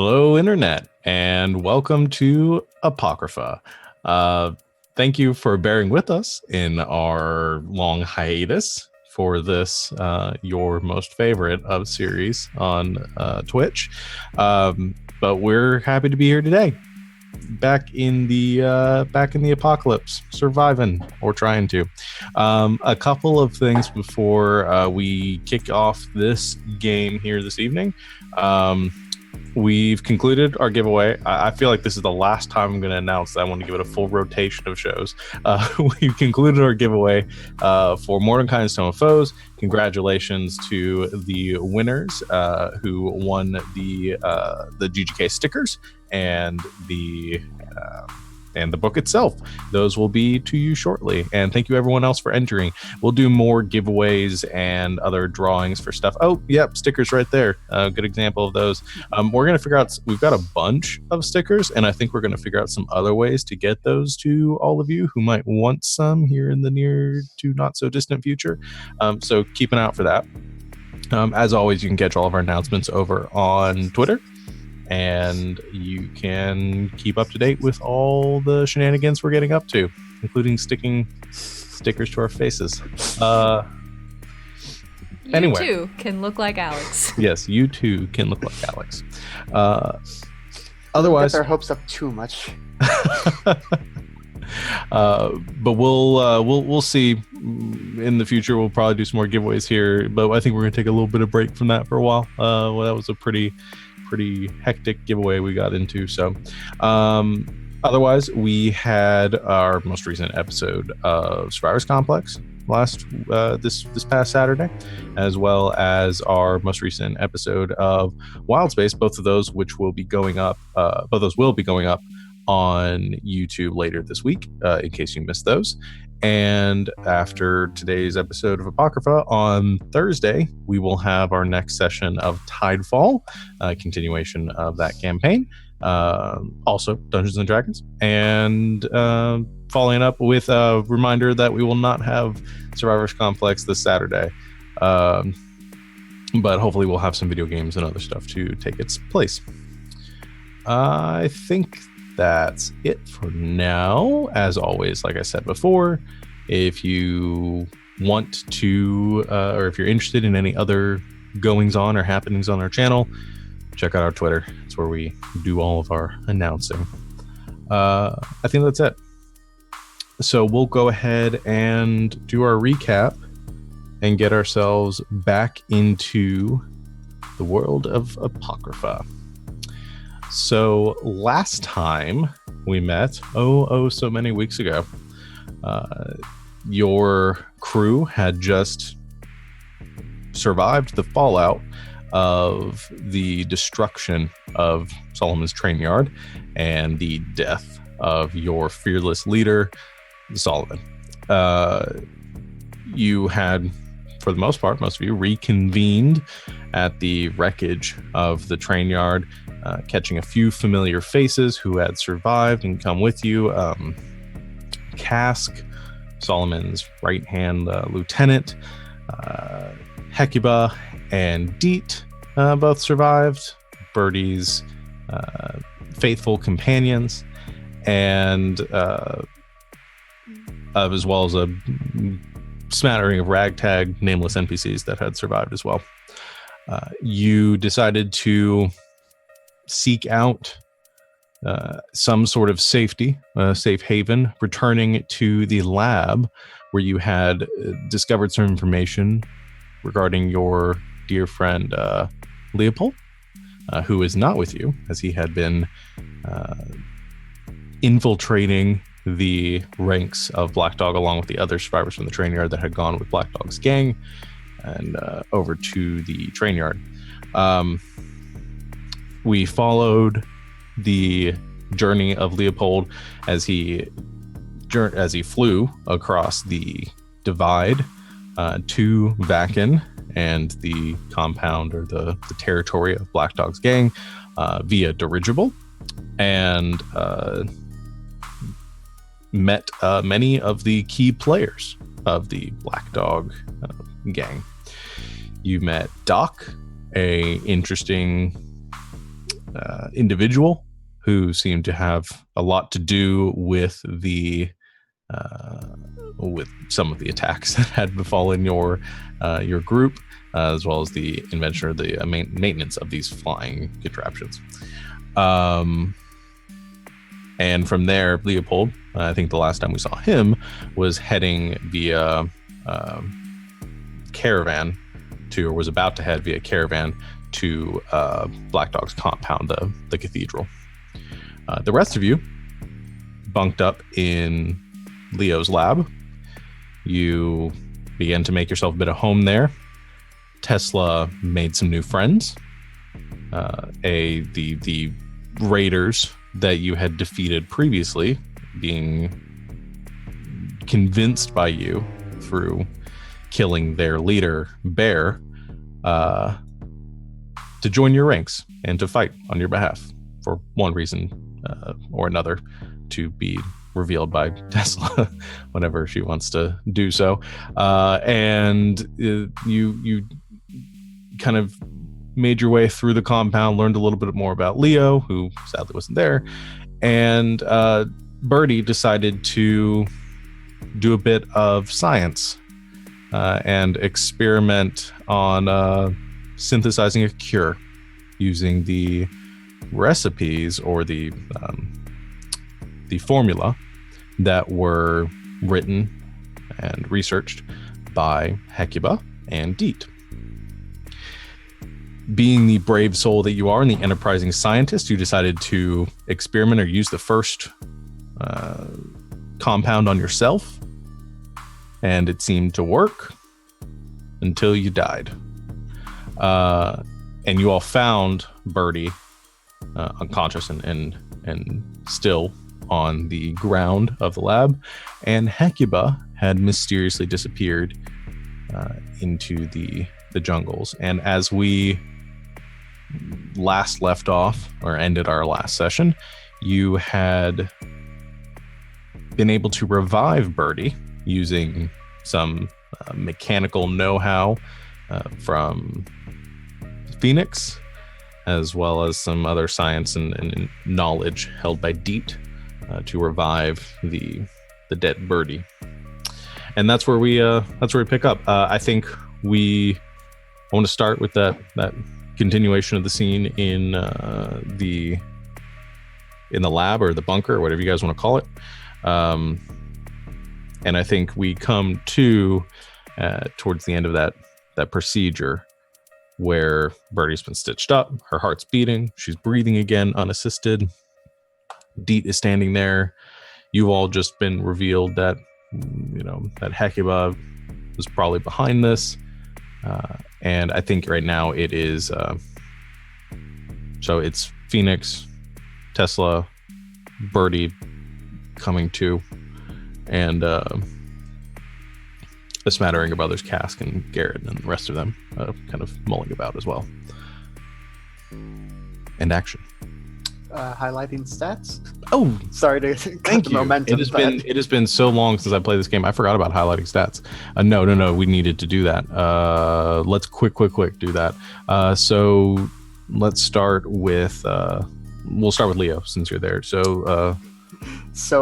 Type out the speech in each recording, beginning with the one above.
Hello, Internet, and welcome to Apocrypha. Thank you for bearing with us in our long hiatus for this, your most favorite of series on Twitch. But we're happy to be here today, back in the apocalypse, surviving or trying to. A couple of things before we kick off this game here this evening. We've concluded our giveaway. I feel like this is the last time I'm going to announce that. I want to give it a full rotation of shows. We've concluded our giveaway for Mordecai and Stone of Foes. Congratulations to the winners who won the GGK stickers and the book itself. Those will be to you shortly. And thank you everyone else for entering. We'll do more giveaways and other drawings for stuff. Oh, yep, stickers right there. Good example of those. We're going to figure out, we've got a bunch of stickers, and I think we're going to figure out some other ways to get those to all of you who might want some here in the near to not so distant future. So keep an eye out for that. As always, you can catch all of our announcements over on Twitter. And you can keep up to date with all the shenanigans we're getting up to, including sticking stickers to our faces. Anyway. You too can look like Alex. Yes, you too can look like Alex. Otherwise, get our hopes up too much. But we'll see in the future. We'll probably do some more giveaways here, but I think we're gonna take a little bit of break from that for a while. Well, that was a pretty hectic giveaway we got into. So otherwise, we had our most recent episode of Survivors Complex this past Saturday, as well as our most recent episode of Wild Space. Both of those will be going up on YouTube later this week, in case you missed those. And after today's episode of Apocrypha on Thursday, we will have our next session of Tidefall, continuation of that campaign. Also Dungeons and Dragons, and following up with a reminder that we will not have Survivors Complex this Saturday, but hopefully we'll have some video games and other stuff to take its place. I think that's it for now. As always, like I said before, if you want to, or if you're interested in any other goings on or happenings on our channel, check out our Twitter. It's where we do all of our announcing. I think that's it. So we'll go ahead and do our recap and get ourselves back into the world of Apocrypha. So last time we met, so many weeks ago, your crew had just survived the fallout of the destruction of Solomon's train yard and the death of your fearless leader, Solomon. You had, for the most part, most of you reconvened at the wreckage of the train yard, catching a few familiar faces who had survived and come with you. Cask, Solomon's right-hand lieutenant, Hecuba, and Deet both survived. Birdie's faithful companions, and as well as a smattering of ragtag, nameless NPCs that had survived as well. You decided to seek out some sort of safety, safe haven, returning to the lab where you had discovered some information regarding your dear friend Leopold, who is not with you, as he had been infiltrating the ranks of Black Dog along with the other survivors from the train yard that had gone with Black Dog's gang and over to the train yard. We followed the journey of Leopold as he flew across the divide to Vakin and the compound or the territory of Black Dog's gang via dirigible, and met many of the key players of the Black Dog gang. You met Doc, a interesting individual who seemed to have a lot to do with with some of the attacks that had befallen your group, as well as the invention or the maintenance of these flying contraptions. And from there, Leopold, I think the last time we saw him, was heading via caravan to, or was about to head via caravan to Black Dog's compound, the cathedral. The rest of you bunked up in Leo's lab. You began to make yourself a bit of home there. Tesla made some new friends. The raiders that you had defeated previously, being convinced by you through killing their leader, Bear, to join your ranks and to fight on your behalf for one reason or another, to be revealed by Tesla whenever she wants to do so. And you kind of made your way through the compound, learned a little bit more about Leo, who sadly wasn't there, and Birdie decided to do a bit of science and experiment on synthesizing a cure using the recipes or the formula that were written and researched by Hecuba and Deet. Being the brave soul that you are and the enterprising scientist, you decided to experiment or use the first compound on yourself, and it seemed to work until you died. And you all found Birdie unconscious and still on the ground of the lab, and Hecuba had mysteriously disappeared into the jungles. And as we last left off, or ended our last session, you had been able to revive Birdie using some mechanical know-how from Phoenix, as well as some other science and knowledge held by Deet to revive the dead Birdie. And that's where we pick up. I think I want to start with that continuation of the scene in the lab or the bunker, or whatever you guys want to call it. And I think we come to towards the end of that procedure, where Birdie's been stitched up, her heart's beating, she's breathing again unassisted. Deet is standing there. You've all just been revealed that that Hecuba was probably behind this. And I think right now it is so it's Phoenix, Tesla, Birdie coming to, and a smattering of others, Cask and Garrett and the rest of them kind of mulling about as well. And action. Highlighting stats. Oh, sorry to cut the momentum. It has been so long since I played this game. I forgot about highlighting stats. No, we needed to do that. Let's quick do that. So let's start with we'll start with Leo, since you're there. So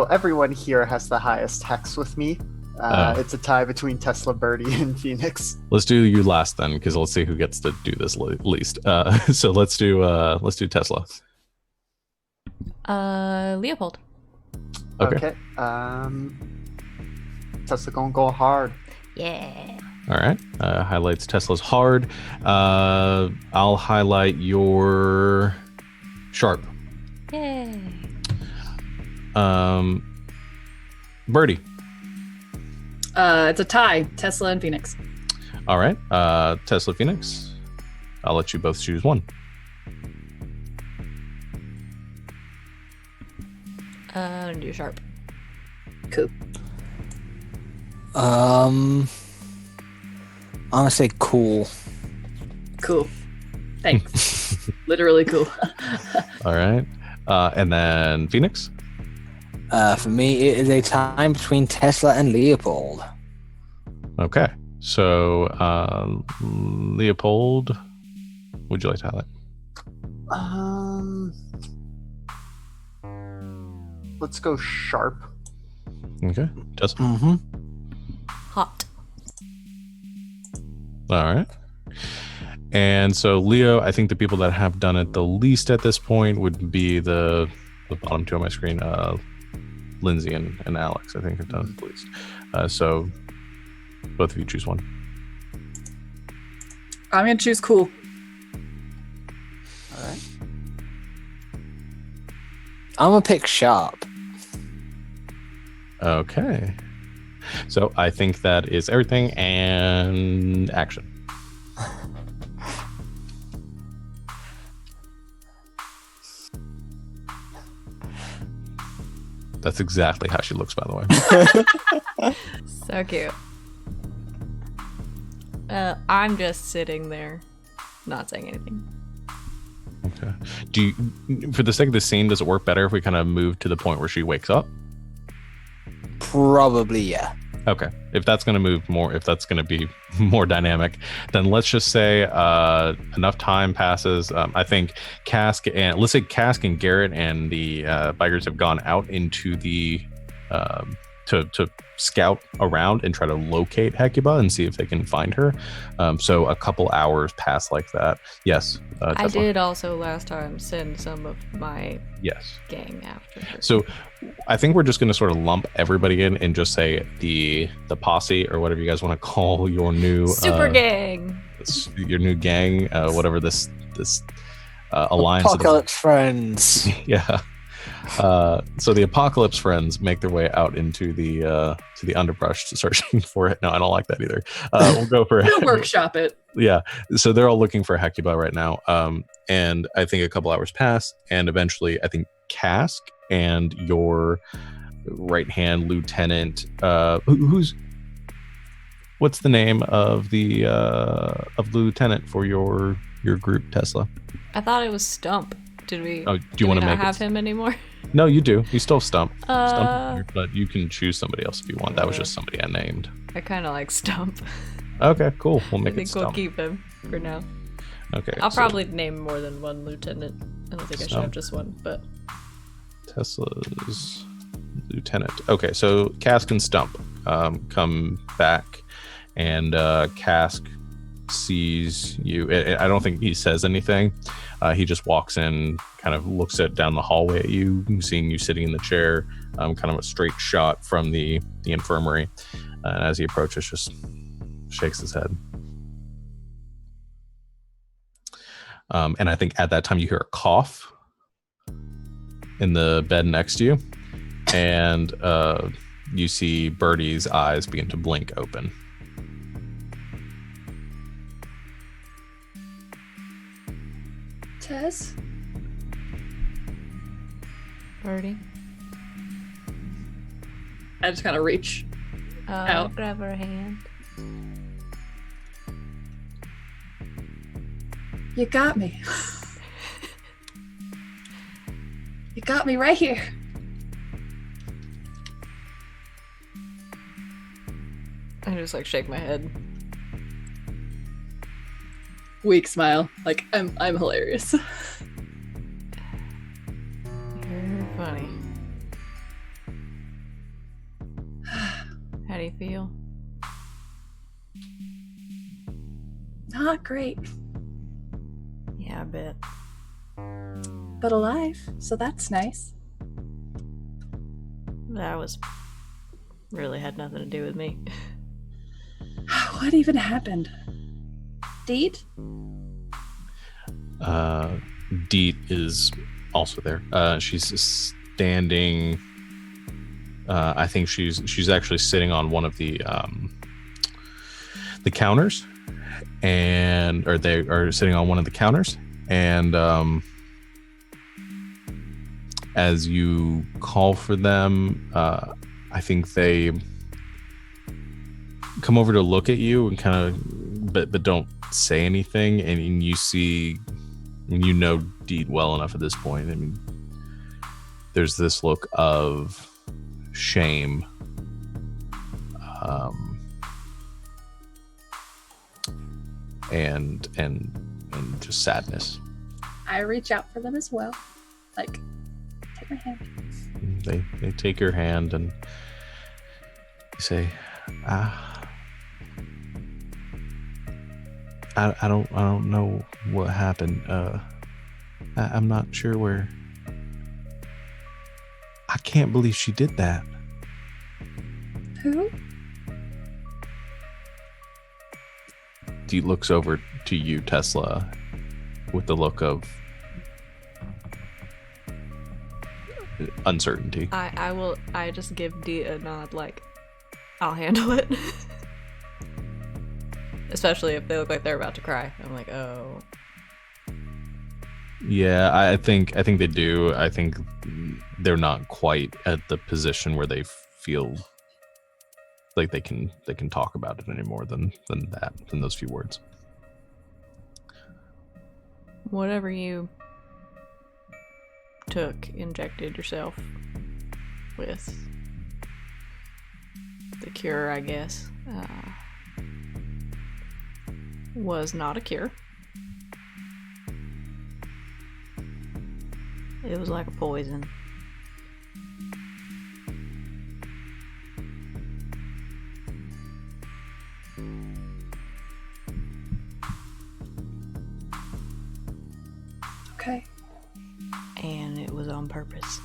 everyone here has the highest hex with me. It's a tie between Tesla, Birdie, and Phoenix. Let's do you last then, because let's see who gets to do this least. So let's do Tesla. Leopold. Okay. Tesla gonna go hard. Yeah. All right. Highlights Tesla's hard. I'll highlight your sharp. Yay. Birdie. It's a tie. Tesla and Phoenix. All right. Tesla, Phoenix. I'll let you both choose one. I'm gonna do sharp. Cool. I'm gonna say cool. Cool. Thanks. Literally cool. All right. And then Phoenix. For me, it is a time between Tesla and Leopold. Okay. So, Leopold, would you like to highlight? Let's go sharp. Okay. Just Mm-hmm. Hot. all right. And so Leo, I think the people that have done it the least at this point would be the bottom two on my screen. Lindsay and Alex, I think, have done it the least. So both of you choose one. I'm gonna choose cool. All right. I'm gonna pick sharp. Okay. So I think that is everything and action. That's exactly how she looks, by the way. So cute. I'm just sitting there, not saying anything. Okay. Do you, for the sake of the scene, does it work better if we kind of move to the point where she wakes up? Probably, yeah. Okay. If that's going to move more, if that's going to be more dynamic, then let's just say enough time passes. I think Cask and Garrett and the bikers have gone out into the to scout around and try to locate Hecuba and see if they can find her. So a couple hours pass like that. Yes. I Tesla? did also last time send some of my Yes. gang after her. So I think we're just going to sort of lump everybody in and just say the posse or whatever you guys want to call your new Super gang. your new gang, whatever this alliance. Apocalypse friends. Yeah. So the Apocalypse friends make their way out into the to the underbrush searching for it. No, I don't like that either. We'll go for We'll workshop it. Yeah. So they're all looking for Hecuba right now. And I think a couple hours pass, and eventually I think Cask and your right hand lieutenant, what's the name of the lieutenant for your group, Tesla? I thought it was Stump. Did we? Oh, do you want to not make have him anymore? No, you do. You still Stump. Uh, Stump, but you can choose somebody else if you want. That was just somebody I named. I kind of like Stump. Okay, cool. We'll I make it think we'll Stump. keep him for now. Okay. I'll so probably name more than one lieutenant. I don't think I should have Stump. just one, but Tesla's lieutenant. Okay, so Cask and Stump come back, and Cask sees you. I don't think he says anything. He just walks in, kind of looks down the hallway at you, seeing you sitting in the chair, kind of a straight shot from the infirmary. And as he approaches, just shakes his head. And I think at that time you hear a cough in the bed next to you, and you see Birdie's eyes begin to blink open. Tess? Birdie. I just kind of reach. Out. Grab her hand. You got me. You got me right here. I just like shake my head. Weak smile. Like I'm hilarious. You're funny. How do you feel? Not great, Yeah, I bet. but alive, so that's nice. That was really had nothing to do with me. What even happened? Deed? Deet is also there. She's standing. I think she's actually sitting on one of the counters, or they are sitting on one of the counters, and as you call for them, I think they come over to look at you and kind of, but don't say anything, and you see, you know Deed well enough at this point. I mean, there's this look of shame, and just sadness. I reach out for them as well. Like, take my hand. They take your hand and they say, I don't know what happened. I'm not sure where. I can't believe she did that. Who? He looks over to you, Tesla, with the look of uncertainty. I just give Dee a nod, like, I'll handle it. Especially if they look like they're about to cry. I'm like, oh. Yeah, I think they do. I think they're not quite at the position where they feel like they can talk about it any more than those few words. Whatever you injected yourself with the cure, I guess, was not a cure. It was like a poison. Okay. And it was on purpose.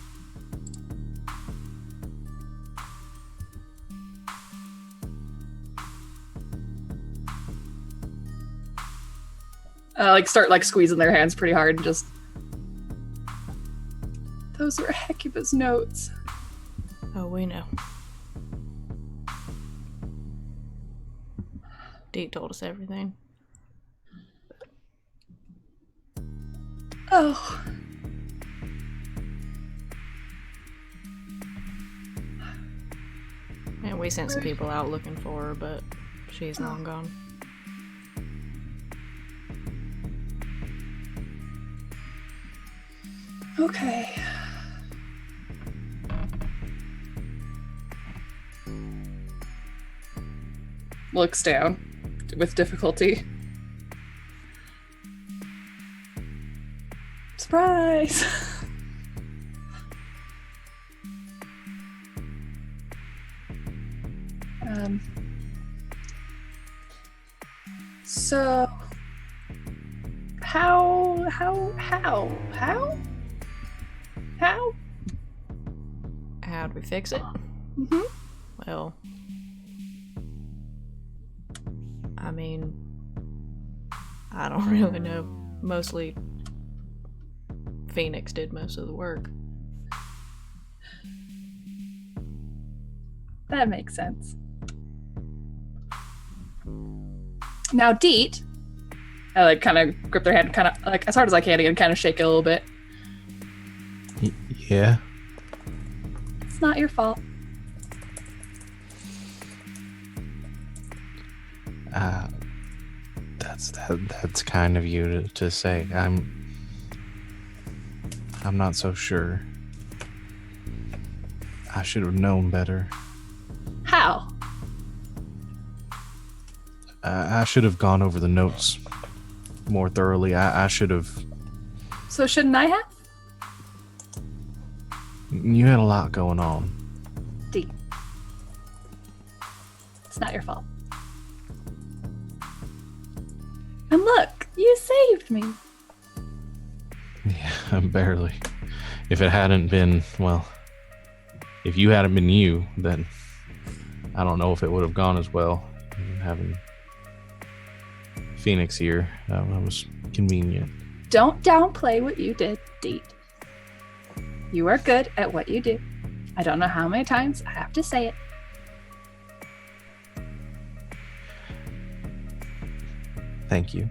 Start squeezing their hands pretty hard and just. Those were Hecuba's notes. Oh, we know. Deet told us everything. Oh. And we sent some people out looking for her, but she's long gone. Okay. Looks down with difficulty. Surprise! So how? How'd we fix it? Mm-hmm. Well, I mean, I don't really know. Mostly Phoenix did most of the work. That makes sense. Now, Deet, I kind of grip their hand, kind of as hard as I can again, kind of shake it a little bit. Yeah. It's not your fault. That's kind of you to say. I'm not so sure. I should have known better. How? I should have gone over the notes more thoroughly. I should have. So shouldn't I have? You had a lot going on. D. It's not your fault. And look, you saved me. Yeah, barely. If it hadn't been, well, if you hadn't been you, then I don't know if it would have gone as well. Having Phoenix here, that was convenient. Don't downplay what you did, Deet. You are good at what you do. I don't know how many times I have to say it. Thank you.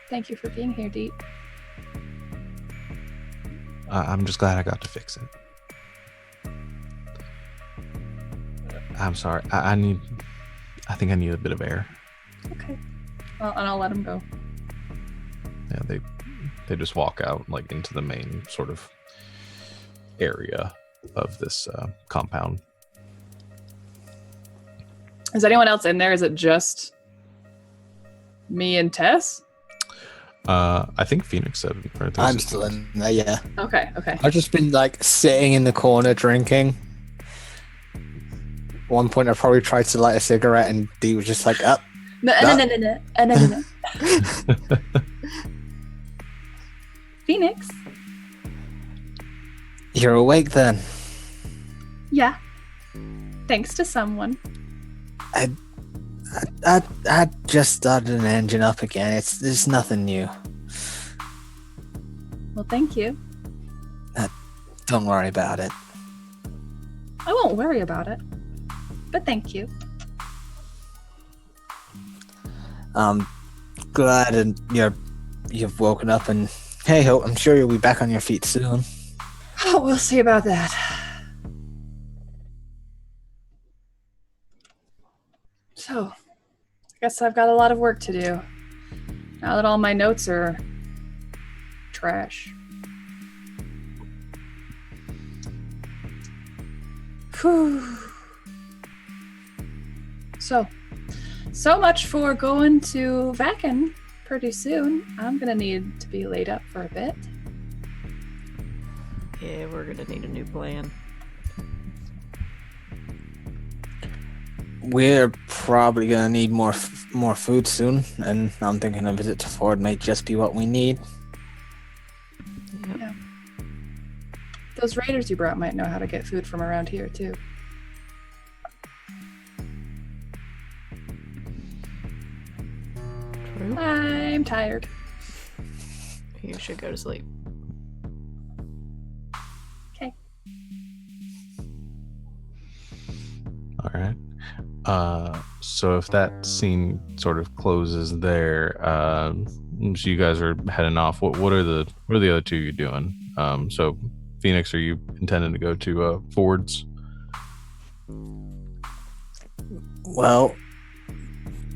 Thank you for being here, Deet. I'm just glad I got to fix it. I'm sorry. I think I need a bit of air. Okay. Well, and I'll let him go. Yeah, they just walk out into the main sort of area of this compound. Is anyone else in there? Is it just me and Tess? I think Phoenix said it. Right? I'm still in there, yeah. Okay. I've just been like sitting in the corner drinking. At one point I probably tried to light a cigarette and Dee was just like, up. No. Phoenix? You're awake then. Yeah. Thanks to someone. I just started an engine up again. It's nothing new. Well, thank you. Don't worry about it. I won't worry about it. But thank you. Glad and you've woken up and hey ho, I'm sure you'll be back on your feet soon. Oh, we'll see about that. So, I guess I've got a lot of work to do. Now that all my notes are trash. Whew. So much for going to Vakken pretty soon. I'm gonna need to be laid up for a bit. Yeah, we're gonna need a new plan. We're probably gonna need more food soon, and I'm thinking a visit to Ford might just be what we need. Yep. Yeah. Those raiders you brought might know how to get food from around here too. True. I'm tired. You should go to sleep. Okay. All right. So if that scene sort of closes there, so you guys are heading off. What are the other two you doing? So Phoenix, are you intending to go to Ford's? Well,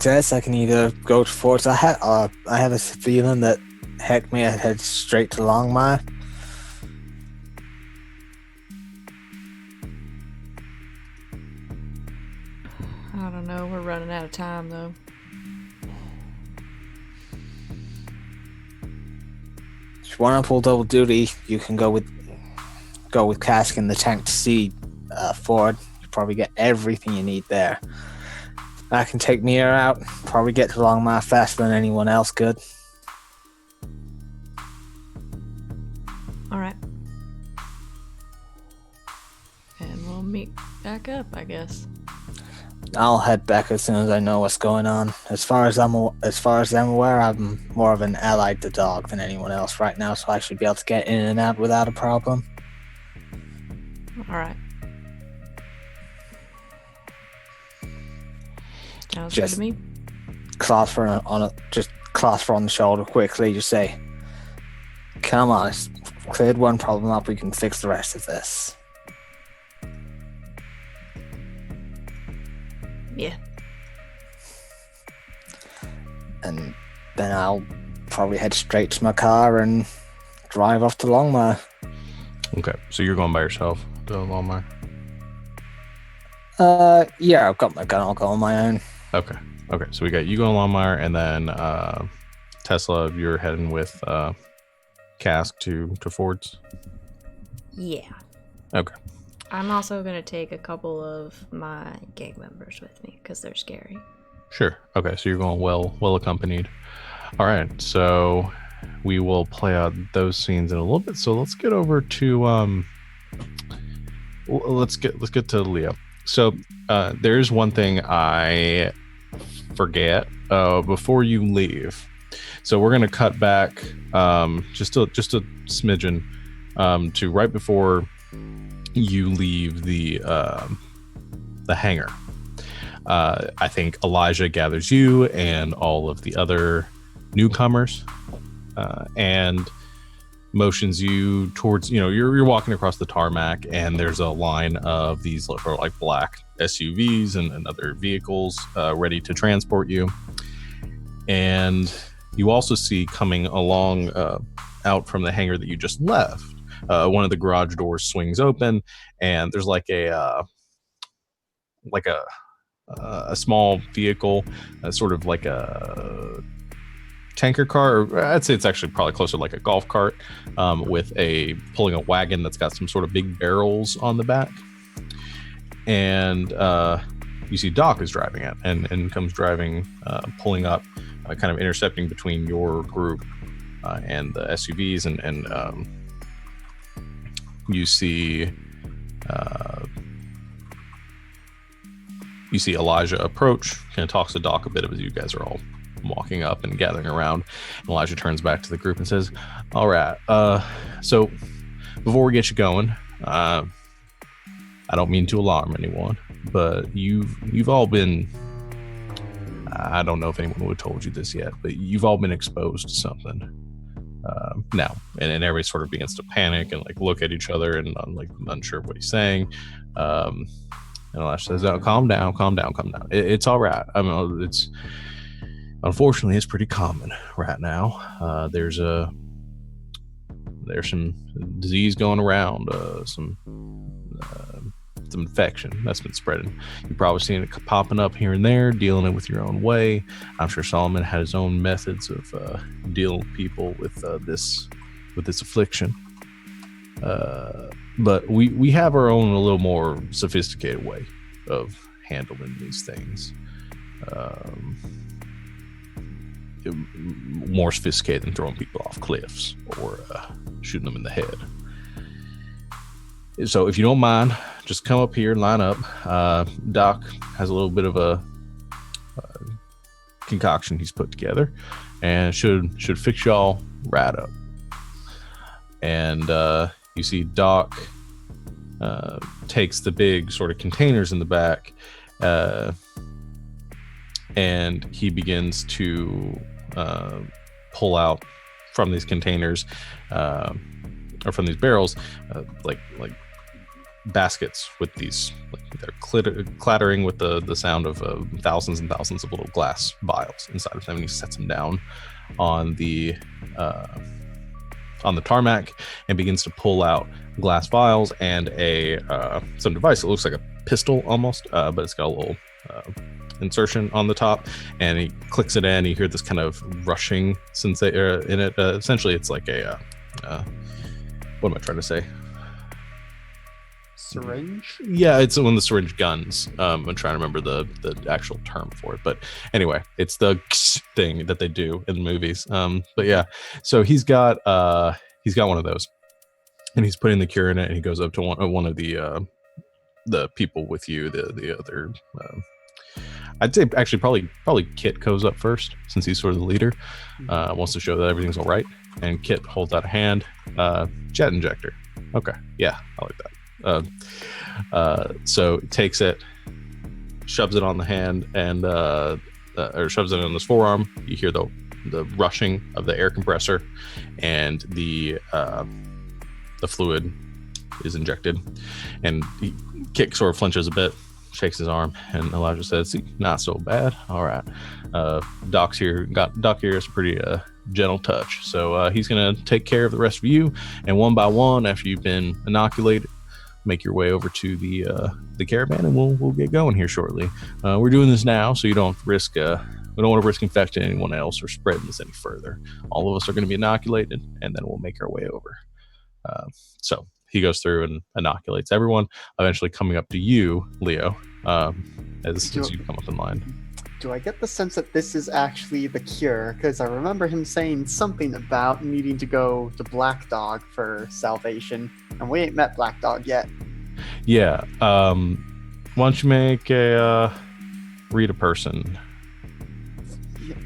Tess, I can either go to Ford's. I have a feeling that heck me, I'd head straight to Longmire. I don't know. We're running out of time, though. If you want to pull double duty, you can go with Cask in the tank to see Ford. You probably get everything you need there. I can take Mia out. Probably get to Longmire faster than anyone else could. All right. And we'll meet back up, I guess. I'll head back as soon as I know what's going on. As far as I'm aware, I'm more of an allied to dog than anyone else right now, so I should be able to get in and out without a problem. All right. Sounds Just good to me. clasp her on the shoulder quickly. Just say, "Come on, it's cleared one problem up. We can fix the rest of this." Yeah. And then I'll probably head straight to my car and drive off to Longmire. Okay, so you're going by yourself to Longmire? Yeah, I've got my gun. I'll go on my own. Okay, so we got you going Longmire, and then Tesla, you're heading with Cask to Ford's? Yeah. Okay. I'm also going to take a couple of my gang members with me because they're scary. Sure. Okay, so you're going well accompanied. All right, so we will play out those scenes in a little bit. So let's get over to let's get to Leo. So there's one thing I forget before you leave. So we're gonna cut back just a smidgen to right before you leave the hangar. I think Elijah gathers you and all of the other newcomers and motions you towards, you're walking across the tarmac, and there's a line of these like black SUVs and other vehicles ready to transport you. And you also see coming along out from the hangar that you just left, one of the garage doors swings open, and there's like a small vehicle, sort of like a tanker car, or I'd say it's actually probably closer to like a golf cart, with pulling a wagon that's got some sort of big barrels on the back. And you see Doc is driving it and comes driving, pulling up, kind of intercepting between your group and the SUVs, and you see Elijah approach, kind of talks to Doc a bit as you guys are all walking up and gathering around. And Elijah turns back to the group and says, all right, so before we get you going, I don't mean to alarm anyone, but you've all been, I don't know if anyone would have told you this yet, but you've all been exposed to something now. And everybody sort of begins to panic and like look at each other and like unsure of what he's saying. And Elijah says, oh, calm down. It's all right. I mean, unfortunately, it's pretty common right now. There's some disease going around, some infection that's been spreading. You've probably seen it popping up here and there, dealing it with your own way. I'm sure Solomon had his own methods of dealing with people with this affliction. But we have our own a little more sophisticated way of handling these things. More sophisticated than throwing people off cliffs or shooting them in the head. So if you don't mind, just come up here and line up. Doc has a little bit of a concoction he's put together and should fix y'all right up. And you see Doc takes the big sort of containers in the back, and he begins to pull out from these containers, or from these barrels, like baskets with these, like they're clattering with the sound of thousands and thousands of little glass vials inside of them, and he sets them down on the tarmac and begins to pull out glass vials and some device that looks like a pistol almost, but it's got a little insertion on the top, and he clicks it in. You hear this kind of rushing in it. Essentially, it's like a what am I trying to say? Syringe? Yeah, it's one of the syringe guns. I'm trying to remember the actual term for it, but anyway, it's the thing that they do in the movies. But yeah, so he's got one of those, and he's putting the cure in it, and he goes up to one of the people with you, the other. I'd say actually probably Kit goes up first, since he's sort of the leader. Wants to show that everything's all right, and Kit holds out a hand. Jet injector. Okay, yeah, I like that. So takes it, shoves it on the hand, and or shoves it on his forearm. You hear the rushing of the air compressor, and the fluid is injected, and Kit sort of flinches a bit, shakes his arm, and Elijah says, "See, not so bad. All right." Doc here is a pretty gentle touch, so he's gonna take care of the rest of you, and one by one, after you've been inoculated, make your way over to the caravan, and we'll get going here shortly. We're doing this now, so you don't risk. We don't want to risk infecting anyone else or spreading this any further. All of us are going to be inoculated, and then we'll make our way over. So he goes through and inoculates everyone, eventually coming up to you, Leo, as you come up in line. Do I get the sense that this is actually the cure? Because I remember him saying something about needing to go to Black Dog for salvation, and we ain't met Black Dog yet. Yeah. Why don't you make a read a person? Yeah.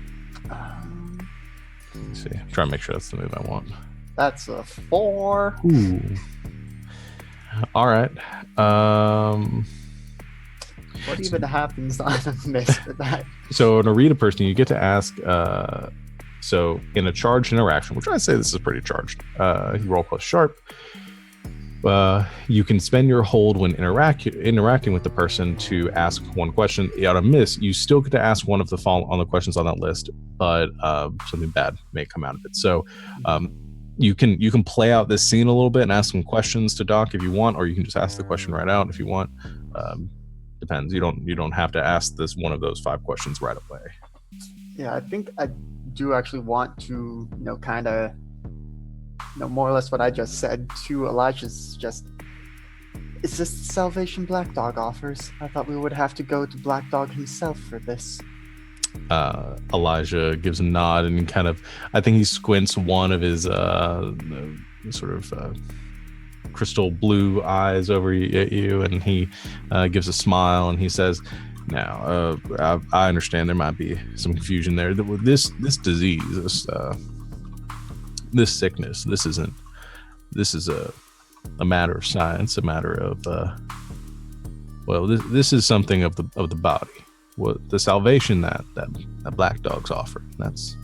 Let's see. I'm trying to make sure that's the move I want. That's a 4. Ooh. All right. What even happens on a miss for that? So in a read a person, you get to ask. So in a charged interaction, which I say this is pretty charged. You roll plus sharp. You can spend your hold when interacting with the person to ask one question. On a miss, you still get to ask one of the on the questions on that list, but something bad may come out of it. So you can play out this scene a little bit and ask some questions to Doc if you want, or you can just ask the question right out if you want. Depends. You don't have to ask this one of those 5 questions right away. Yeah, I think I do actually want to, kind of, more or less what I just said to Elijah's just, is this the salvation Black Dog offers? I thought we would have to go to Black Dog himself for this. Elijah gives a nod and I think he squints one of his sort of crystal blue eyes over at you, and he gives a smile and he says, now I understand there might be some confusion there. This disease, this sickness, this is a matter of science, a matter of this is something of the body. What the salvation that Black Dog's offer, that's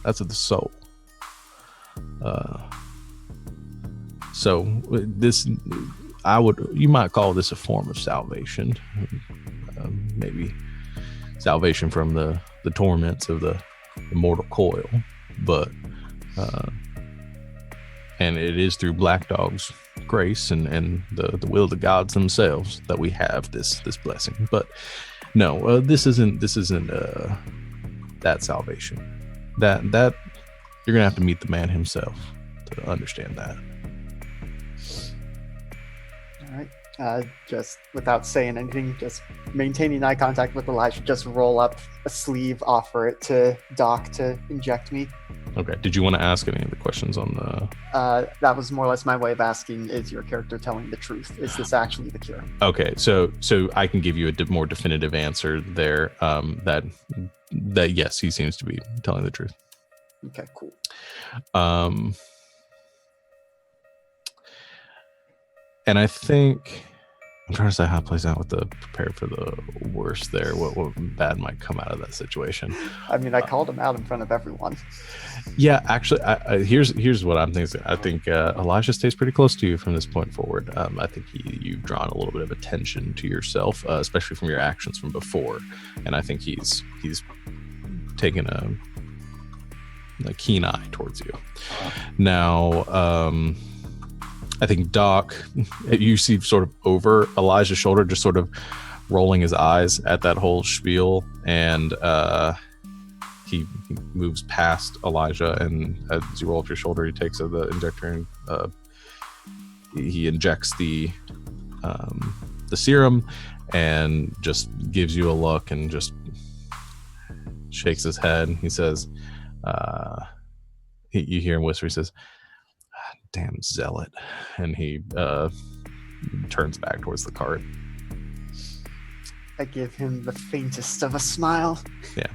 of the soul. So this, you might call this a form of salvation, maybe salvation from the torments of the immortal coil, but and it is through Black Dog's grace and the will of the gods themselves that we have this blessing. But no, this isn't that salvation. That you're gonna have to meet the man himself to understand that. All right. Just without saying anything, just maintaining eye contact with Elijah, just roll up a sleeve, offer it to Doc to inject me. Okay. Did you want to ask any of the questions on the? That was more or less my way of asking: is your character telling the truth? Is this actually the cure? Okay, so I can give you a more definitive answer there. That yes, he seems to be telling the truth. Okay, cool. And I think I'm trying to say how it plays out with the prepare for the worst there. What bad might come out of that situation? I mean, I called him out in front of everyone. Yeah, actually, here's what I'm thinking. I think Elijah stays pretty close to you from this point forward. I think you've drawn a little bit of attention to yourself, especially from your actions from before, and I think he's taken a keen eye towards you. Now, I think Doc, you see sort of over Elijah's shoulder, just sort of rolling his eyes at that whole spiel, and he moves past Elijah, and as you roll up your shoulder, he takes the injector and he injects the serum and just gives you a look and just shakes his head. He says, you hear him whisper, he says, damn zealot, and he turns back towards the cart. I give him the faintest of a smile. Yeah.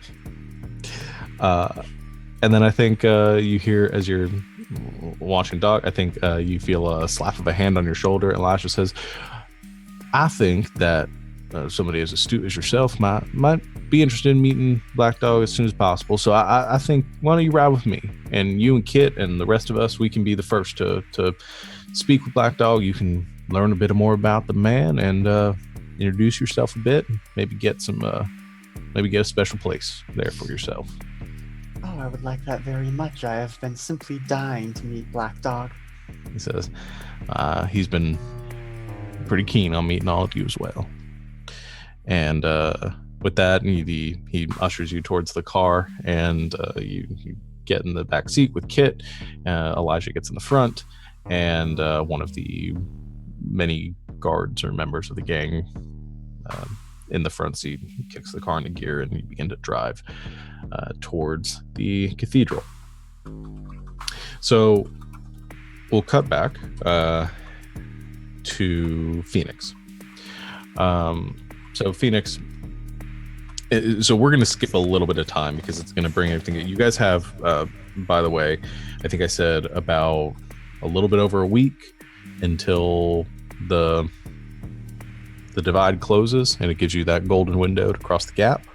And then I think you hear, as you're watching Doc, I think you feel a slap of a hand on your shoulder, and Elijah says, I think that somebody as astute as yourself might be interested in meeting Black Dog as soon as possible. So I think, why don't you ride with me? And you and Kit and the rest of us, we can be the first to speak with Black Dog. You can learn a bit more about the man and introduce yourself a bit. Maybe get a special place there for yourself. Oh, I would like that very much. I have been simply dying to meet Black Dog. He says, he's been pretty keen on meeting all of you as well. And with that, he ushers you towards the car, and you get in the back seat with Kit. Elijah gets in the front, and one of the many guards or members of the gang in the front seat kicks the car into gear, and you begin to drive towards the cathedral. So we'll cut back to Phoenix. So Phoenix, so we're going to skip a little bit of time because it's going to bring everything that you guys have. By the way, I think I said about a little bit over a week until the divide closes, and it gives you that golden window to cross the gap.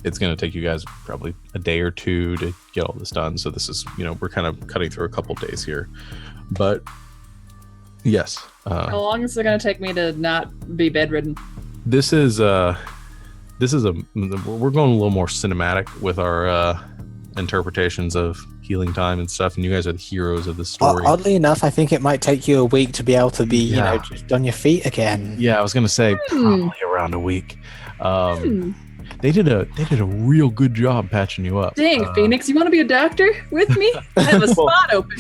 It's going to take you guys probably a day or two to get all this done. So this is, we're kind of cutting through a couple days here, but yes. How long is it going to take me to not be bedridden? This is we're going a little more cinematic with our interpretations of healing time and stuff, and you guys are the heroes of the story. Oddly enough, I think it might take you a week to be able to be, just on your feet again. Yeah, I was going to say probably around a week. They did a real good job patching you up. Dang, Phoenix, you want to be a doctor with me? I have a spot open.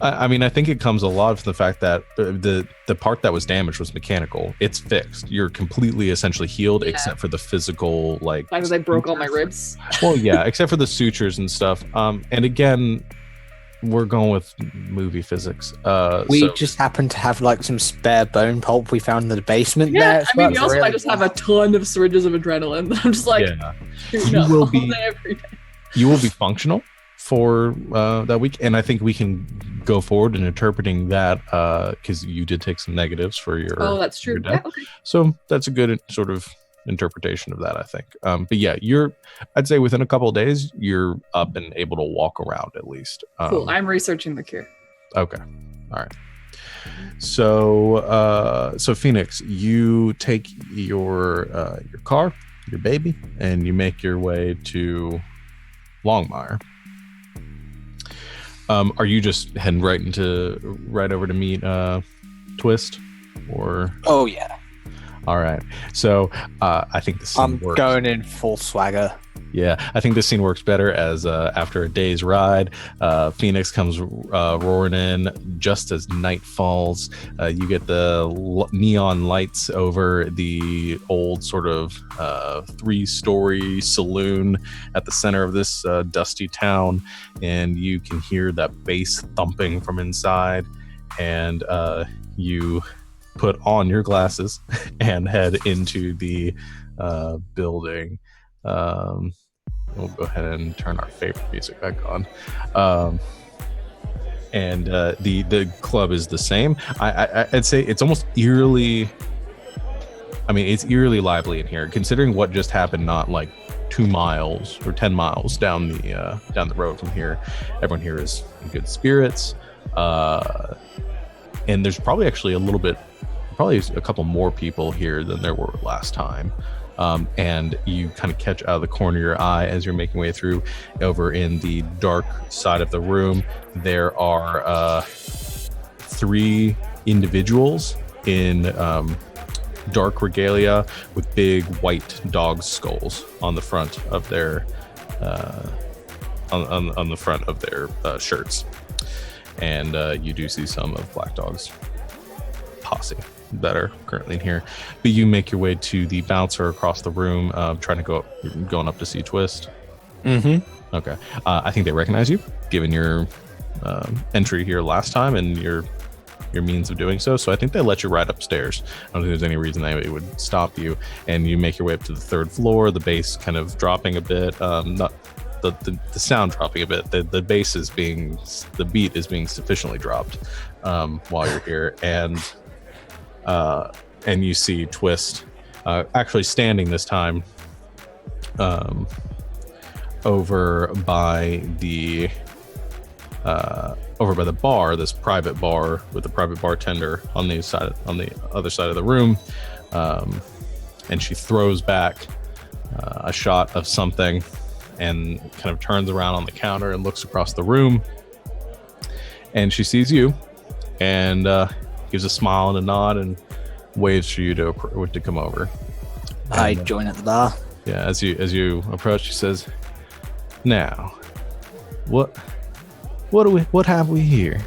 I mean, I think it comes a lot from the fact that the part that was damaged was mechanical. It's fixed. You're completely essentially healed, except for the physical, like. Because I broke all my ribs. Well, yeah, except for the sutures and stuff. And again, we're going with movie physics. We just happen to have like some spare bone pulp we found in the basement. Yeah, there. I mean, we also might just have a ton of syringes of adrenaline. I'm just like, you will be every day. You will be functional for that week, and I think we can go forward in interpreting that because you did take some negatives for your. Oh, that's true. Yeah, okay. So that's a good sort of interpretation of that, I think. But yeah, I'd say within a couple of days, you're up and able to walk around at least. Cool. I'm researching the cure. Okay. All right. So Phoenix, you take your car, your baby, and you make your way to Longmire. Are you just heading right over to meet Twist, or? Oh yeah. All right. So I think the scene works. I'm going in full swagger. Yeah, I think this scene works better as after a day's ride, Phoenix comes roaring in just as night falls. You get the neon lights over the old sort of 3-story saloon at the center of this dusty town, and you can hear that bass thumping from inside, and you put on your glasses and head into the building. We'll go ahead and turn our favorite music back on. And the club is the same. I'd say it's almost eerily. I mean, it's eerily lively in here, considering what just happened. Not like 2 miles or 10 miles down the road from here. Everyone here is in good spirits, and there's probably actually a couple more people here than there were last time. And you kind of catch out of the corner of your eye as you're making way through. Over in the dark side of the room, there are 3 individuals in dark regalia with big white dog skulls on the front of their on the front of their shirts, and you do see some of Black Dog's posse that are currently in here. But you make your way to the bouncer across the room, trying to going up to see Twist. Mm-hmm. Okay. I think they recognize you, given your entry here last time and your means of doing so. So I think they let you right upstairs. I don't think there's any reason they would stop you. And you make your way up to the 3rd floor. The bass kind of dropping a bit. Not the sound dropping a bit. The bass the beat is being sufficiently dropped while you're here. And you see Twist actually standing this time over by the bar, this private bar with the private bartender on the other side of the room, and she throws back a shot of something and kind of turns around on the counter and looks across the room, and she sees you and gives a smile and a nod and waves for you to come over. I join at the bar. Yeah, as you approach, she says, "Now, what have we here?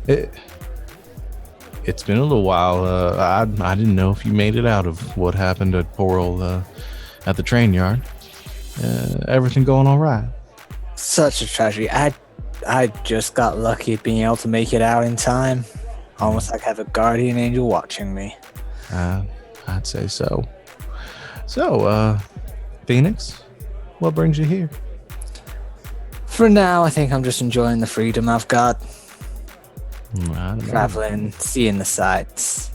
It's been a little while. I didn't know if you made it out of what happened at poor old at the train yard. Everything going all right?" Such a tragedy. I just got lucky at being able to make it out in time. Almost like I have a guardian angel watching me. I'd say so. So, Phoenix, what brings you here? For now, I think I'm just enjoying the freedom I've got. Traveling, seeing the sights.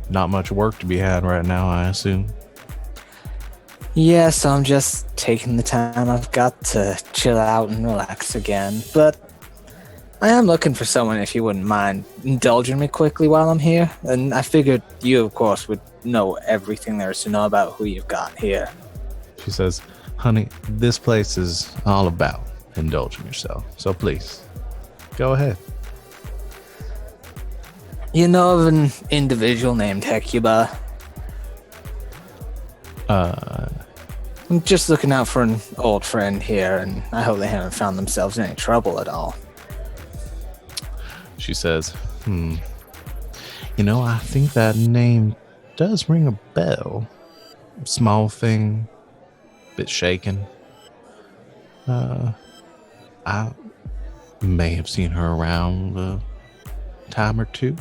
Not much work to be had right now, I assume. Yeah, so I'm just taking the time I've got to chill out and relax again. But I am looking for someone, if you wouldn't mind indulging me quickly while I'm here. And I figured you, of course, would know everything there is to know about who you've got here. She says, "Honey, this place is all about indulging yourself. So please, go ahead." You know of an individual named Hecuba? I'm just looking out for an old friend here, and I hope they haven't found themselves in any trouble at all. She says, You know, I think that name does ring a bell. Small thing, bit shaken. I may have seen her around a time or two.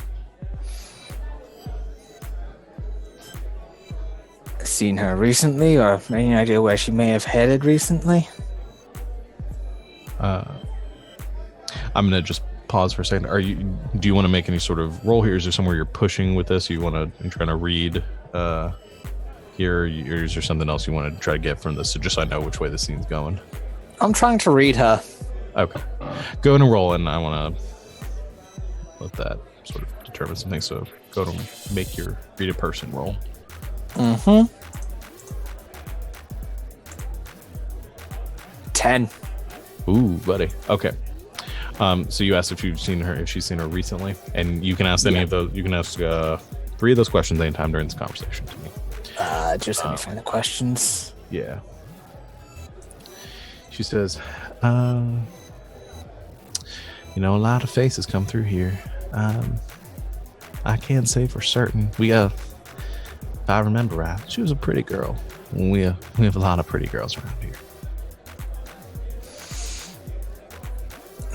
Seen her recently, or any idea where she may have headed recently? I'm gonna just pause for a second. Do you want to make any sort of roll here? Is there somewhere you're pushing with this? You want to trying to read here, or is there something else you want to try to get from this? So just so I know which way the scene's going. I'm trying to read her. Okay, go ahead and roll, and I want to let that sort of determine something. So go to make your read a person roll. 10. Ooh, buddy. Okay. So you asked if she's seen her recently, and you can ask any of those. You can ask 3 of those questions anytime during this conversation to me. Just let me find the questions. Yeah. She says, you know, a lot of faces come through here. I can't say for certain. If I remember right, she was a pretty girl. We have a lot of pretty girls around here.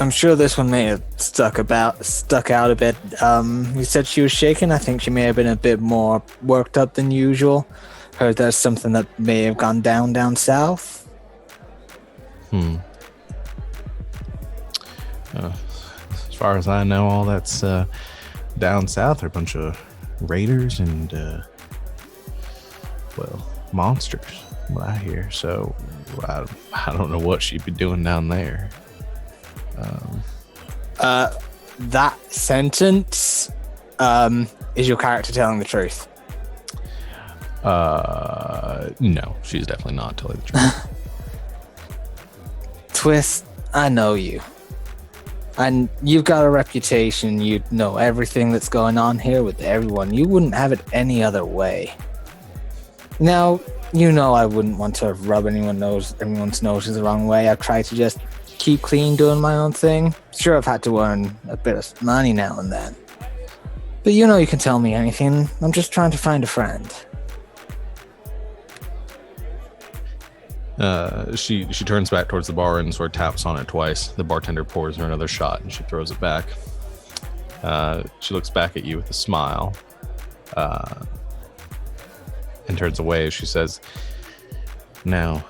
I'm sure this one may have stuck out a bit. You said she was shaken. I think she may have been a bit more worked up than usual. Heard there's something that may have gone down south. As far as I know, all that's down south are a bunch of raiders and monsters. What I hear. So I don't know what she'd be doing down there. That sentence, is your character telling the truth? No, she's definitely not telling the truth. Twist, I know you. And you've got a reputation. You know everything that's going on here with everyone. You wouldn't have it any other way. Now, you know I wouldn't want to rub everyone's noses the wrong way. I've tried to just keep clean, doing my own thing. Sure, I've had to earn a bit of money now and then. But you know you can tell me anything. I'm just trying to find a friend. She turns back towards the bar and sort of taps on it twice. The bartender pours her another shot and she throws it back. She looks back at you with a smile and turns away as she says, "Now,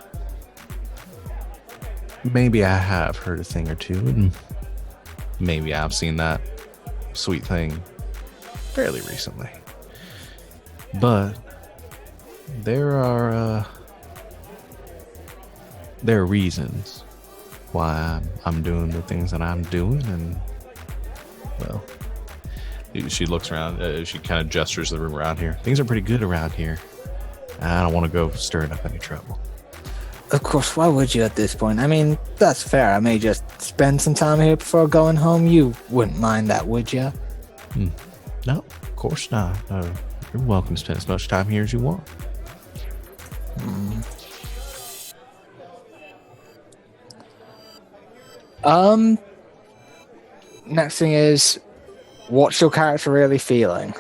maybe I have heard a thing or two, and maybe I've seen that sweet thing fairly recently. But there are reasons why I'm doing the things that I'm doing, and well, she looks around. She kind of gestures the room around here. Things are pretty good around here. I don't want to go stirring up any trouble." Of course, why would you at this point? I mean, that's fair. I may just spend some time here before going home. You wouldn't mind that, would you? No, of course not. You're welcome to spend as much time here as you want. Next thing is, what's your character really feeling?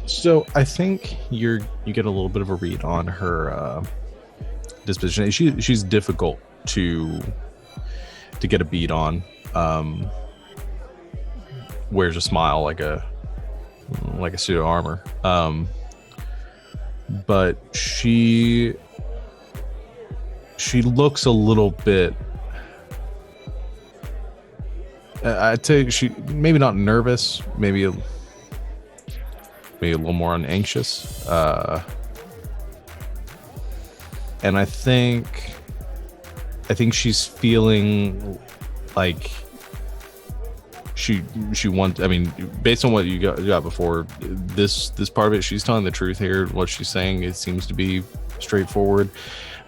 So I think you get a little bit of a read on her disposition. She's difficult to get a beat on. Wears a smile like a suit of armor. But she looks a little bit. I'd say she maybe not nervous, maybe a little more anxious, and I think she's feeling like she wants. I mean, based on what you got before, this part of it, she's telling the truth here. What she's saying, it seems to be straightforward,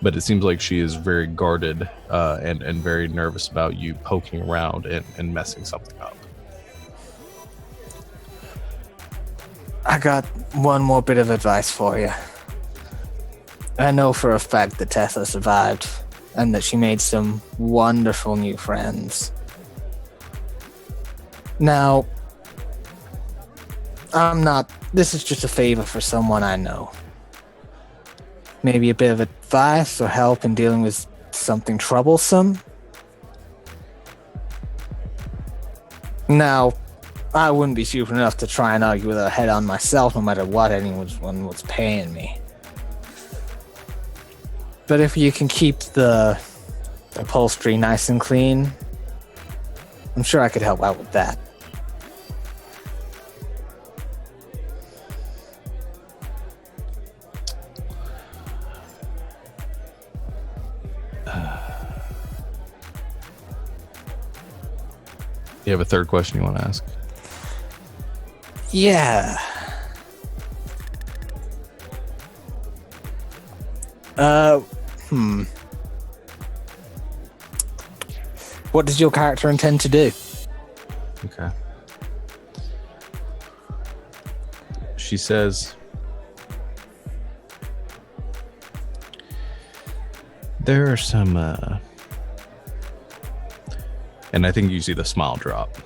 but it seems like she is very guarded and very nervous about you poking around and messing something up. I got one more bit of advice for you. I know for a fact that Tessa survived and that she made some wonderful new friends. Now, this is just a favor for someone I know. Maybe a bit of advice or help in dealing with something troublesome. Now, I wouldn't be stupid enough to try and argue with her head on myself, no matter what anyone was paying me. But if you can keep the upholstery nice and clean, I'm sure I could help out with that. You have a third question you want to ask? Yeah. What does your character intend to do? Okay. She says, there are some, and I think you see the smile drop.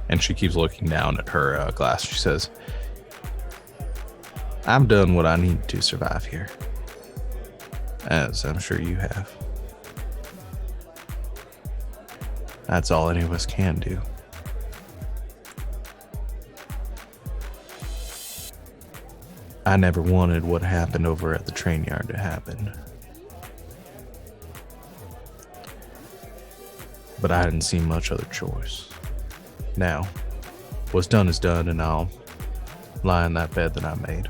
And she keeps looking down at her glass. She says, I've done what I need to survive here, as I'm sure you have. That's all any of us can do. I never wanted what happened over at the train yard to happen. But I didn't see much other choice. Now, what's done is done, and I'll lie in that bed that I made.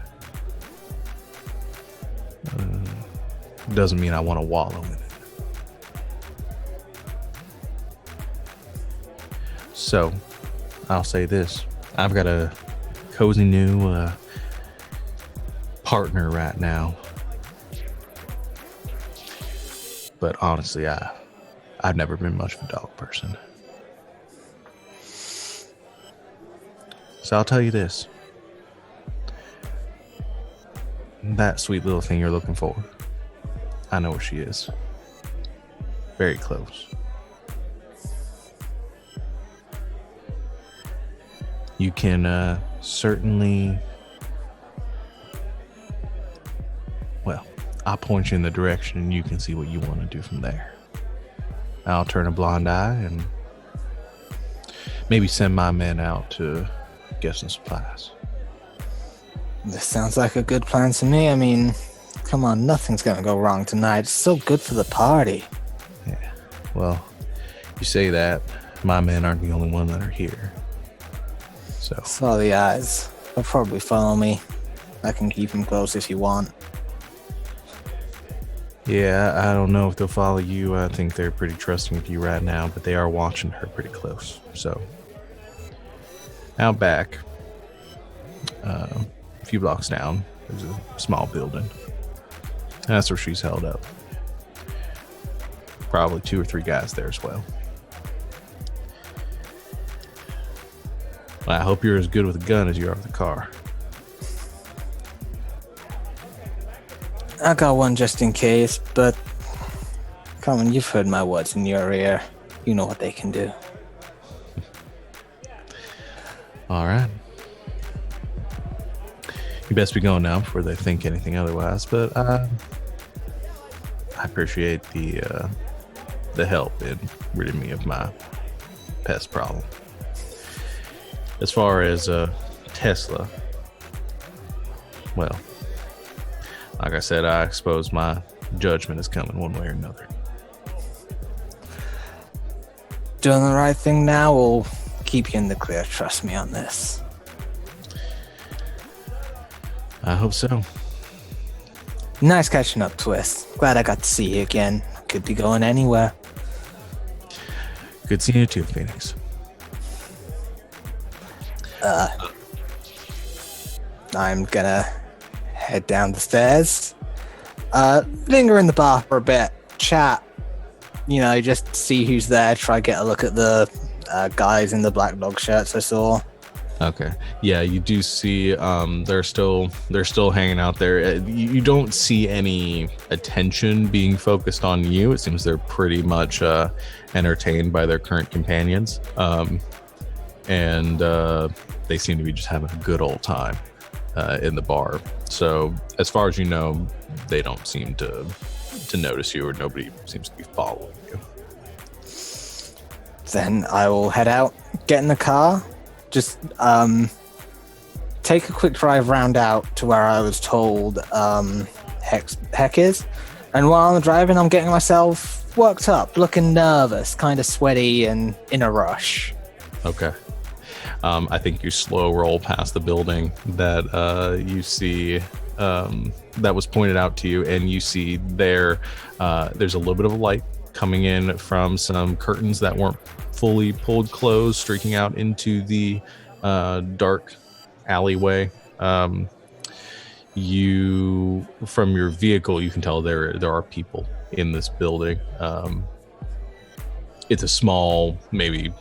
Doesn't mean I want to wallow in it. So, I'll say this. I've got a cozy new partner right now. But honestly, I've never been much of a dog person. So I'll tell you this. That sweet little thing you're looking for, I know where she is. Very close. You can certainly... Well, I'll point you in the direction and you can see what you want to do from there. I'll turn a blind eye and maybe send my men out to get some supplies. This sounds like a good plan to me. I mean, come on, nothing's gonna go wrong tonight. It's so good for the party. Yeah, well, you say that. My men aren't the only one that are here. So Saw the eyes. They'll probably follow me. I can keep them close if you want. yeah, I don't know if they'll follow you. I think they're pretty trusting of you right now, but they are watching her pretty close. So out back, a few blocks down, there's a small building. That's where she's held up. Probably 2 or 3 guys there as well. I hope you're as good with a gun as you are with a car. I got one just in case, but come on, you've heard my words in your ear. You know what they can do. All right. You best be going now before they think anything otherwise. But I appreciate the help in ridding me of my pest problem. As far as Tesla, well, like I said, I suppose my judgment is coming one way or another. Doing the right thing now will keep you in the clear. Trust me on this. I hope so. Nice catching up, Twist. Glad I got to see you again. Could be going anywhere. Good seeing you too, Phoenix. I'm gonna head down the stairs. Linger in the bar for a bit. Chat. You know, just see who's there. Try to get a look at the guys in the black dog shirts I saw. Okay. Yeah, you do see they're still hanging out there. You don't see any attention being focused on you. It seems they're pretty much entertained by their current companions. And they seem to be just having a good old time in the bar. So as far as you know, they don't seem to notice you, or nobody seems to be following you. Then I will head out, get in the car, just take a quick drive round out to where I was told Heck is. And while I'm driving, I'm getting myself worked up, looking nervous, kind of sweaty and in a rush. Okay. I think you slow roll past the building that you see that was pointed out to you, and you see there's a little bit of light coming in from some curtains that weren't fully pulled closed, streaking out into the dark alleyway. You, from your vehicle, you can tell there are people in this building. It's a small, maybe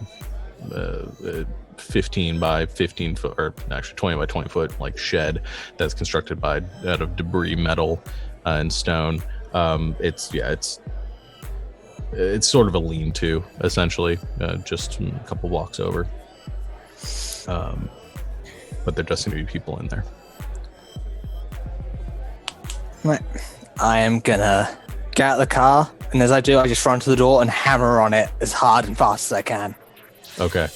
15 by 15 foot, or actually 20 by 20 foot, like shed that's constructed out of debris, metal, and stone. It's sort of a lean-to, essentially, just a couple blocks over. But there does seem to be people in there. Right. I am gonna get out of the car, and as I do, I just run to the door and hammer on it as hard and fast as I can. Okay.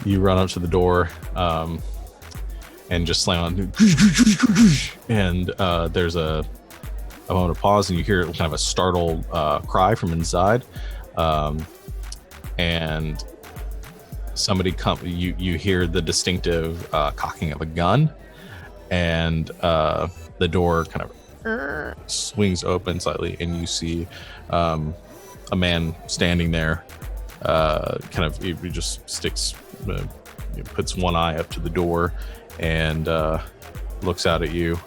You run up to the door and just slam on, and there's a moment of pause, and you hear kind of a startled cry from inside, and somebody you hear the distinctive cocking of a gun, and the door kind of swings open slightly, and you see a man standing there, he just sticks, puts one eye up to the door and looks out at you.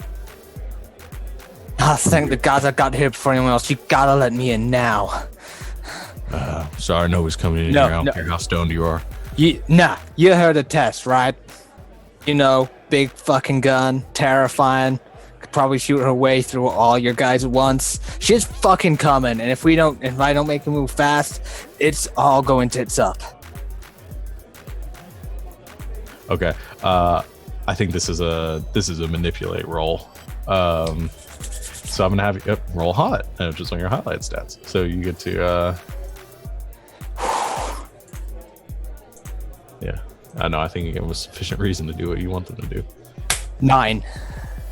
Thank the gods I got here before anyone else. You gotta let me in now. Sorry, nobody's coming in here. I don't care how stoned you are. You heard the test, right? You know, big fucking gun, terrifying. Could probably shoot her way through all your guys at once. She's fucking coming, and if I don't make a move fast, it's all going tits up. Okay. I think this is a manipulate roll. So I'm gonna have you roll hot, just on your highlight stats. So you get to yeah. I know. I think you give them a sufficient reason to do what you want them to do. 9.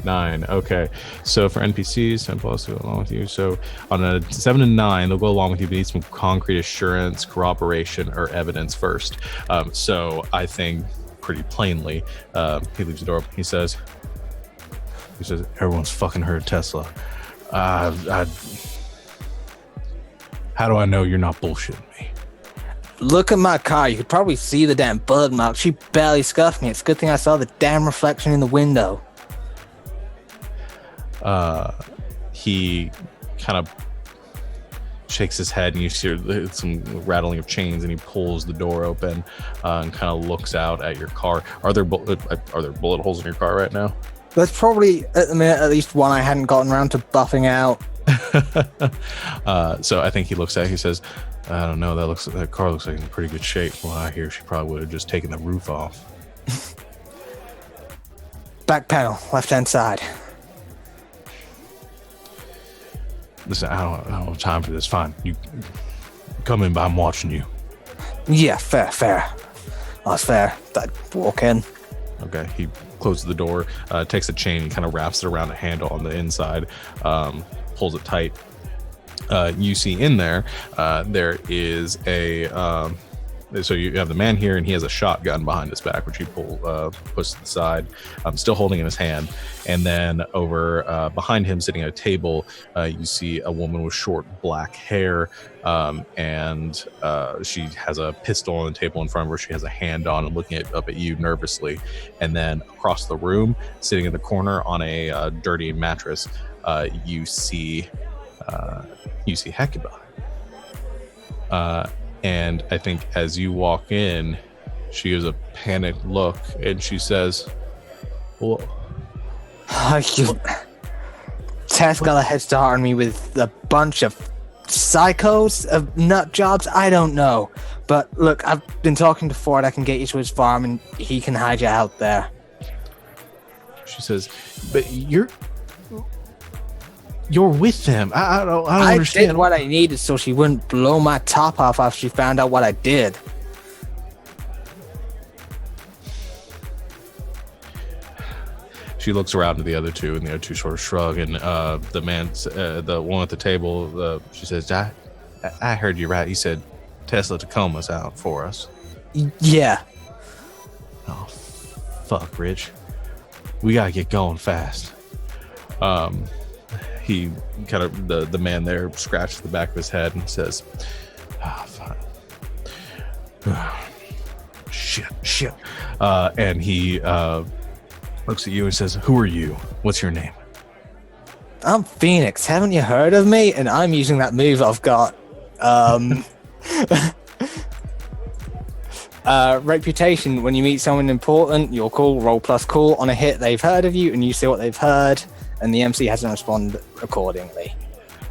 Okay. So for NPCs, 10 plus go along with you. So on a 7 and 9, they'll go along with you, but need some concrete assurance, corroboration, or evidence first. So I think pretty plainly, he leaves the door open. He says, everyone's fucking heard of Tesla. How do I know you're not bullshitting me? Look at my car. You could probably see the damn bullet mark. She barely scuffed me. It's a good thing I saw the damn reflection in the window. He kind of shakes his head, and you see some rattling of chains, and he pulls the door open and kind of looks out at your car. Are there bullet holes in your car right now? There's probably, at the minute, at least one I hadn't gotten around to buffing out. So I think he looks at it, he says, I don't know, that car looks like in pretty good shape. Well, I hear she probably would have just taken the roof off. Back panel, left-hand side. Listen, I don't have time for this. Fine. You come in, but I'm watching you. Yeah, fair. That's fair. I'd walk in. Okay, he closes the door, takes a chain, and kind of wraps it around a handle on the inside, pulls it tight. You see in there, there is so you have the man here, and he has a shotgun behind his back, which he puts to the side, still holding in his hand. And then over behind him, sitting at a table, you see a woman with short black hair, and she has a pistol on the table in front of her. She has a hand on and looking up at you nervously. And then across the room, sitting in the corner on a dirty mattress, you see Hecuba. And I think as you walk in, She gives a panicked look and she says, well, Tess got a head start on me with a bunch of psychos, of nut jobs. I don't know. But look, I've been talking to Ford. I can get you to his farm and he can hide you out there. she says, but you're with them. I don't understand. I did what I needed so she wouldn't blow my top off after she found out what I did. She looks around to the other two, and the other two sort of shrug. And the man, the one at the table, she says, I heard you right. You said Tesla Tacoma's out for us. Yeah. Oh, fuck, Rich. We gotta get going fast. He kind of, the man there scratches the back of his head and says, fuck. Shit. And he looks at you and says, who are you? What's your name? I'm Phoenix. Haven't you heard of me? And I'm using that move I've got. Reputation. When you meet someone important, you're cool. Roll plus cool. On a hit, they've heard of you, and you say what they've heard, and the MC hasn't responded accordingly.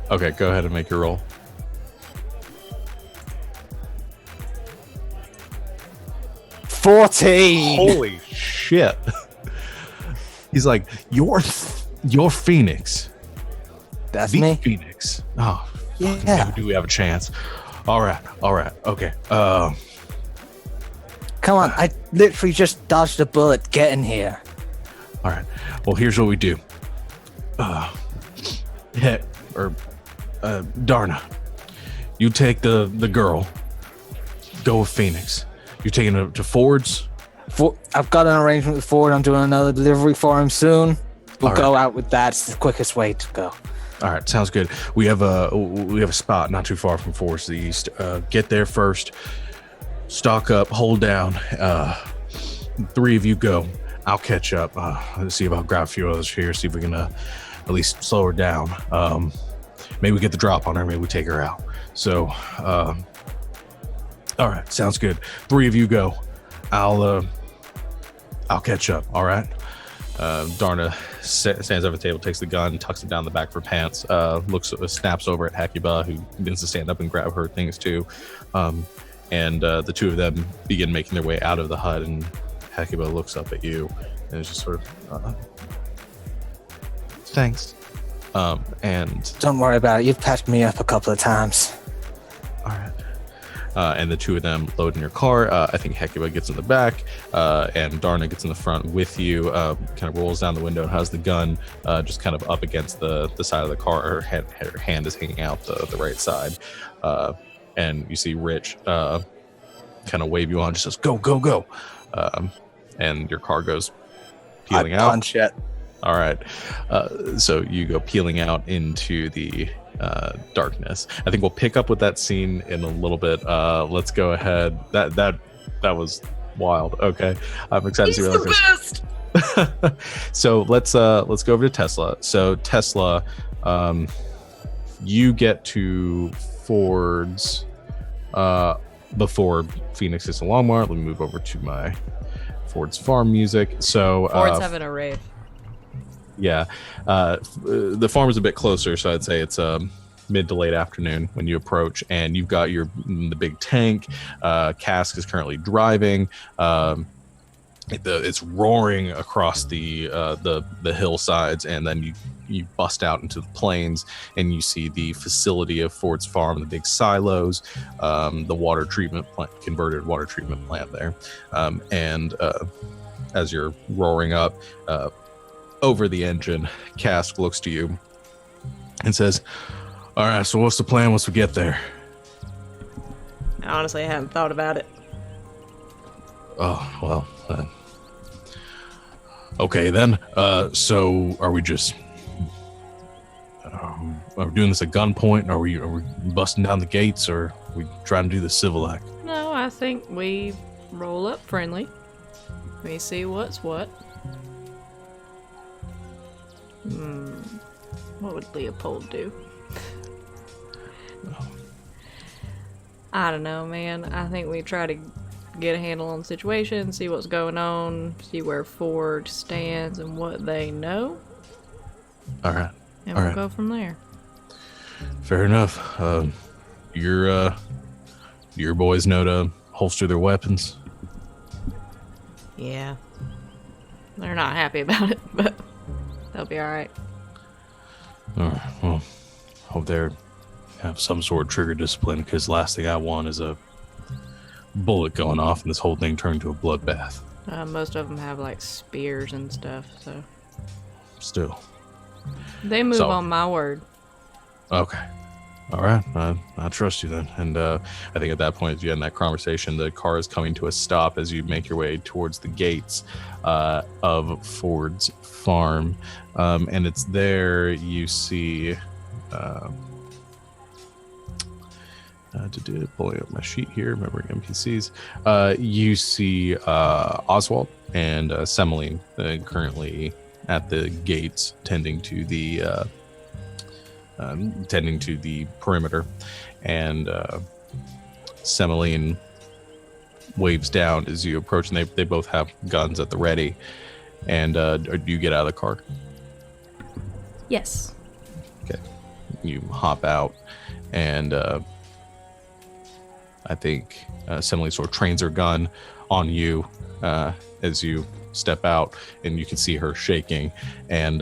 Okay, go ahead and make your roll. Holy shit. He's like, you're Phoenix. That's the me. Phoenix. Oh, Yeah. do we have a chance? All right. Okay. Come on, I literally just dodged a bullet getting here. All right. Well, here's what we do. Darna, you take the girl. Go with Phoenix. You're taking her to Ford's. I've got an arrangement with Ford. I'm doing another delivery for him soon. We'll go out with that. It's the quickest way to go. All right, sounds good. We have a spot not too far from Ford's to the east. Get there first. Stock up. Hold down. 3 of you go. I'll catch up. Let's see if I'll grab a few others here. See if we can at least slow her down. Maybe we get the drop on her. Maybe we take her out. So, all right, sounds good. 3 of you go. I'll catch up. All right. Darna stands over the table, takes the gun, tucks it down the back of her pants, snaps over at Hecuba, who begins to stand up and grab her things too. And the two of them begin making their way out of the hut, and Hecuba looks up at you and is just sort of, thanks. And don't worry about it. You've patched me up a couple of times. All right. And the two of them load in your car. I think Hecuba gets in the back, and Darna gets in the front with you, kind of rolls down the window and has the gun just kind of up against the side of the car. Her hand is hanging out the right side. And you see Rich kind of wave you on, just says, go, go, go. And your car goes peeling out. Punch it. All right. So you go peeling out into the darkness. I think we'll pick up with that scene in a little bit. Let's go ahead. That was wild. Okay, I'm excited to see what that goes. So let's go over to Tesla. So Tesla, you get to Ford's before Phoenix is a Longmont. Let me move over to my Ford's farm music. So Ford's having a rave. Yeah, the farm is a bit closer, so I'd say it's mid to late afternoon when you approach, and you've got the big tank. Cask is currently driving. It's roaring across the hillsides, and then you bust out into the plains, and you see the facility of Ford's farm, the big silos, the water treatment plant, converted water treatment plant there, and as you're roaring up. Over the engine, Cask looks to you and says, all right, so what's the plan once we get there? Honestly, I haven't thought about it. Oh, well, okay then. So are we just are we doing this at gunpoint? Are we busting down the gates, or are we trying to do the civil act? No, I think we roll up friendly. We see what's what. What would Leopold do? I don't know, man. I think we try to get a handle on the situation, see what's going on, see where Ford stands and what they know. All right. And All we'll right. go from there. Fair enough. Your boys know to holster their weapons. Yeah. They're not happy about it, but they'll be alright. All right. Well, hope they have some sort of trigger discipline, because last thing I want is a bullet going off and this whole thing turned into a bloodbath. Most of them have like spears and stuff, so Still. they move So- on my word. Okay. All right. I trust you then. And I think at that point, as you end that conversation, the car is coming to a stop as you make your way towards the gates of Ford's farm. And it's there you see... pulling up my sheet here, remembering NPCs. You see Oswald and Semmeline currently at the gates, tending to the perimeter, and Semmeline waves down as you approach, and they both have guns at the ready. And do you get out of the car? Yes. Okay. You hop out, and I think Semmeline sort of trains her gun on you as you step out, and you can see her shaking, and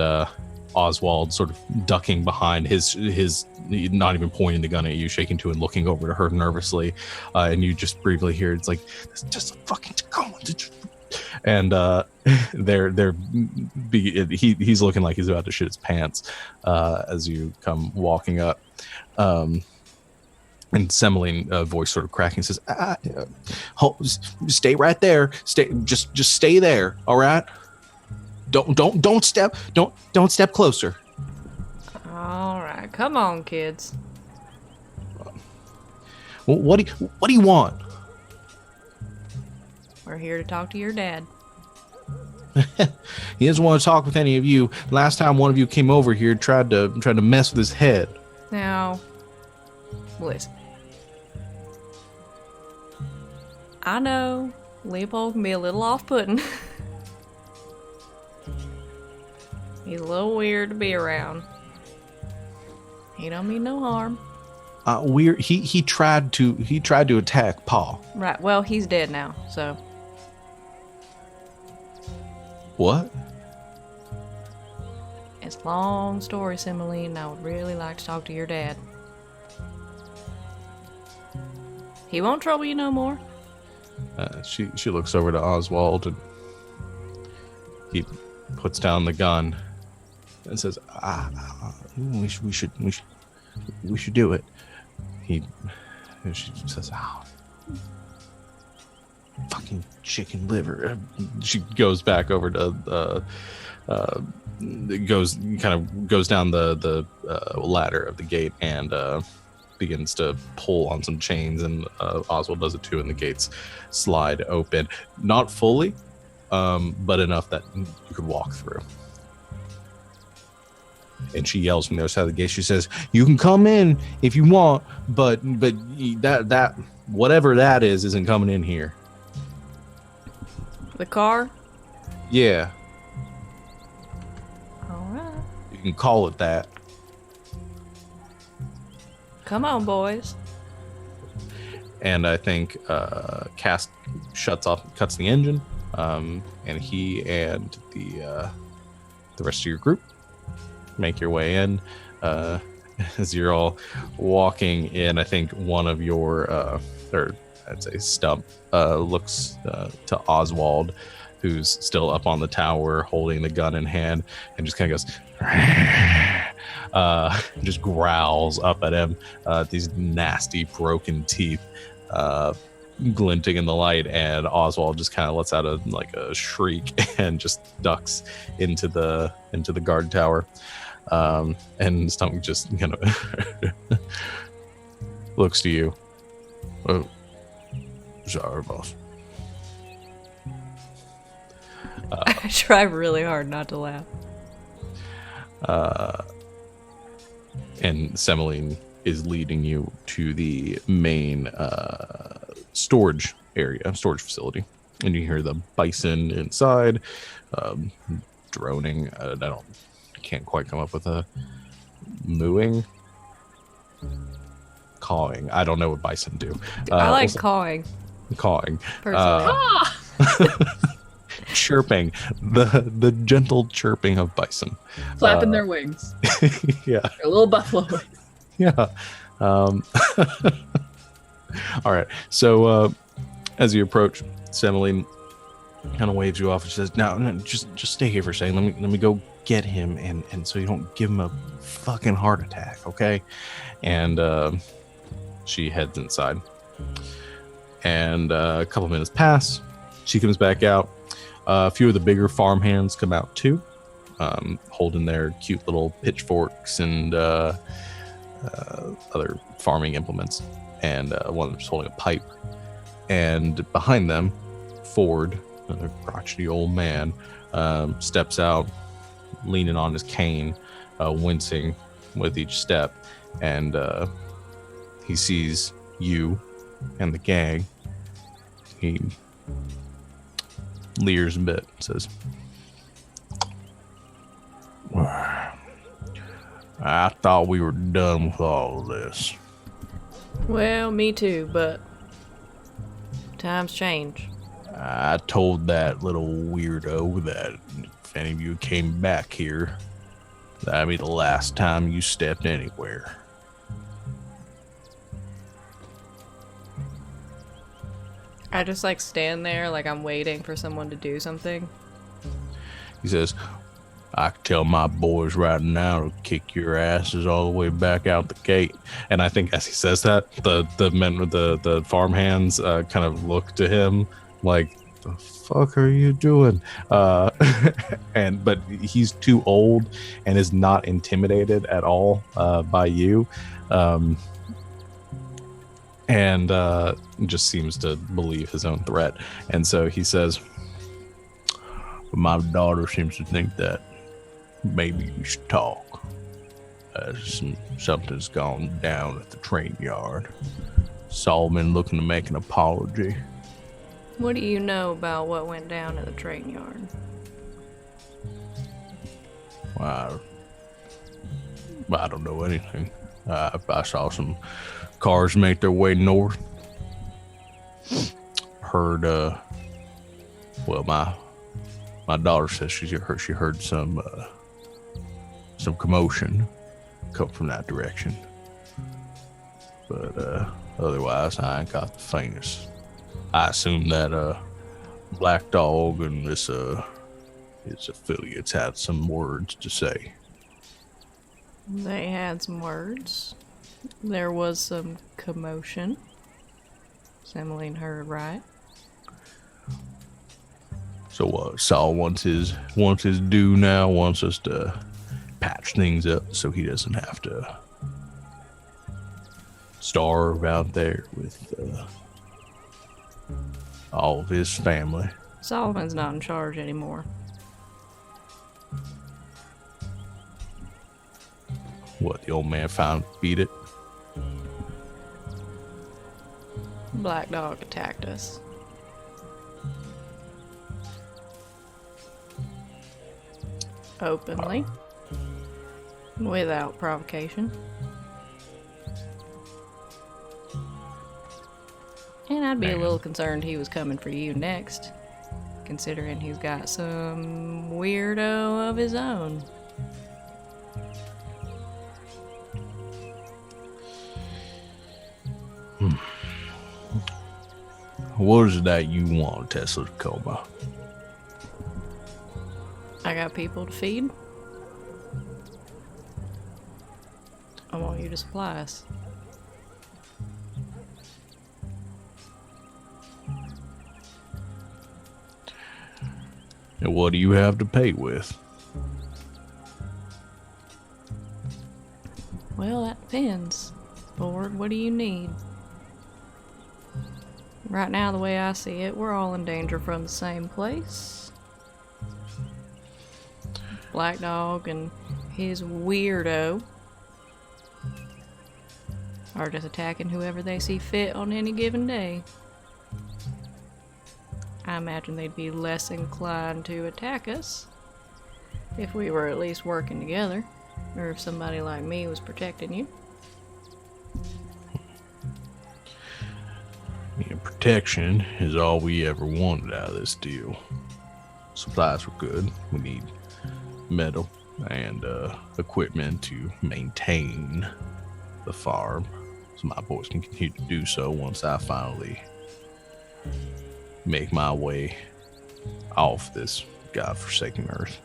Oswald sort of ducking behind his not even pointing the gun at you, shaking to and looking over to her nervously, and you just briefly hear it's like, "It's just a fucking Tacoma." And he's looking like he's about to shit his pants as you come walking up. And Semmeline, voice sort of cracking, says, "Stay right there. Just stay there. All right. Don't step closer." All right, come on, kids. Well, what do you want? We're here to talk to your dad. He doesn't want to talk with any of you. Last time one of you came over here, tried to mess with his head. Now, listen. I know Leopold can be a little off-putting. He's a little weird to be around. He don't mean no harm. Weird. He tried to attack Paul. Right, well, he's dead now, so. What? It's a long story, Semmeline, and I would really like to talk to your dad. He won't trouble you no more. She looks over to Oswald, and he puts down the gun and says, "We should do it." She says, "Fucking chicken liver." She goes back over to goes down the ladder of the gate and begins to pull on some chains, and Oswald does it too, and the gates slide open, not fully, but enough that you could walk through. And she yells from the other side of the gate. She says, "You can come in if you want, but that whatever that is isn't coming in here." The car? Yeah, All right. you can call it that. Come on, boys. And I think Cass cuts the engine, and he and the rest of your group make your way in. As you're all walking in, I think one of your, or I'd say Stump, looks to Oswald, who's still up on the tower holding the gun in hand, and just kind of goes, just growls up at him, these nasty broken teeth glinting in the light, and Oswald just kind of lets out a shriek and just ducks into the guard tower. And Stump just kind of looks to you. "Oh, sorry, boss." I try really hard not to laugh. And Semmeline is leading you to the main storage area, storage facility, and you hear the bison inside droning. Can't quite come up with a mooing, cawing. I don't know what bison do. I like also- cawing. Cawing. Personally. Chirping, the gentle chirping of bison. Flapping their wings. Yeah. Their little buffalo wings. Yeah. All right. So as you approach, Semmeline kind of waves you off and says, "No, just stay here for a second. Let me go get him, and so you don't give him a fucking heart attack, okay?" And she heads inside. And a couple minutes pass. She comes back out. A few of the bigger farmhands come out too, holding their cute little pitchforks and other farming implements. And one of them's holding a pipe. And behind them, Ford, another crotchety old man, steps out, leaning on his cane, wincing with each step. And he sees you and the gang. He leers a bit, says, "I thought we were done with all of this." Well, me too, but times change. "I told that little weirdo that if any of you came back here, that'd be the last time you stepped anywhere." I just like stand there like I'm waiting for someone to do something. He says, "I can tell my boys right now to kick your asses all the way back out the gate." And I think as he says that, the men with the farmhands kind of look to him like, "The fuck are you doing?" But he's too old and is not intimidated at all by you. And just seems to believe his own threat. And so he says, "My daughter seems to think that maybe we should talk. Something's gone down at the train yard. Solomon looking to make an apology." What do you know about what went down at the train yard? I don't know anything. I saw some cars make their way north. Heard, well, my daughter says she heard some commotion come from that direction. But otherwise, I ain't got the faintest. I assume that Black Dog and his affiliates had some words to say. They had some words. There was some commotion. Semmeline heard right. So Saul wants his due now. Wants us to patch things up so he doesn't have to starve out there with all of his family. Solomon's not in charge anymore. What, the old man found beat it? Black Dog attacked us. Openly. Without provocation. And I'd be a little concerned he was coming for you next, considering he's got some weirdo of his own. What is it that you want, Tesla Tacoma? I got people to feed. I want you to supply us. And what do you have to pay with? Well, that depends. Lord, what do you need? Right now, the way I see it, we're all in danger from the same place. Black Dog and his weirdo are just attacking whoever they see fit on any given day. I imagine they'd be less inclined to attack us if we were at least working together, or if somebody like me was protecting you. Yeah, protection is all we ever wanted out of this deal. Supplies were good. We need metal and equipment to maintain the farm, so my boys can continue to do so once I finally make my way off this godforsaken earth.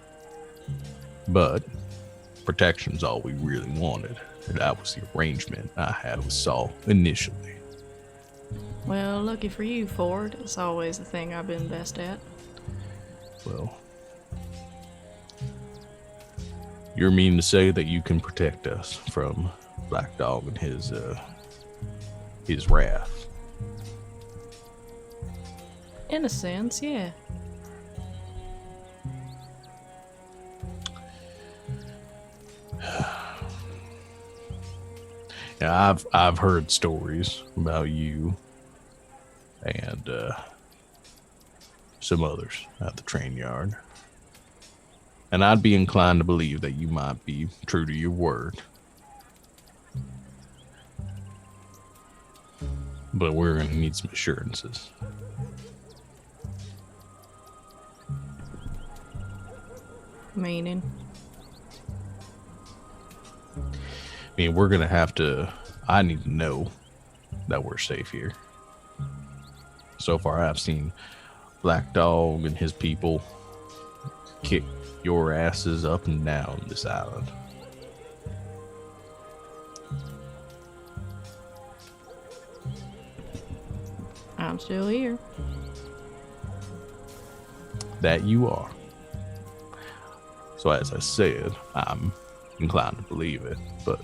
But protection's all we really wanted. And that was the arrangement I had with Saul initially. Well, lucky for you, Ford. It's always the thing I've been best at. Well, you're meaning to say that you can protect us from Black Dog and his wrath? In a sense, yeah. Yeah, I've heard stories about you and some others at the train yard, and I'd be inclined to believe that you might be true to your word. But we're going to need some assurances. Meaning? I mean, we're going to have to... I need to know that we're safe here. So far, I've seen Black Dog and his people kick your asses up and down this island. I'm still here. That you are. So as I said, I'm inclined to believe it, but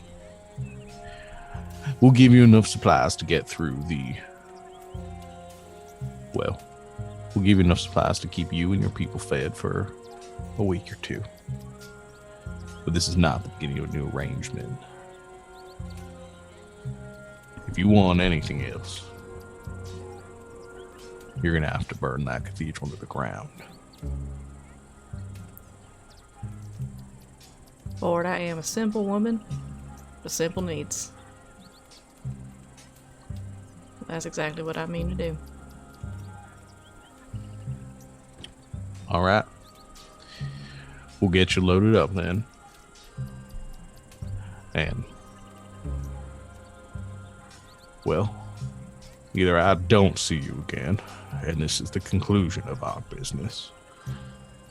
we'll give you enough supplies to get through we'll give you enough supplies to keep you and your people fed for a week or two. But this is not the beginning of a new arrangement. If you want anything else, you're going to have to burn that cathedral to the ground. Lord, I am a simple woman with simple needs. That's exactly what I mean to do. All right. We'll get you loaded up then. And, well, either I don't see you again, and this is the conclusion of our business,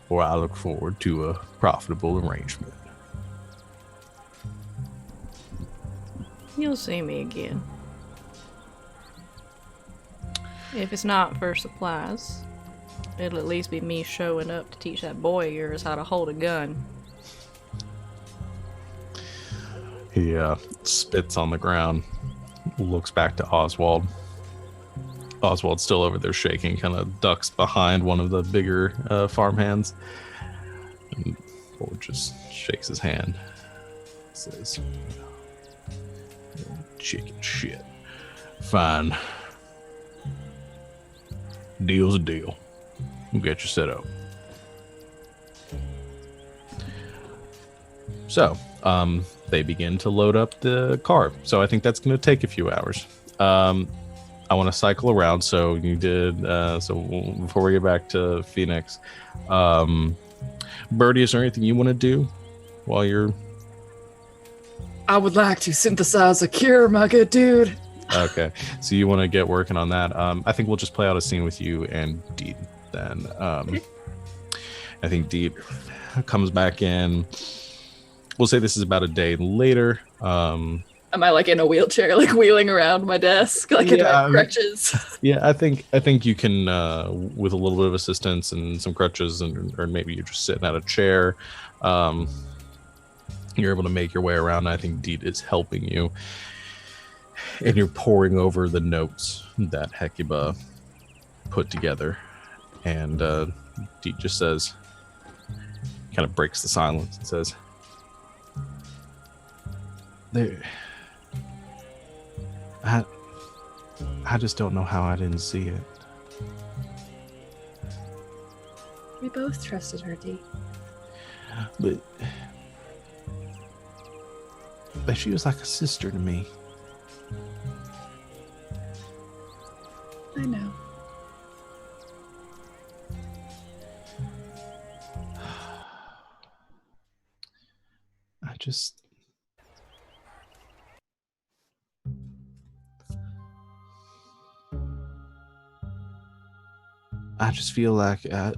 or I look forward to a profitable arrangement. You'll see me again. If it's not for supplies, it'll at least be me showing up to teach that boy of yours how to hold a gun. He spits on the ground, looks back to Oswald. Oswald's still over there shaking, kind of ducks behind one of the bigger farmhands. And Ford just shakes his hand. Says, chicken shit. Fine. Deal's a deal. We'll get you set up. So, they begin to load up the car. So I think that's going to take a few hours. I want to cycle around. So you did. So before we get back to Phoenix, Birdie, is there anything you want to do while you're? I would like to synthesize a cure, my good dude. Okay, so you want to get working on that. I think we'll just play out a scene with you and Deed then. I think Deed comes back in. We'll say this is about a day later. Am I like in a wheelchair, like wheeling around my desk, like in my crutches? Yeah, I think you can, with a little bit of assistance and some crutches, or maybe you're just sitting at a chair. You're able to make your way around. I think Deed is helping you, and you're poring over the notes that Hecuba put together. And Deed just says, kind of breaks the silence and says, I just don't know how I didn't see it. both trusted her, Dee. But she was like a sister to me. I know. I just feel like I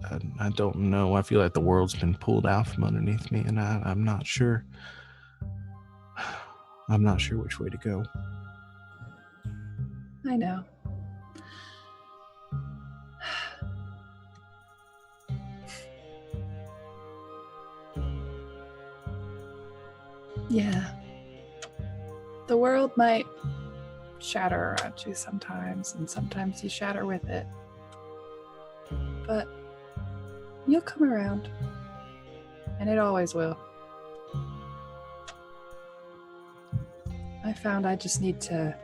don't know. I feel like the world's been pulled out from underneath me, and I'm not sure. I'm not sure which way to go. I know. Yeah. The world might shatter around you sometimes, and sometimes you shatter with it. But you'll come around, and it always will. I found I just need to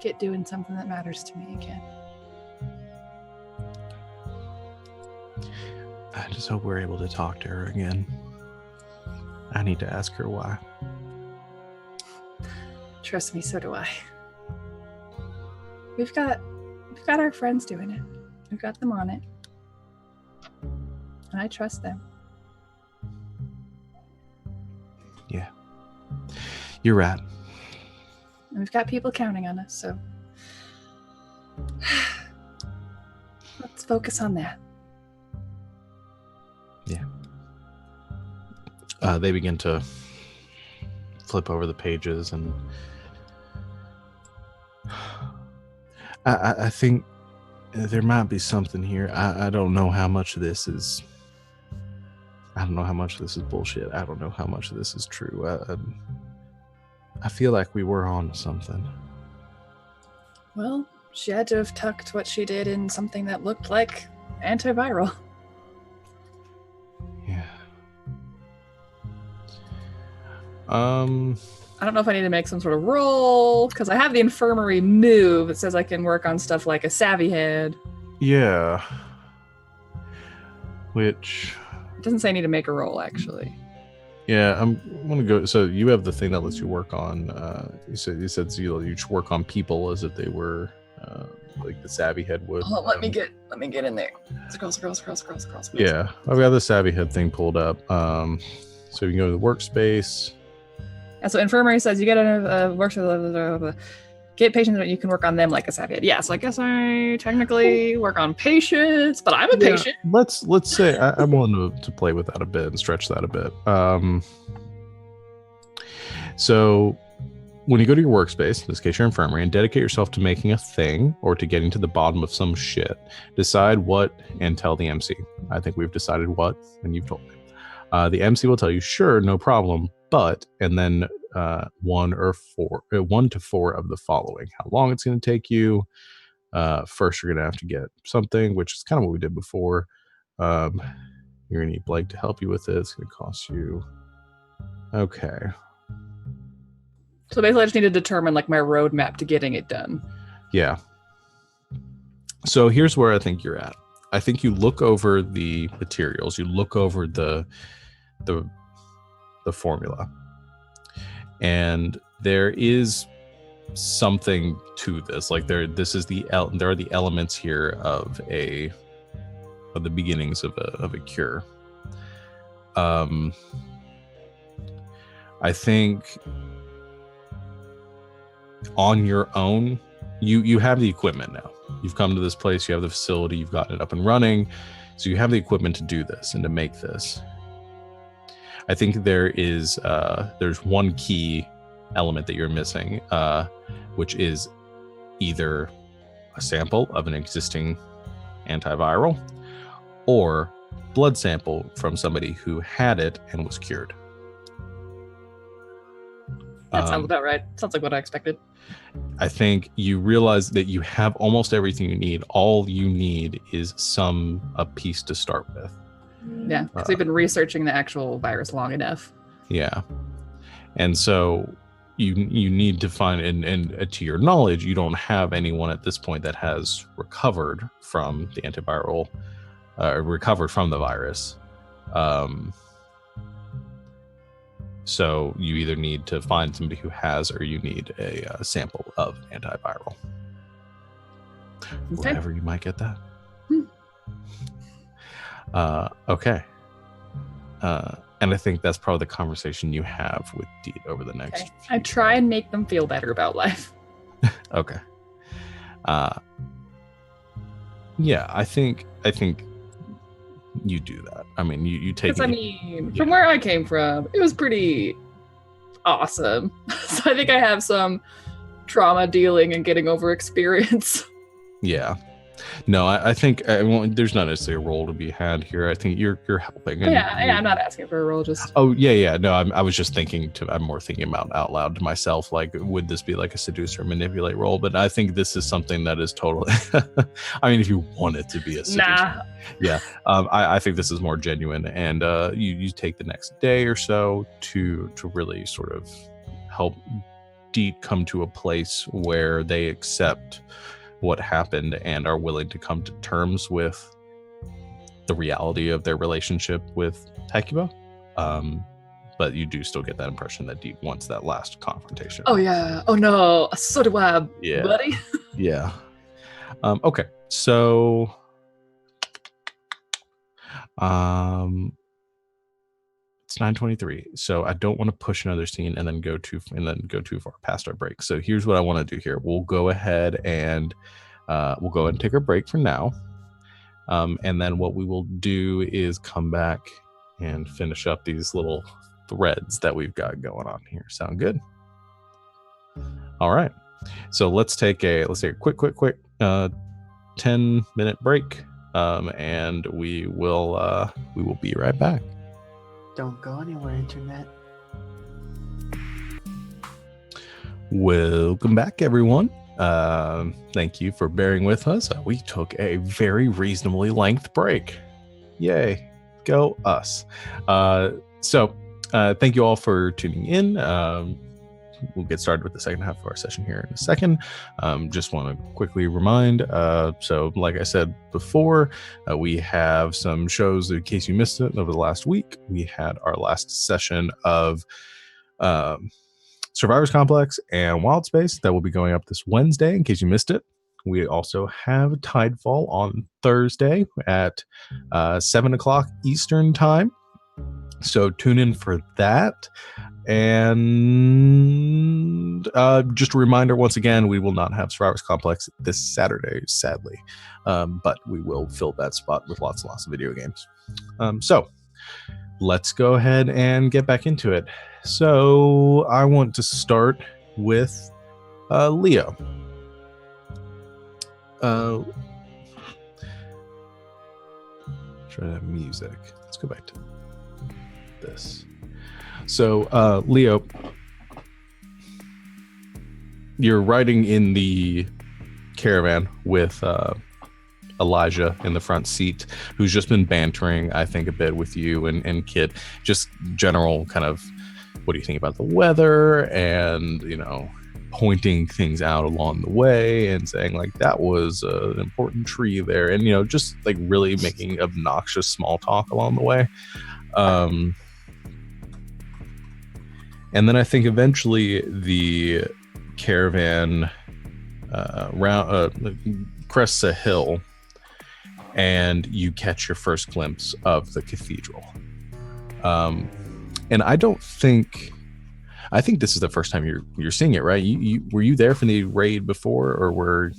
get doing something that matters to me again. I just hope we're able to talk to her again. I need to ask her why. Trust me, so do I. We've got our friends doing it. We've got them on it. And I trust them. Yeah. You're right. And we've got people counting on us, so let's focus on that. Yeah. They begin to flip over the pages, and I think there might be something here. I don't know how much of this is. I don't know how much of this is bullshit. I don't know how much of this is true. I feel like we were on something. Well, she had to have tucked what she did in something that looked like antiviral. Yeah. I don't know if I need to make some sort of roll, because I have the infirmary move. It says I can work on stuff like a savvy head. Yeah. Which... It doesn't say I need to make a roll, actually. Yeah, I'm gonna go. So you have the thing that lets you work on. You said you should work on people as if they were like the savvy head would. Oh, let me get in there. Scroll. Yeah, I've got the savvy head thing pulled up. So you can go to the workspace. And so infirmary says you get a workspace. Get patients that you can work on them like a savvy head. Yeah, so I guess I technically work on patients, but I'm a patient. Let's say I'm willing to play with that a bit and stretch that a bit. So when you go to your workspace, in this case your infirmary, and dedicate yourself to making a thing or to getting to the bottom of some shit, decide what and tell the MC. I think we've decided what, and you've told me. The MC will tell you, sure, no problem, but, and then 1 to 4 of the following. How long it's going to take you. First, you're going to have to get something, which is kind of what we did before. You're going to need Blake to help you with it. It's going to cost you. Okay. So basically, I just need to determine like my roadmap to getting it done. Yeah. So here's where I think you're at. I think you look over the materials. You look over the formula. And there is something to this. Like there are the elements here of the beginnings of a cure. I think on your own, you have the equipment now. You've come to this place, you have the facility, you've gotten it up and running, so you have the equipment to do this and to make this. I think there's one key element that you're missing, which is either a sample of an existing antiviral or blood sample from somebody who had it and was cured. That sounds about right. Sounds like what I expected. I think you realize that you have almost everything you need. All you need is a piece to start with. Yeah, because we've been researching the actual virus long enough. Yeah. And so you need to find, and to your knowledge, you don't have anyone at this point that has recovered from the antiviral recovered from the virus. So you either need to find somebody who has, or you need a sample of antiviral. Okay. Wherever you might get that. Okay. And I think that's probably the conversation you have with Deet over the next. Okay. I try and make them feel better about life. Okay. Yeah, I think you do that. I mean, you take. Because I mean, from where I came from, it was pretty awesome. So I think I have some trauma dealing and getting over experience. Yeah. No, I think there's not necessarily a role to be had here. I think you're helping. And I'm not asking for a role. Just No, I was just thinking. I'm more thinking about out loud to myself. Like, would this be like a seduce or manipulate role? But I think this is something that is totally. I mean, if you want it to be a seduce, yeah. I think this is more genuine, and you take the next day or so to really sort of help Deet come to a place where they accept what happened and are willing to come to terms with the reality of their relationship with Takuba. But you do still get that impression that Deet wants that last confrontation. Oh yeah. Oh no. So do I, buddy. Yeah. Okay. So it's 9:23. So I don't want to push another scene and then go too far past our break. So here's what I want to do here. We'll go ahead and take a break for now. And then what we will do is come back and finish up these little threads that we've got going on here. Sound good? All right. So let's take a quick 10-minute break. And we will be right back. Don't go anywhere, internet. Welcome back, everyone. Thank you for bearing with us. We took a very reasonably length break. Yay. Go us. So thank you all for tuning in. We'll get started with the second half of our session here in a second. Just want to quickly remind, so like I said before, we have some shows in case you missed it over the last week. We had our last session of Survivors Complex and Wild Space that will be going up this Wednesday in case you missed it. We also have Tidefall on Thursday at 7 o'clock Eastern time. So tune in for that. And just a reminder, once again, we will not have Survivors Complex this Saturday, sadly. But we will fill that spot with lots and lots of video games. So let's go ahead and get back into it. So I want to start with Leo. Try that music. Let's go back to this. So, Leo, you're riding in the caravan with Elijah in the front seat, who's just been bantering, I think, a bit with you and Kit. Just general kind of, what do you think about the weather? And, pointing things out along the way and saying, like, that was an important tree there. And, just, like, really making obnoxious small talk along the way. And then I think eventually the caravan crests a hill, and you catch your first glimpse of the cathedral. And I think this is the first time you're seeing it, right? Were you there for the raid before, or were?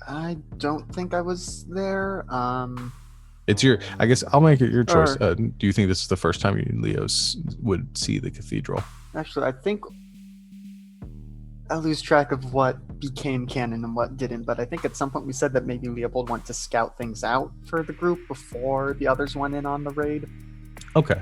I don't think I was there. It's I guess I'll make it your choice. Do you think this is the first time you, Leos, would see the cathedral? Actually, I think I lose track of what became canon and what didn't, but I think at some point we said that maybe Leopold went to scout things out for the group before the others went in on the raid. Okay.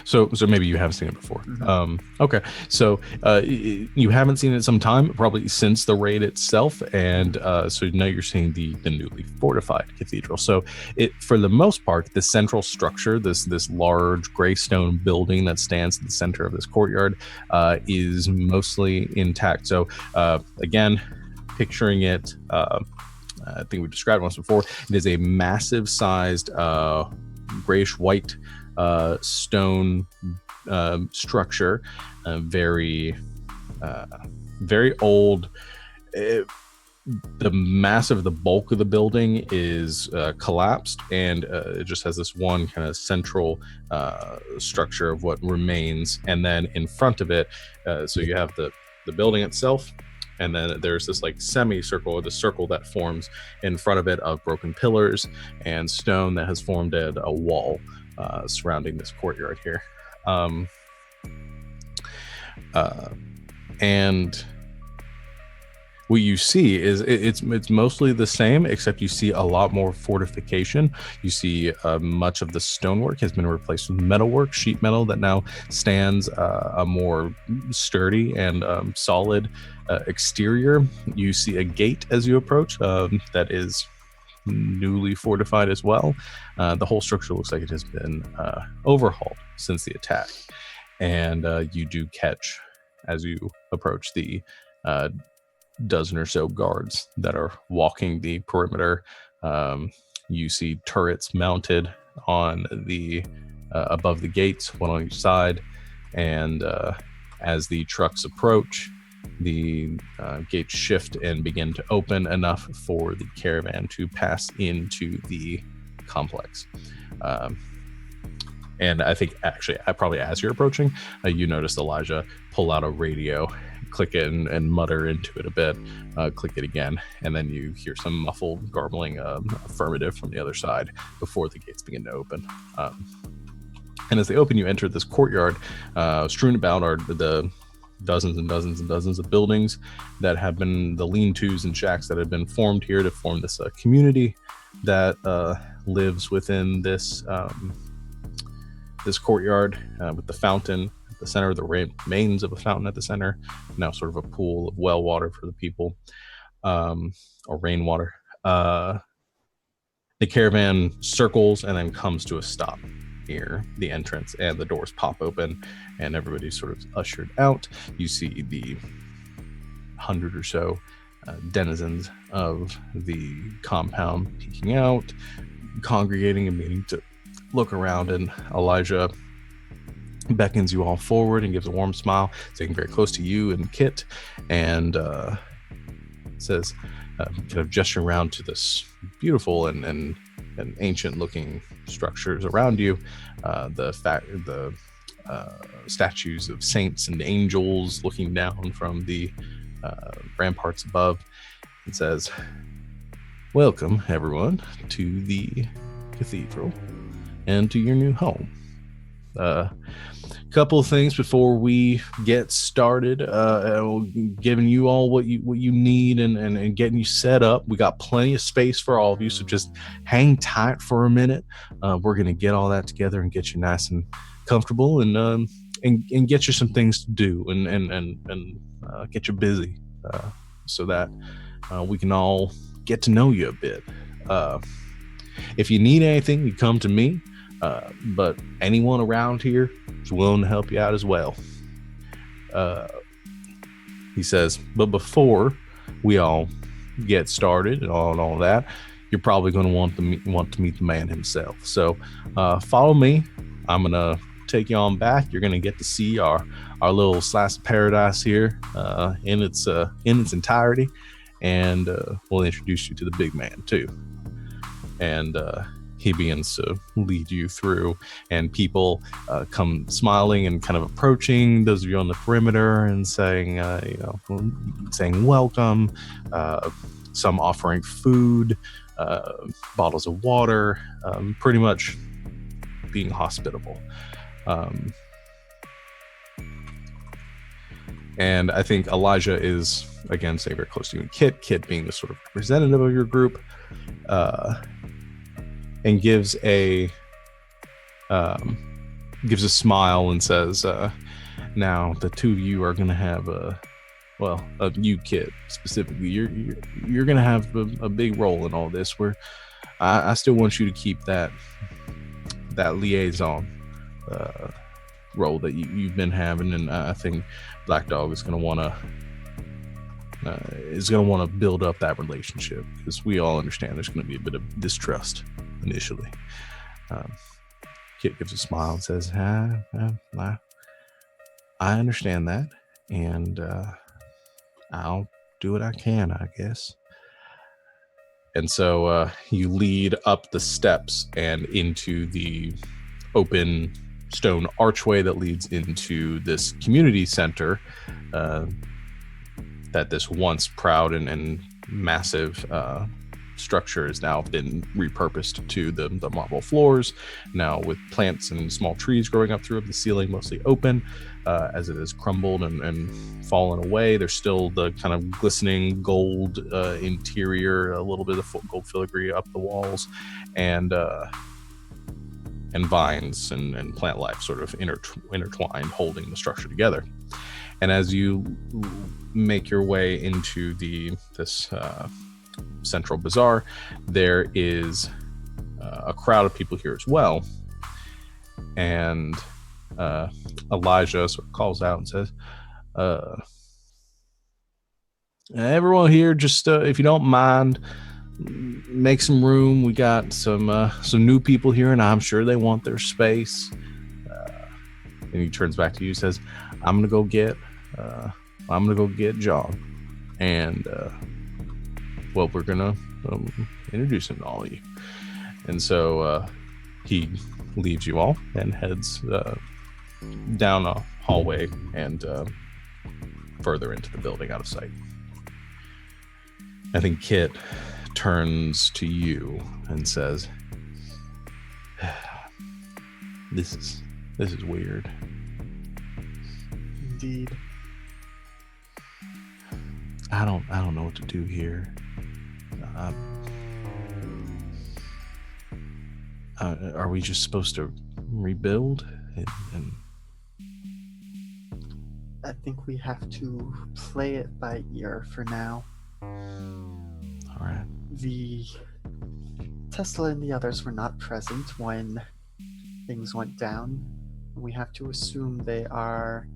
So maybe you have seen it before. Mm-hmm. Okay. So you haven't seen it some time, probably since the raid itself. And so now you're seeing the newly fortified cathedral. So for the most part, the central structure, this large gray stone building that stands in the center of this courtyard is mostly intact. So again, picturing it I think we described once before. It is a massive sized grayish white stone structure, very old. The bulk of the building is collapsed, and it just has this one kind of central structure of what remains. And then in front of it, so you have the building itself, and then there's this like semicircle, or the circle that forms in front of it, of broken pillars and stone that has formed a wall surrounding this courtyard here. And what you see is it's mostly the same, except you see a lot more fortification. You see much of the stonework has been replaced with metalwork, sheet metal, that now stands a more sturdy and solid exterior. You see a gate as you approach that is newly fortified as well. The whole structure looks like it has been overhauled since the attack. And you do catch, as you approach, the dozen or so guards that are walking the perimeter. You see turrets mounted on the above the gates, one on each side, and as the trucks approach, the gates shift and begin to open enough for the caravan to pass into the complex. And I think actually, probably as you're approaching, you notice Elijah pull out a radio, click it and mutter into it a bit, click it again, and then you hear some muffled garbling affirmative from the other side before the gates begin to open. And as they open, you enter this courtyard. Strewn about are the dozens and dozens and dozens of buildings that have been the lean-tos and shacks that have been formed here to form this community that lives within this this courtyard, with the fountain at the center, the remains of a fountain at the center, now sort of a pool of well water for the people, or rainwater. The caravan circles and then comes to a stop near the entrance, and the doors pop open and everybody's sort of ushered out. You see the 100 or so denizens of the compound peeking out, congregating and meeting to look around, and Elijah beckons you all forward and gives a warm smile, sitting very close to you and Kit, and says, kind of gesturing around to this beautiful and ancient looking structures around you, the statues of saints and angels looking down from the ramparts above, and says, "Welcome everyone to the cathedral and to your new home. Couple of things before we get started. Giving you all what you need and getting you set up. We got plenty of space for all of you, so just hang tight for a minute. We're gonna get all that together and get you nice and comfortable, and get you some things to do and get you busy, so that we can all get to know you a bit. If you need anything, you come to me. But anyone around here is willing to help you out as well." He says, "But before we all get started and all that, you're probably going to want to meet the man himself. So follow me. I'm gonna take you on back. You're gonna get to see our little slice of paradise here in its entirety, and we'll introduce you to the big man too." And he begins to lead you through, and people come smiling and kind of approaching those of you on the perimeter and saying welcome, some offering food, bottles of water, pretty much being hospitable. And I think Elijah is, again, staying very close to you and Kit being the sort of representative of your group, and gives a smile and says, "Now the two of you are going to have you, Kit, specifically, you're going to have a big role in all this. Where I still want you to keep that liaison role that you've been having, and I think Black Dog is going to want to is going to want to build up that relationship, because we all understand there's going to be a bit of distrust initially. Kit gives a smile and says, I understand that, and I'll do what I can, I guess. And so you lead up the steps and into the open stone archway that leads into this community center that this once proud and massive structure has now been repurposed to the marble floors, now with plants and small trees growing up through the ceiling, mostly open. As it has crumbled and fallen away, there's still the kind of glistening gold interior, a little bit of gold filigree up the walls, and vines and plant life sort of intertwined, holding the structure together. And as you make your way into this central bazaar, there is a crowd of people here as well, and Elijah sort of calls out and says, everyone here, just if you don't mind, make some room. We got some new people here, and I'm sure they want their space. And he turns back to you and says, I'm gonna go get John, and well, we're gonna introduce him to all of you. And so he leaves you all and heads down a hallway and further into the building, out of sight. I think Kit turns to you and says, this is weird. Indeed. I don't know what to do here. Are we just supposed to rebuild? And I think we have to play it by ear for now. all right. The Tesla and the others were not present when things went down. We have to assume they are,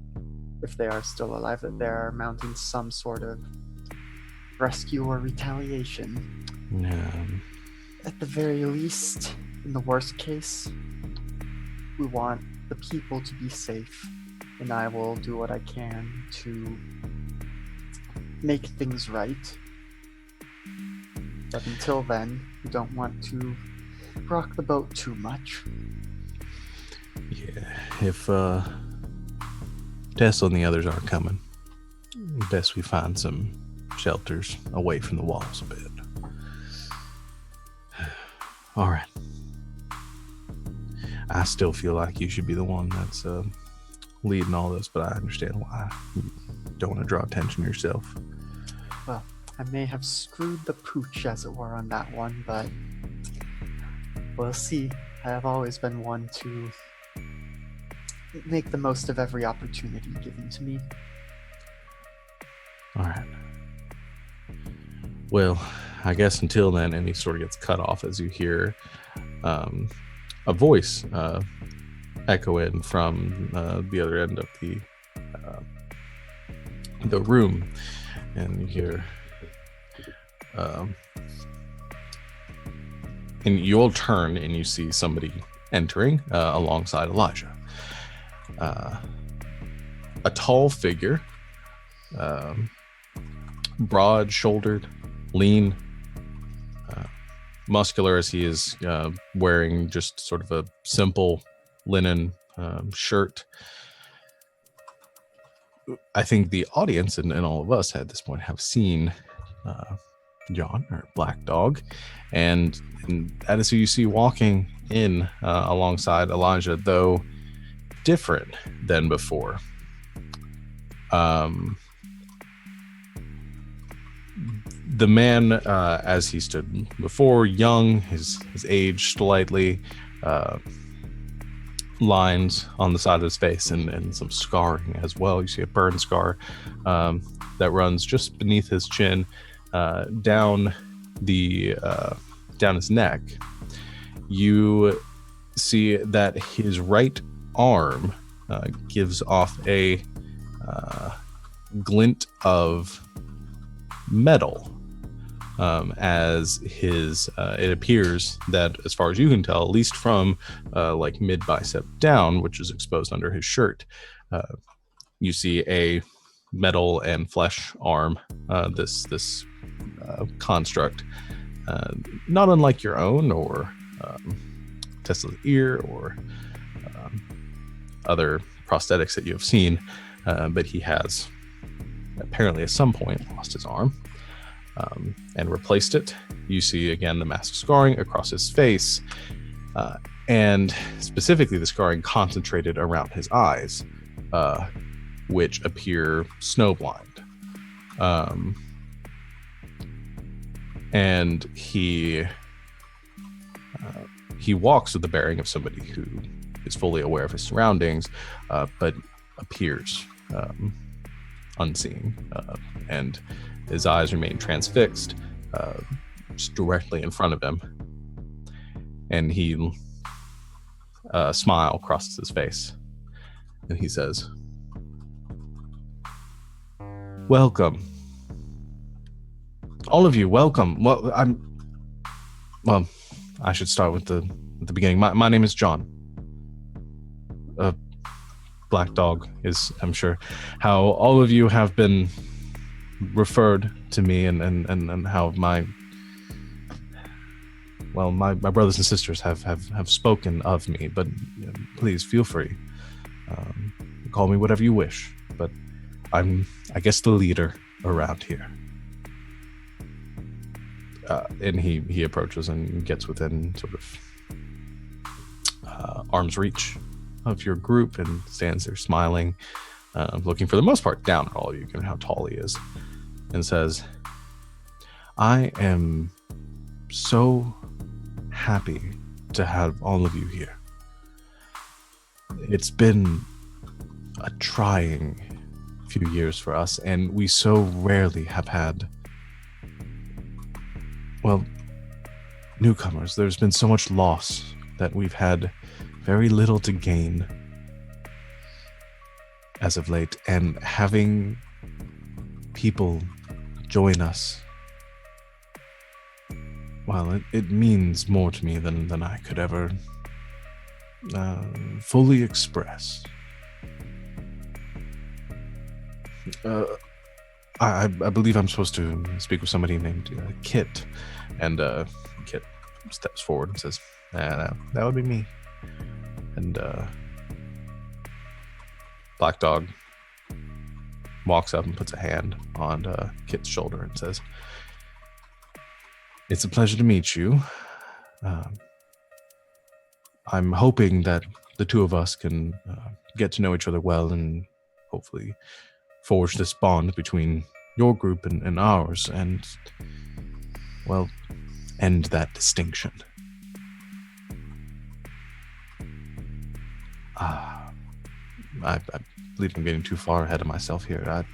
if they are still alive, that they are mounting some sort of rescue or retaliation. At the very least, in the worst case, we want the people to be safe, and I will do what I can to make things right. But until then, we don't want to rock the boat too much. Yeah, if Tesla and the others aren't coming, best we find some shelters away from the walls a bit. All right. I still feel like you should be the one that's leading all this, but I understand why you don't want to draw attention to yourself. Well, I may have screwed the pooch, as it were, on that one, but we'll see. I have always been one to make the most of every opportunity given to me. All right. Well, I guess until then, and he sort of gets cut off as you hear a voice echo in from the other end of the room, and you hear and you all turn and you see somebody entering alongside Elijah. A tall figure, broad-shouldered, lean, muscular, as he is wearing just sort of a simple linen shirt. I think the audience and all of us at this point have seen John, or Black Dog, and that is who you see walking in alongside Elijah, though different than before. The man, as he stood before, young, his age slightly, lines on the side of his face and some scarring as well. You see a burn scar that runs just beneath his chin, down his neck. You see that his right arm gives off a glint of metal. As his, it appears that, as far as you can tell, at least from like mid bicep down, which is exposed under his shirt, you see a metal and flesh arm. This construct, not unlike your own, or Tesla's ear, or other prosthetics that you have seen, but he has apparently at some point lost his arm. And replaced it. You see again the massive scarring across his face, and specifically the scarring concentrated around his eyes, which appear snowblind. And he walks with the bearing of somebody who is fully aware of his surroundings, but appears unseen, and his eyes remain transfixed, just directly in front of him. And he smile crosses his face, and he says, "Welcome, all of you. Welcome." Well, I should start with the beginning. My name is John. Black Dog is, I'm sure, how all of you have been referred to me, and how my brothers and sisters have spoken of me. But please feel free, call me whatever you wish, but I'm, I guess, the leader around here. And he approaches and gets within sort of arm's reach of your group and stands there smiling, looking for the most part down at all of you, given how tall he is, and says, "I am so happy to have all of you here. It's been a trying few years for us, and we so rarely have had, well, newcomers. There's been so much loss that we've had very little to gain as of late, and having people join us, well, it means more to me than I could ever fully express. I believe I'm supposed to speak with somebody named Kit," and Kit steps forward and says, "That would be me." And Black Dog walks up and puts a hand on Kit's shoulder and says, "It's a pleasure to meet you. I'm hoping that the two of us can get to know each other well, and hopefully forge this bond between your group and ours, and, well, end that distinction." I believe I'm getting too far ahead of myself here.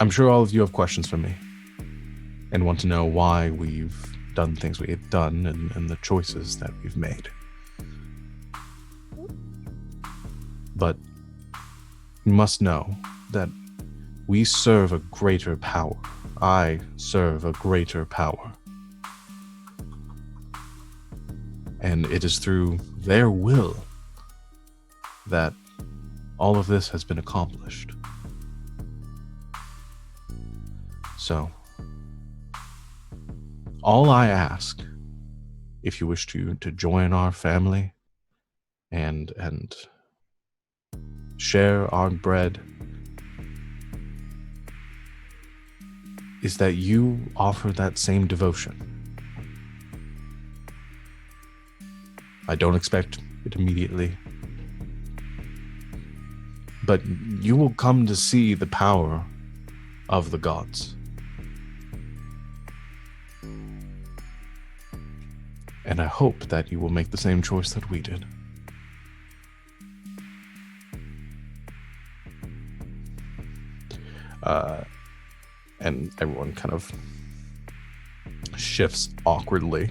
I'm sure all of you have questions for me and want to know why we've done things we have done, and the choices that we've made. But you must know that we serve a greater power. I serve a greater power. And it is through their will that all of this has been accomplished. So, all I ask, if you wish to join our family and share our bread, is that you offer that same devotion. I don't expect it immediately, but you will come to see the power of the gods. And I hope that you will make the same choice that we did. And everyone kind of shifts awkwardly,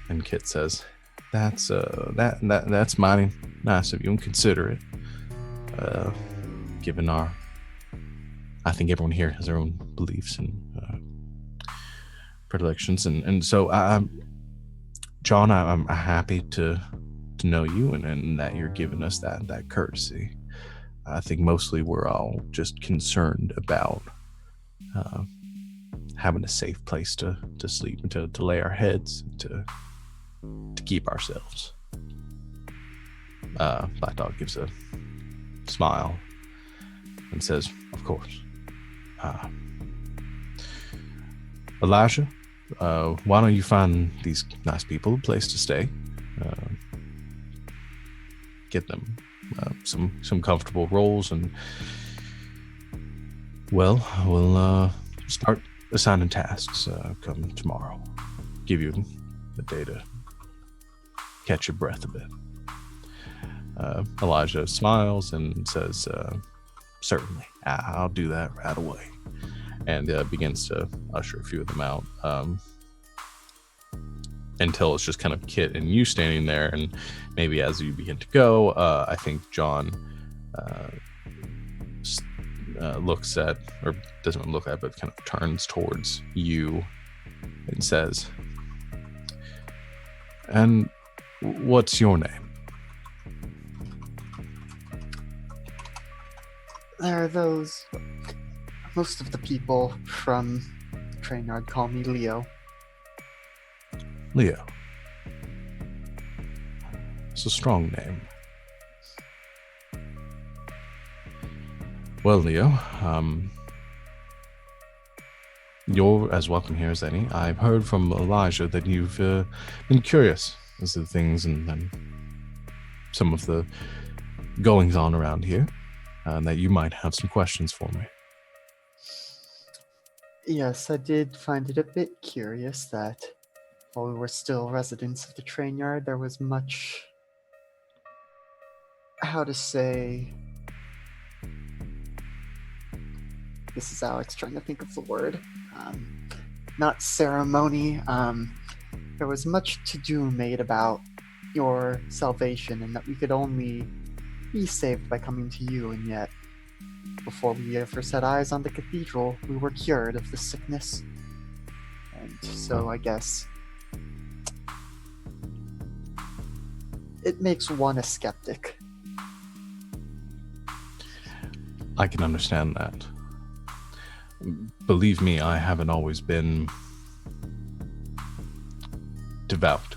and Kit says, That's mighty nice of you, and considerate, given our think everyone here has their own beliefs and predilections, and so John, I'm happy to know you and that you're giving us that courtesy. I think mostly we're all just concerned about having a safe place to sleep and to lay our heads, to keep ourselves. Black Dog gives a smile and says, "Of course. Elijah, why don't you find these nice people a place to stay? Get them some comfortable roles, and well, we'll start assigning tasks come tomorrow. Give you the day to catch your breath a bit." Elijah smiles and says, "Certainly, I'll do that right away," and begins to usher a few of them out, until it's just kind of Kit and you standing there. And maybe as you begin to go, I think John looks at, or doesn't look at, but kind of turns towards you and says, "And what's your name?" There are those. Most of the people from the train yard call me Leo. Leo. It's a strong name. Well, Leo, you're as welcome here as any. I've heard from Elijah that you've been curious as to things and some of the goings on around here, and that you might have some questions for me. Yes, I did find it a bit curious that while we were still residents of the train yard, there was much, how to say, this is Alex trying to think of the word, not ceremony, there was much to-do made about your salvation and that we could only be saved by coming to you, and yet before we ever set eyes on the cathedral, we were cured of the sickness. And so I guess it makes one a skeptic. I can understand that. Believe me, I haven't always been devout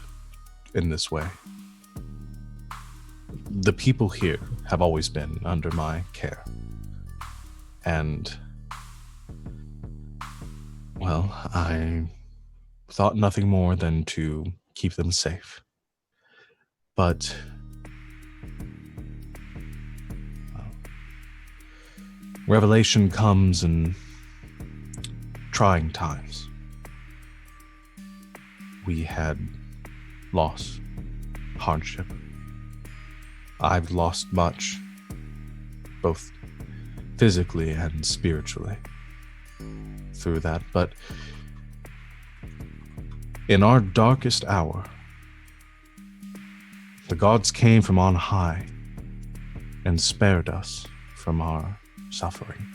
in this way. The people here have always been under my care. And, well, I thought nothing more than to keep them safe. But revelation comes in trying times. We had loss, hardship. I've lost much, both physically and spiritually through that. But in our darkest hour, the gods came from on high and spared us from our suffering.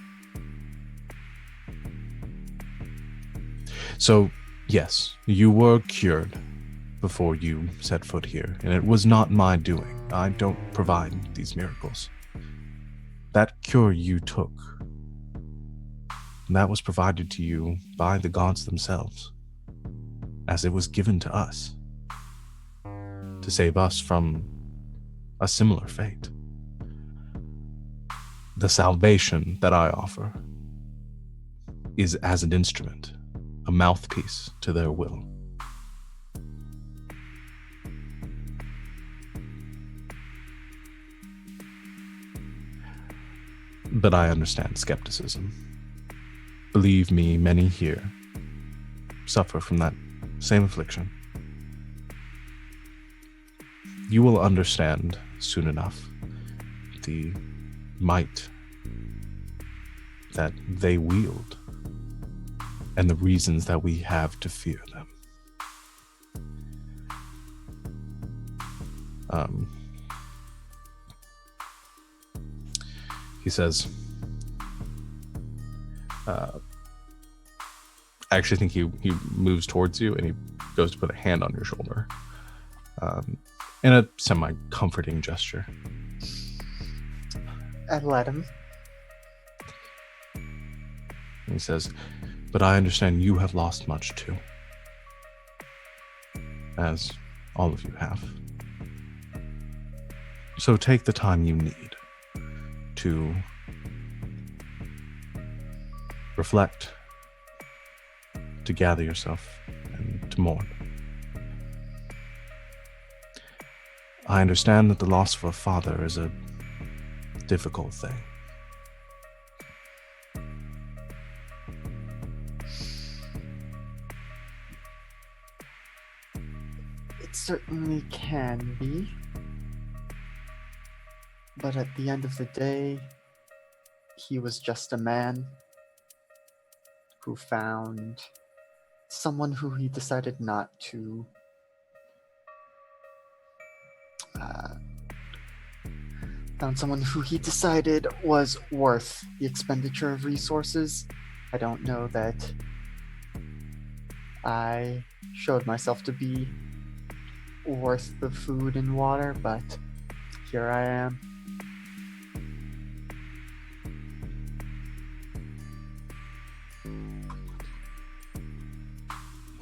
So, yes, you were cured before you set foot here, and it was not my doing. I don't provide these miracles. That cure you took, that was provided to you by the gods themselves, as it was given to us, to save us from a similar fate. The salvation that I offer is as an instrument, a mouthpiece to their will. But I understand skepticism. Believe me, many here suffer from that same affliction. You will understand soon enough the might that they wield and the reasons that we have to fear them. He says, I actually think he moves towards you and he goes to put a hand on your shoulder, in a semi-comforting gesture. I let him. And he says, "But I understand you have lost much too, as all of you have. So take the time you need to reflect, to gather yourself, and to mourn. I understand that the loss of a father is a difficult thing. It certainly can be. But at the end of the day, he was just a man who found someone who he decided not to found someone who he decided was worth the expenditure of resources. I don't know that I showed myself to be worth the food and water, but here I am.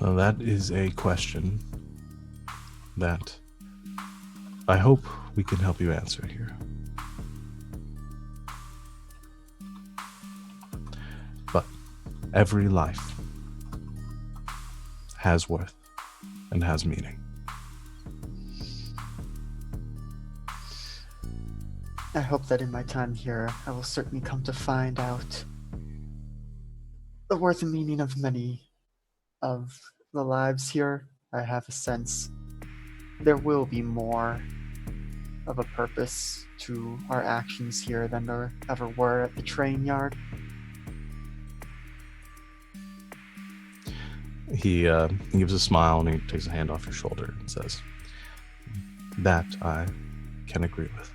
Well, that is a question that I hope we can help you answer here. But every life has worth and has meaning. I hope that in my time here, I will certainly come to find out the worth and meaning of many of the lives here. I have a sense there will be more of a purpose to our actions here than there ever were at the train yard. He gives a smile and he takes a hand off your shoulder and says, "That I can agree with."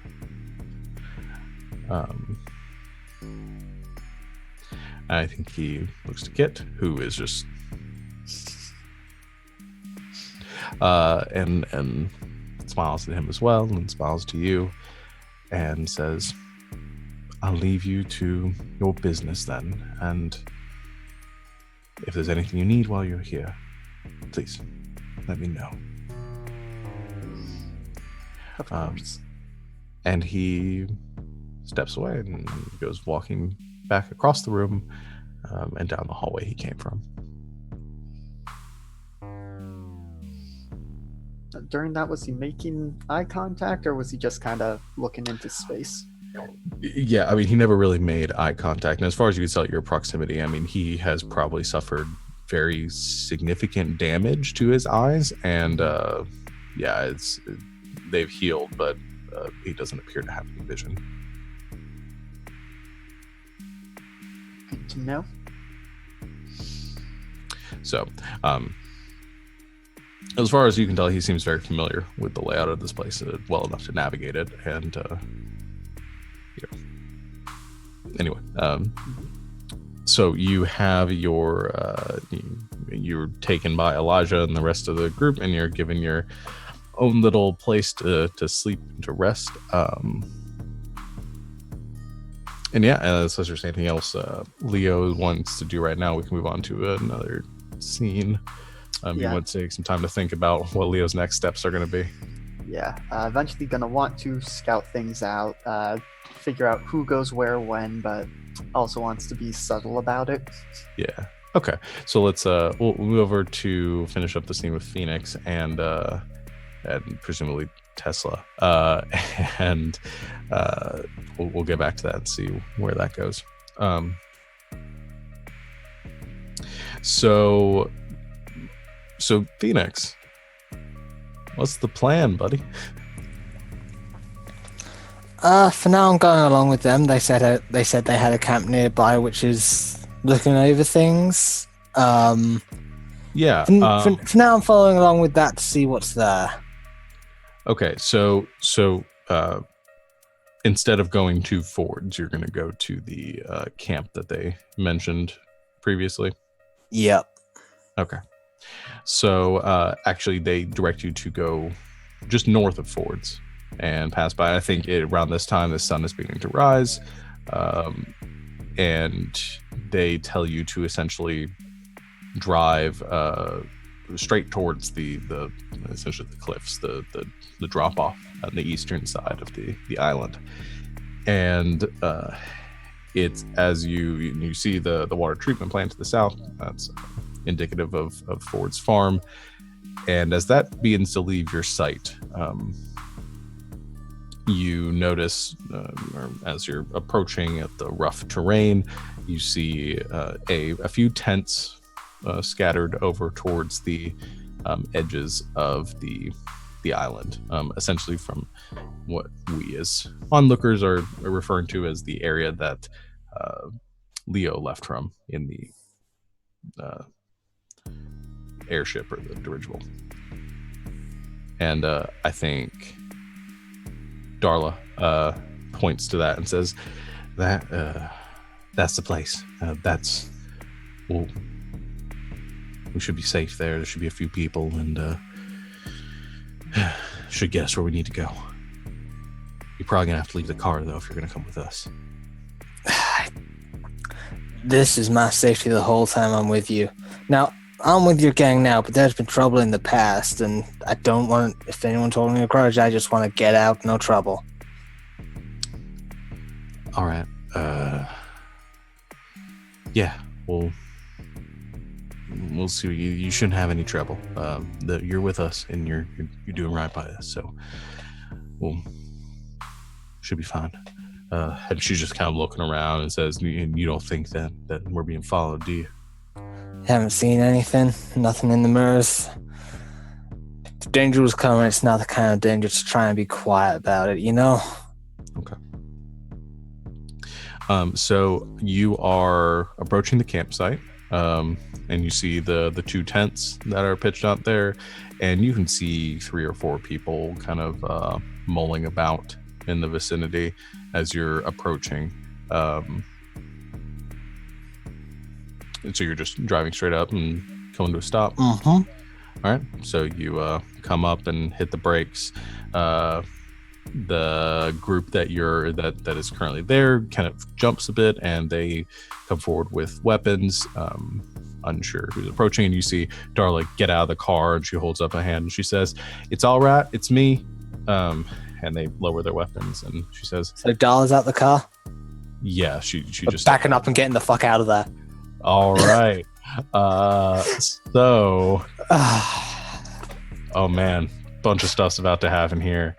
I think he looks to Kit, who is just and smiles at him as well, and smiles to you, and says, "I'll leave you to your business then, and if there's anything you need while you're here, please let me know." Of course. And he steps away and goes walking back across the room and down the hallway he came from. During that, was he making eye contact, or was he just kind of looking into space? Yeah, I mean, he never really made eye contact. And as far as you can tell, your proximity, I mean, he has probably suffered very significant damage to his eyes. And yeah, they've healed, but he doesn't appear to have any vision. Good to know. So, as far as you can tell, he seems very familiar with the layout of this place, well enough to navigate it. And, anyway, so you have you're taken by Elijah and the rest of the group, and you're given your own little place to sleep and to rest. And yeah, unless there's anything else Leo wants to do right now, we can move on to another scene. You want to take some time to think about what Leo's next steps are going to be. Yeah, eventually going to want to scout things out, figure out who goes where when, but also wants to be subtle about it. Yeah. Okay. So let's we'll move over to finish up the scene with Phoenix and presumably Tesla, and we'll get back to that and see where that goes. So Phoenix, what's the plan, buddy? For now, I'm going along with them. They said they had a camp nearby, which is looking over things. Yeah. For now, I'm following along with that to see what's there. Okay, so instead of going to Ford's, you're going to go to the camp that they mentioned previously. Yep. Okay. So actually, they direct you to go just north of Ford's and pass by. I think around this time, the sun is beginning to rise, and they tell you to essentially drive straight towards the essentially the cliffs, the drop off on the eastern side of the island. And it's as you see the water treatment plant to the south. That's indicative of Ford's farm. And as that begins to leave your sight, you notice, or as you're approaching at the rough terrain, you see a few tents scattered over towards the edges of the island, essentially from what we as onlookers are referring to as the area that Leo left from in the airship or the dirigible. And I think Darla points to that and says that's the place. We should be safe there. There should be a few people, and should get us where we need to go. You're probably gonna have to leave the car though if you're gonna come with us. This is my safety the whole time I'm with you. Now, I'm with your gang now, but there's been trouble in the past, and I don't want, if anyone told me a grudge, I just want to get out, no trouble. All right. Yeah, we'll see. You shouldn't have any trouble. You're with us, and you're doing right by us, so should be fine. And she's just kind of looking around and says, "You don't think that we're being followed, do you?" Haven't seen anything. Nothing in the mirrors. The danger was coming. It's not the kind of danger to try and be quiet about it, you know? Okay. So you are approaching the campsite, and you see the two tents that are pitched out there, and you can see 3 or 4 people kind of mulling about in the vicinity as you're approaching. So you're just driving straight up and coming to a stop. Mm-hmm. All right. So you come up and hit the brakes. The group that is currently there kind of jumps a bit, and they come forward with weapons. Unsure who's approaching, and you see Darla get out of the car, and she holds up a hand and she says, "It's all right. It's me." And they lower their weapons, and she says, "So Darla's out the car?" Yeah, she We're just backing up and getting the fuck out of there. All right. So, oh man, bunch of stuff's about to happen here.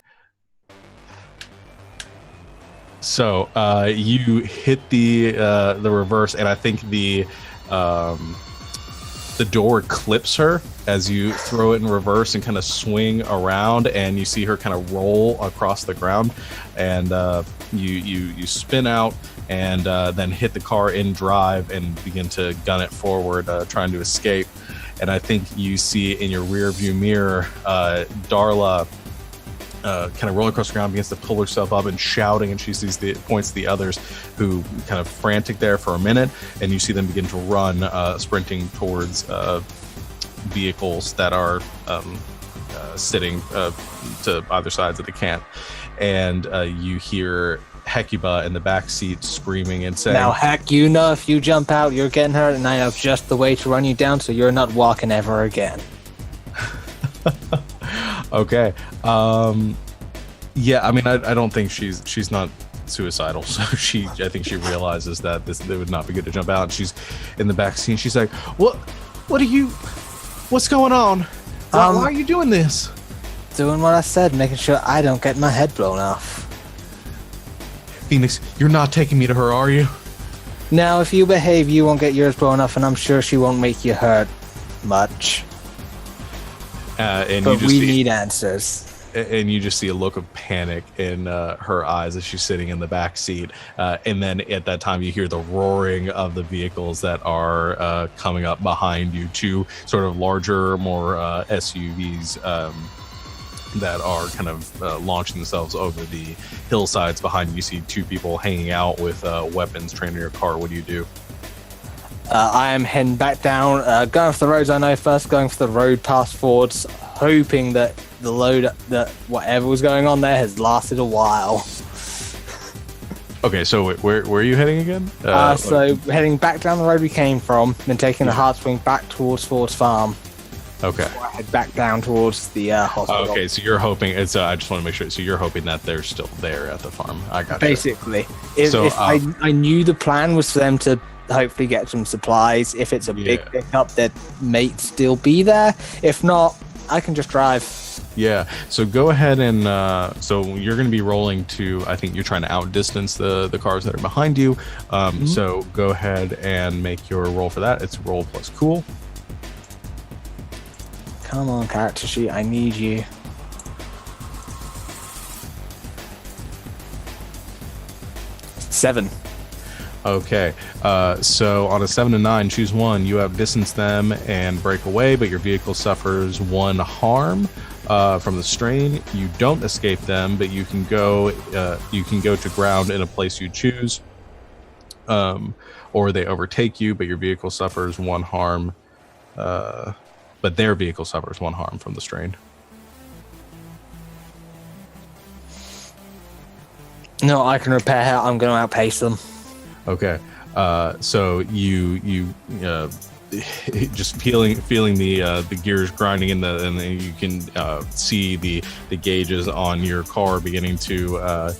So, you hit the reverse, and I think the door clips her as you throw it in reverse and kind of swing around, and you see her kind of roll across the ground, and you spin out and then hit the car in drive and begin to gun it forward, trying to escape. And I think you see in your rear view mirror Darla kind of rolling across the ground, begins to pull herself up and shouting, and she sees points to the others who kind of frantic there for a minute, and you see them begin to run, sprinting towards vehicles that are sitting to either sides of the camp. And you hear Hecuba in the back seat screaming and saying, "Now, Heck, you know if you jump out, you're getting hurt, and I have just the way to run you down so you're not walking ever again." Okay. Yeah, I mean, I don't think she's not suicidal, so I think she realizes that it would not be good to jump out. And she's in the back seat. She's like, what's going on? Why are you doing this? Doing what I said, making sure I don't get my head blown off. Phoenix, you're not taking me to her, are you? Now, if you behave, you won't get yours blown off, and I'm sure she won't make you hurt much. And but you just we need answers. And you just see a look of panic in her eyes as she's sitting in the back seat. And then at that time, you hear the roaring of the vehicles that are coming up behind you. 2 sort of larger, more SUVs that are kind of launching themselves over the hillsides behind you. You see two people hanging out with weapons trained in your car. What do you do? I am heading back down, going for the roads I know first, going for the road past forwards, hoping that the load, that whatever was going on there has lasted a while. Okay, so where are you heading again? So heading back down the road we came from, then taking the hard swing back towards Ford's farm. Okay. Before I head back down towards the hospital. Okay, so you're hoping it's. I just want to make sure. So you're hoping that they're still there at the farm. I got basically. If I knew the plan was for them to hopefully get some supplies. If it's a big pickup, that may still be there. If not, I can just drive. Yeah. So go ahead and so you're going to be rolling to. I think you're trying to outdistance the cars that are behind you. So go ahead and make your roll for that. It's roll plus cool. Come on, character sheet, I need you. Seven. Okay, so on a 7 to 9, choose one. You have distanced them and break away, but your vehicle suffers 1 harm from the strain. You don't escape them, but you can go to ground in a place you choose, or they overtake you, but your vehicle suffers 1 harm. But their vehicle suffers 1 harm from the strain. No, I can repair. I'm going to outpace them. Okay, so you just feeling the gears grinding and then you can see the gauges on your car beginning to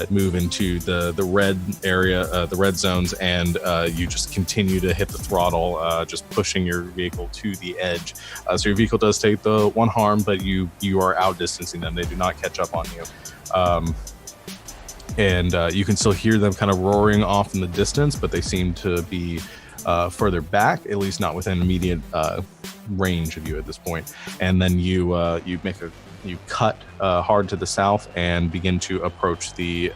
move into the red area, the red zones, and you just continue to hit the throttle, just pushing your vehicle to the edge. So your vehicle does take the 1 harm, but you are outdistancing them. They do not catch up on you. And you can still hear them kind of roaring off in the distance, but they seem to be further back, at least not within immediate range of you at this point. And then you cut hard to the south and begin to approach the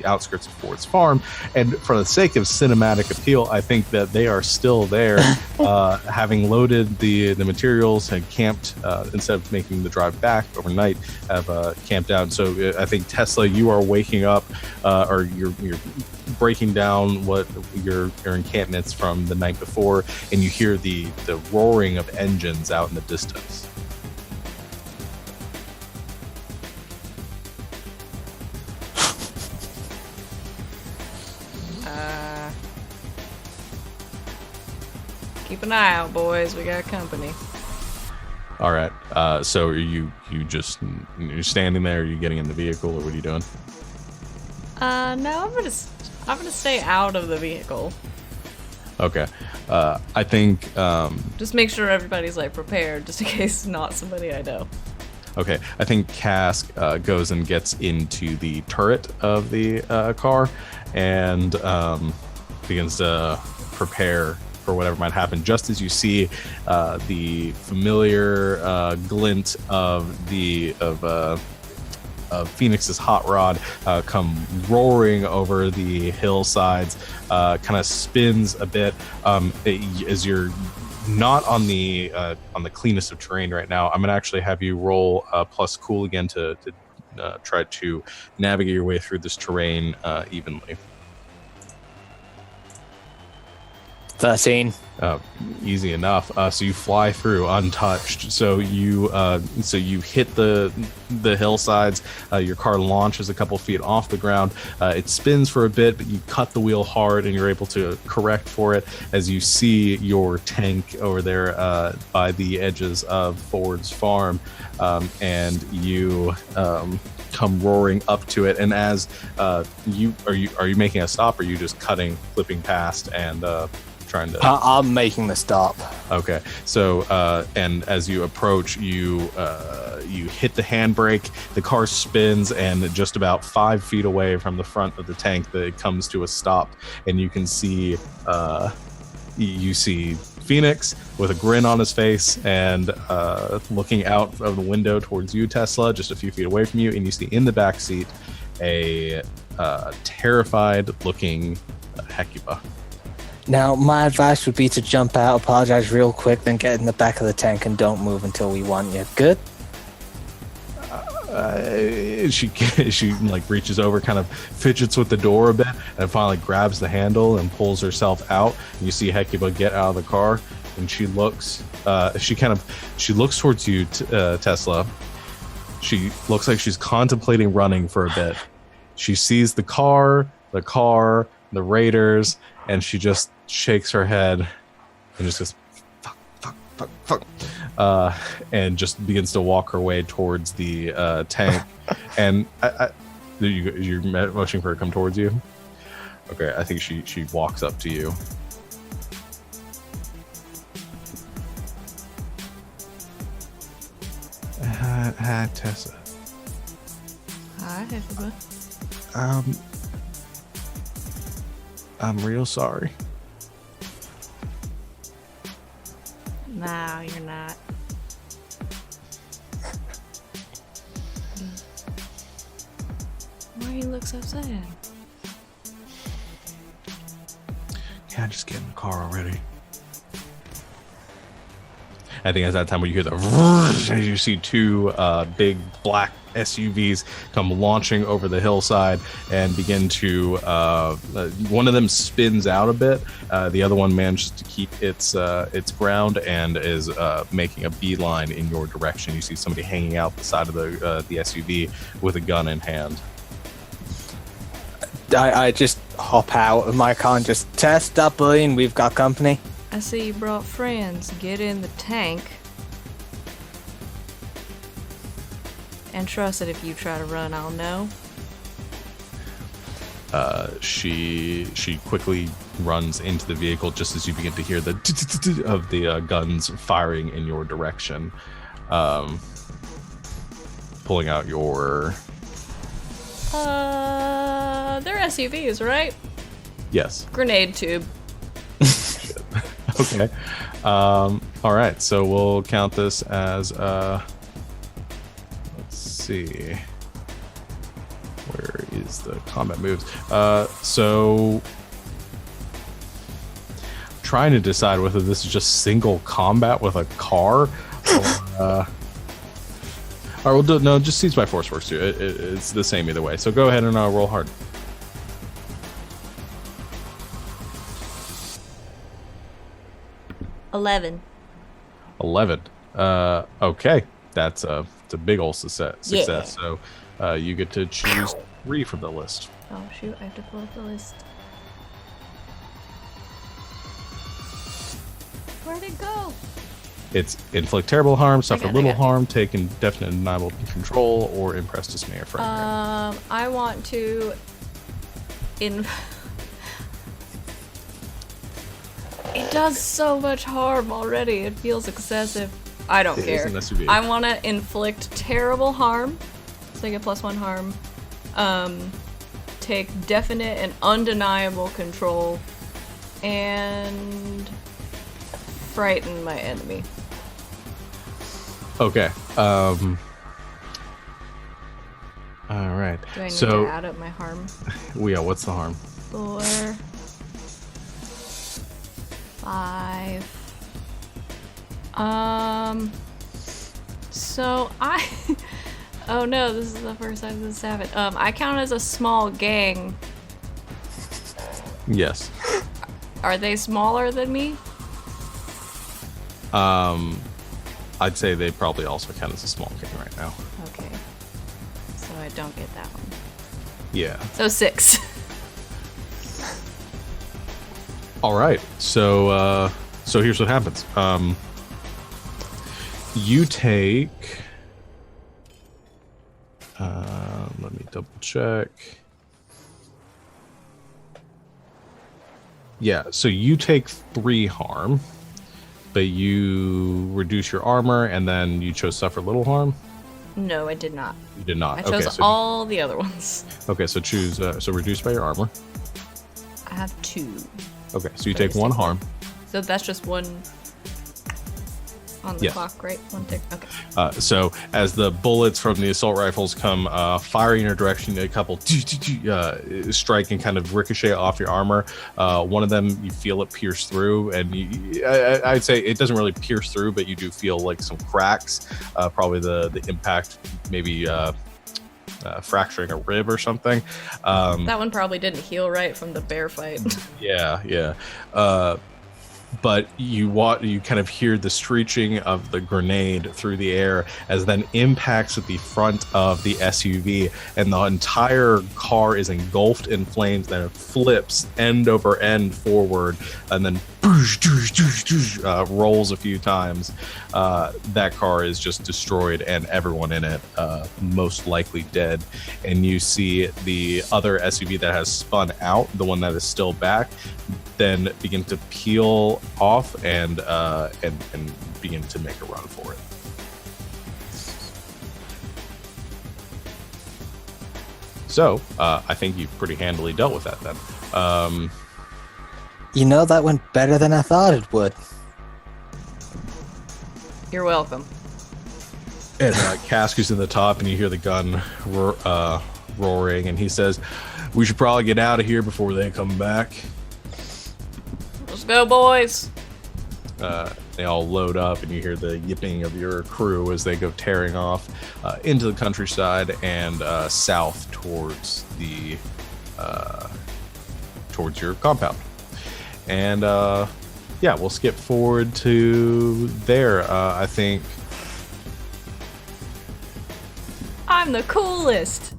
outskirts of Ford's farm. And for the sake of cinematic appeal, I think that they are still there, having loaded the materials and camped, instead of making the drive back overnight, have camped out. So I think, Tesla, you are waking up, or you're breaking down what your encampments from the night before, and you hear the roaring of engines out in the distance. Keep an eye out, boys. We got company. All right. So are you're standing there? Are you getting in the vehicle, or what are you doing? No, I'm gonna stay out of the vehicle. Okay. I think. Just make sure everybody's like prepared, just in case not somebody I know. Okay. I think Cask goes and gets into the turret of the car and begins to prepare for whatever might happen. Just as you see the familiar glint of Phoenix's hot rod come roaring over the hillsides, kind of spins a bit as you're not on the cleanest of terrain right now. I'm gonna actually have you roll plus cool again to try to navigate your way through this terrain evenly. 13. Easy enough. So you fly through untouched. So you hit the hillsides. Your car launches a couple feet off the ground. It spins for a bit, but you cut the wheel hard and you're able to correct for it as you see your tank over there by the edges of Ford's farm, and you come roaring up to it. And as are you making a stop, or are you just flipping past and trying to? I'm making the stop. Okay, so and as you approach, you hit the handbrake. The car spins, and just about 5 feet away from the front of the tank, it comes to a stop, and you can see Phoenix with a grin on his face and looking out of the window towards you, Tesla, just a few feet away from you, and you see in the back seat a terrified-looking Hecuba. Now, my advice would be to jump out, apologize real quick, then get in the back of the tank and don't move until we want you. Good? She like reaches over, kind of fidgets with the door a bit, and finally grabs the handle and pulls herself out. And you see Hecuba get out of the car, and she looks. She looks towards you, Tesla. She looks like she's contemplating running for a bit. She sees the car, the raiders, and she just shakes her head and just goes, fuck. And just begins to walk her way towards the tank. And you're motioning for her to come towards you? Okay, I think she walks up to you. Hi, Tessa. Hi, Hecuba. I'm real sorry. No, you're not. Why you look so sad? Yeah, just get in the car already. I think it's that time where you hear the as you see two big black SUVs come launching over the hillside and begin to one of them spins out a bit, the other one manages to keep its ground and is making a beeline in your direction. You see somebody hanging out the side of the SUV with a gun in hand. I just hop out of my car and just test up, buddy, we've got company. I see you brought friends. Get in the tank. And trust that if you try to run, I'll know. She quickly runs into the vehicle just as you begin to hear the of the guns firing in your direction. Pulling out your... They're SUVs, right? Yes. Grenade tube. Okay. All right. So we'll count this as let's see. Where is the combat moves? So trying to decide whether this is just single combat with a car or we'll do no, just Siege by Force works too. It's the same either way. So go ahead and roll hard. $11. 11. Okay, it's a big old success. Yeah. So you get to choose 3 from the list. Oh shoot, I have to pull up the list. Where'd it go? It's inflict terrible harm, suffer got little it. harm, take indefinite and deniable control, or impress, dismay, or frighten. I want to It does so much harm already. It feels excessive. I don't care. Is an SUV. I want to inflict terrible harm. So I get +1 harm. Take definite and undeniable control. And frighten my enemy. Okay. All right. Do I need So, to add up my harm? yeah, what's the harm? 4, 5. So I. Oh no, this is the first time this happened. I count as a small gang. Yes. Are they smaller than me? I'd say they probably also count as a small king right now. Okay. So I don't get that one. Yeah. So 6. All right. So here's what happens. You take. Let me double check. Yeah. So you take 3 harm, but you reduce your armor, and then you chose suffer little harm. No, I did not. You did not. I chose all the other ones. Okay. So choose. So reduce by your armor. I have 2. Okay. So you take 1 harm. So that's just 1. On the Yes. clock, right? 1 tick. Okay. So as the bullets from the assault rifles come firing in your direction, a couple strike and kind of ricochet off your armor. One of them, you feel it pierce through, and I'd say it doesn't really pierce through, but you do feel like some cracks. Probably the impact, maybe fracturing a rib or something. That one probably didn't heal right from the bear fight. Yeah. But you kind of hear the screeching of the grenade through the air as then impacts at the front of the SUV, and the entire car is engulfed in flames. Then it flips end over end forward, and then rolls a few times. That car is just destroyed, and everyone in it most likely dead. And you see the other SUV that has spun out, the one that is still back, then begin to peel off and begin to make a run for it. So I think you've pretty handily dealt with that then. You know, that went better than I thought it would. You're welcome. And Cask is in the top, and you hear the gun roaring, and he says, "We should probably get out of here before they come back." Let's go, boys. They all load up, and you hear the yipping of your crew as they go tearing off into the countryside and south towards the towards your compound. And yeah, we'll skip forward to there. I think I'm the coolest.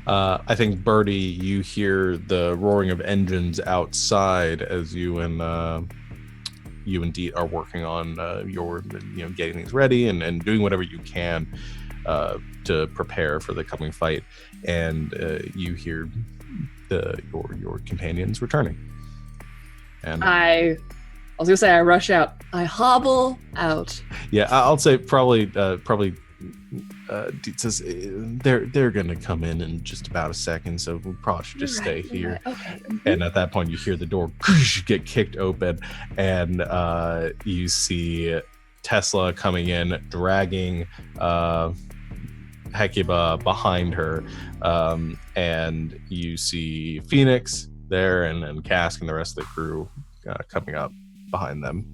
I think Birdie, you hear the roaring of engines outside as you and Deet are working on your getting things ready and doing whatever you can to prepare for the coming fight, and you hear your companions returning. And I was gonna say I rush out. I hobble out. yeah, I'll say probably Deet says they're gonna come in just about a second, so we probably should just stay here. Right. Okay. And at that point, you hear the door get kicked open, and you see Tesla coming in, dragging Hecuba behind her, and you see Phoenix there, and Cask and the rest of the crew coming up behind them.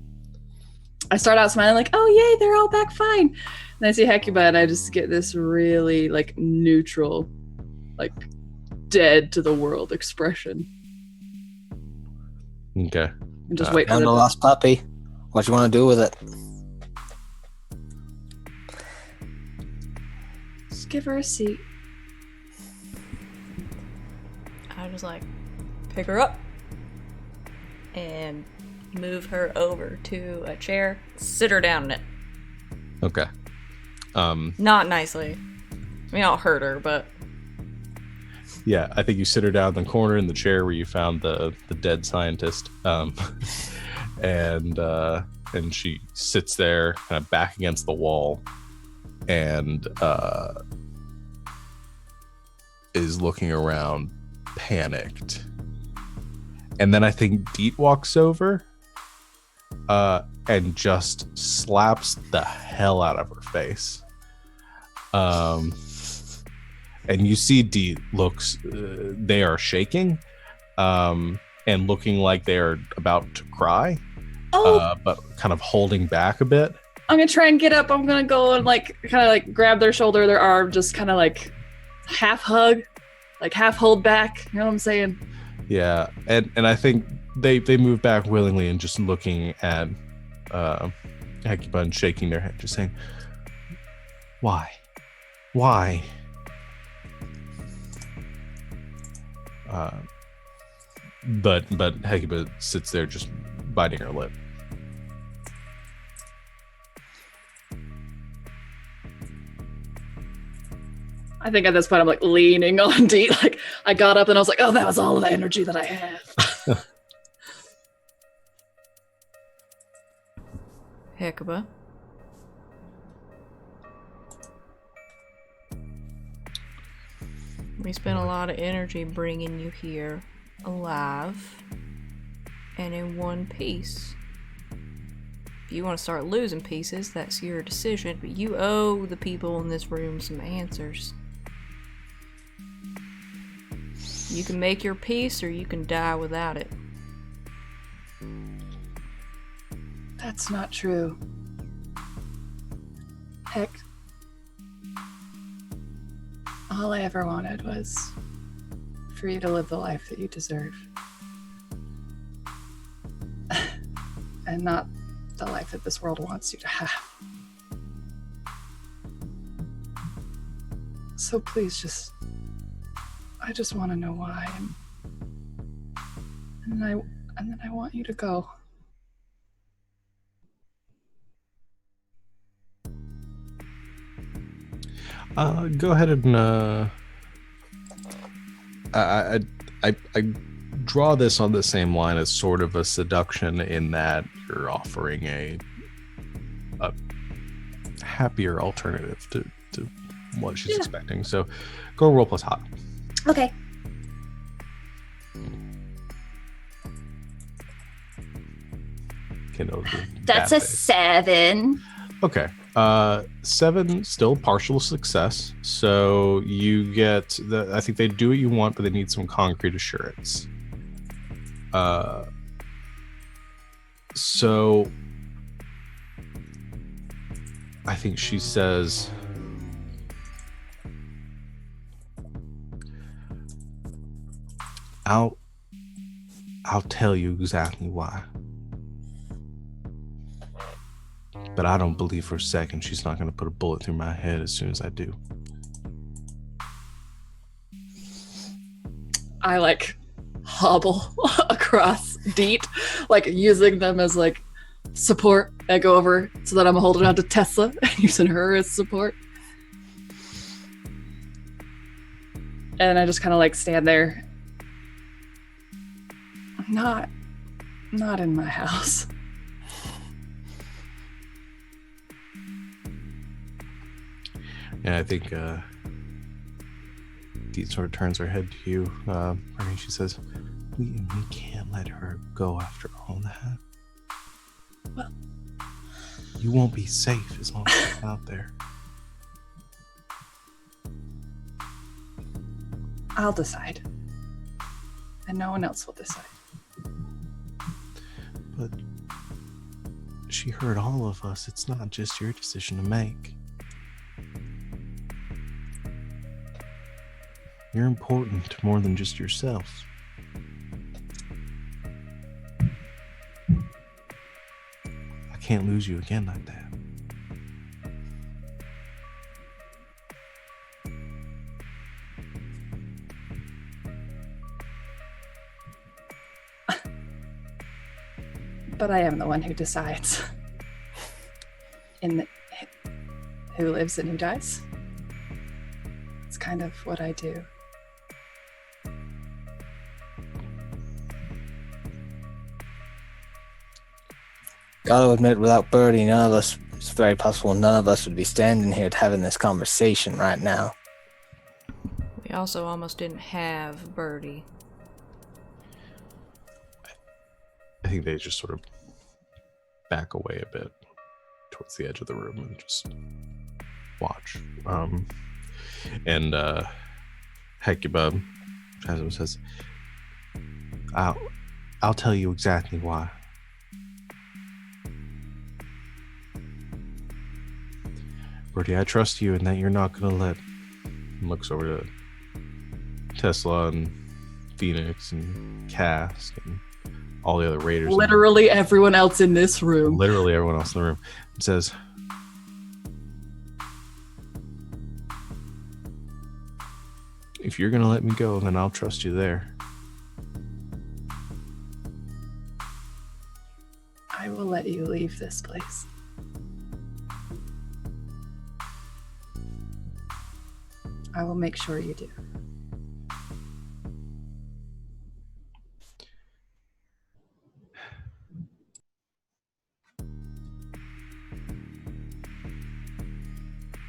I start out smiling like, oh yay, they're all back fine. And I see Hecuba and I just get this really like neutral, like dead to the world expression. Okay. And just wait for Found the a lost puppy. What you want to do with it? Just give her a seat. I just like pick her up and move her over to a chair, sit her down in it. Okay. Not nicely. I mean, I'll hurt her, but Yeah, I think you sit her down in the corner in the chair where you found the dead scientist, and she sits there kind of back against the wall, and is looking around, panicked. And then I think Deet walks over, and just slaps the hell out of her face. And you see Deet looks, they are shaking, and looking like they are about to cry, but kind of holding back a bit. I'm gonna try and get up. I'm gonna go and like kind of like grab their shoulder, their arm, just kind of like half hug, like half hold back. You know what I'm saying? Yeah, and I think they move back willingly and just looking at Hecuba and shaking their head, just saying, "Why? But Hecuba sits there just biting her lip. I think at this point I'm like leaning on Deet. Like I got up and I was like, oh, that was all of the energy that I have. Hecuba. We spent a lot of energy bringing you here alive and in one piece. If you want to start losing pieces, that's your decision, but you owe the people in this room some answers. You can make your peace, or you can die without it. That's not true. Heck, all I ever wanted was for you to live the life that you deserve. And not the life that this world wants you to have. So please I just want to know why, and then I want you to go. Go ahead and I draw this on the same line as sort of a seduction, in that you're offering a happier alternative to what she's expecting. So go roll plus hot. Okay. That's a 7. Okay. 7, still partial success. So you get I think they do what you want, but they need some concrete assurance. So I think she says, I'll tell you exactly why. But I don't believe for a second she's not going to put a bullet through my head as soon as I do. I hobble across Deet, using them as support. I go over so that I'm holding on to Tessa and using her as support. And I just kind of stand there. Not in my house. And I think Deet sort of turns her head to you. And she says, we can't let her go after all that. Well, you won't be safe as long as she's out there. I'll decide. And no one else will decide. But she hurt all of us. It's not just your decision to make. You're important more than just yourself. I can't lose you again like that. But I am the one who decides. Who lives and who dies. It's kind of what I do. Gotta admit, without Birdie, it's very possible none of us would be standing here having this conversation right now. We also almost didn't have Birdie. I think they just sort of back away a bit towards the edge of the room and just watch. And Hecuba says, I'll tell you exactly why. Birdie, I trust you in that you're not gonna let. Looks over to Tesla and Phoenix and Cask and all the other raiders. Literally everyone else in this room. Literally everyone else in the room. It says, if you're gonna let me go, then I'll trust you there. I will let you leave this place. I will make sure you do.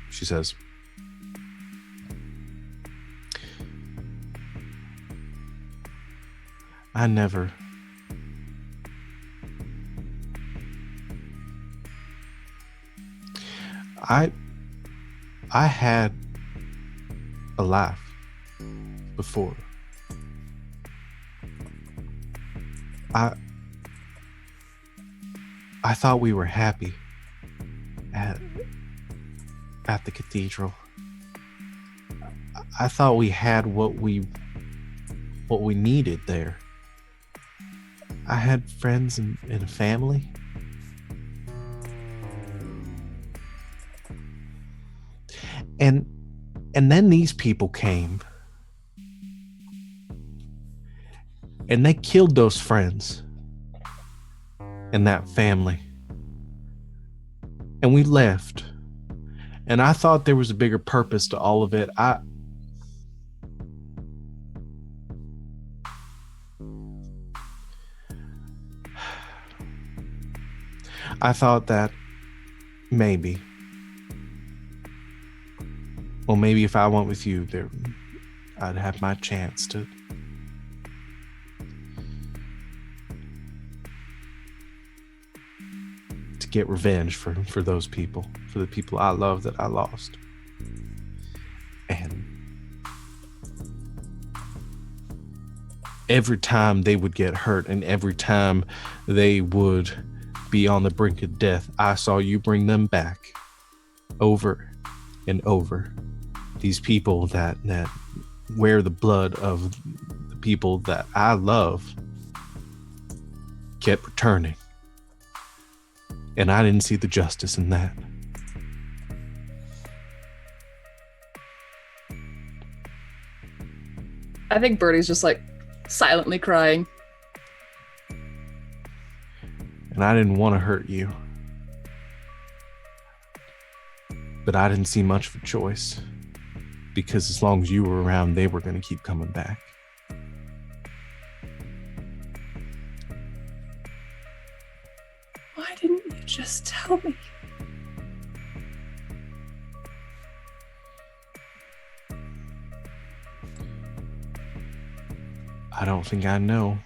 She says, I had a life before. I thought we were happy at the cathedral. I thought we had what we needed there. I had friends and a family. And then these people came. And they killed those friends and that family. And we left. And I thought there was a bigger purpose to all of it. I thought that maybe if I went with you, I'd have my chance to get revenge for those people, for the people I love that I lost. And every time they would get hurt and every time they would be on the brink of death, I saw you bring them back over and over. These people that wear the blood of the people that I love kept returning. And I didn't see the justice in that. I think Birdie's just like silently crying. And I didn't want to hurt you. But I didn't see much of a choice. Because as long as you were around, they were going to keep coming back. Why didn't you just tell me? I don't think I know.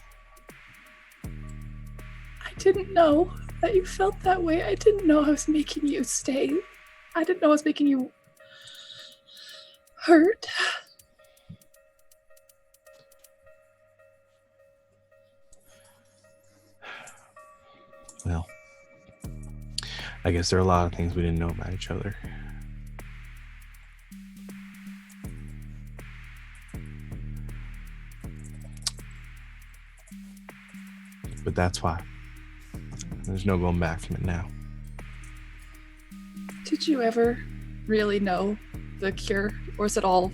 I didn't know that you felt that way. I didn't know I was making you stay. I didn't know I was making you hurt. Well, I guess there are a lot of things we didn't know about each other. But that's why. There's no going back from it now. Did you ever really know the cure, or is it all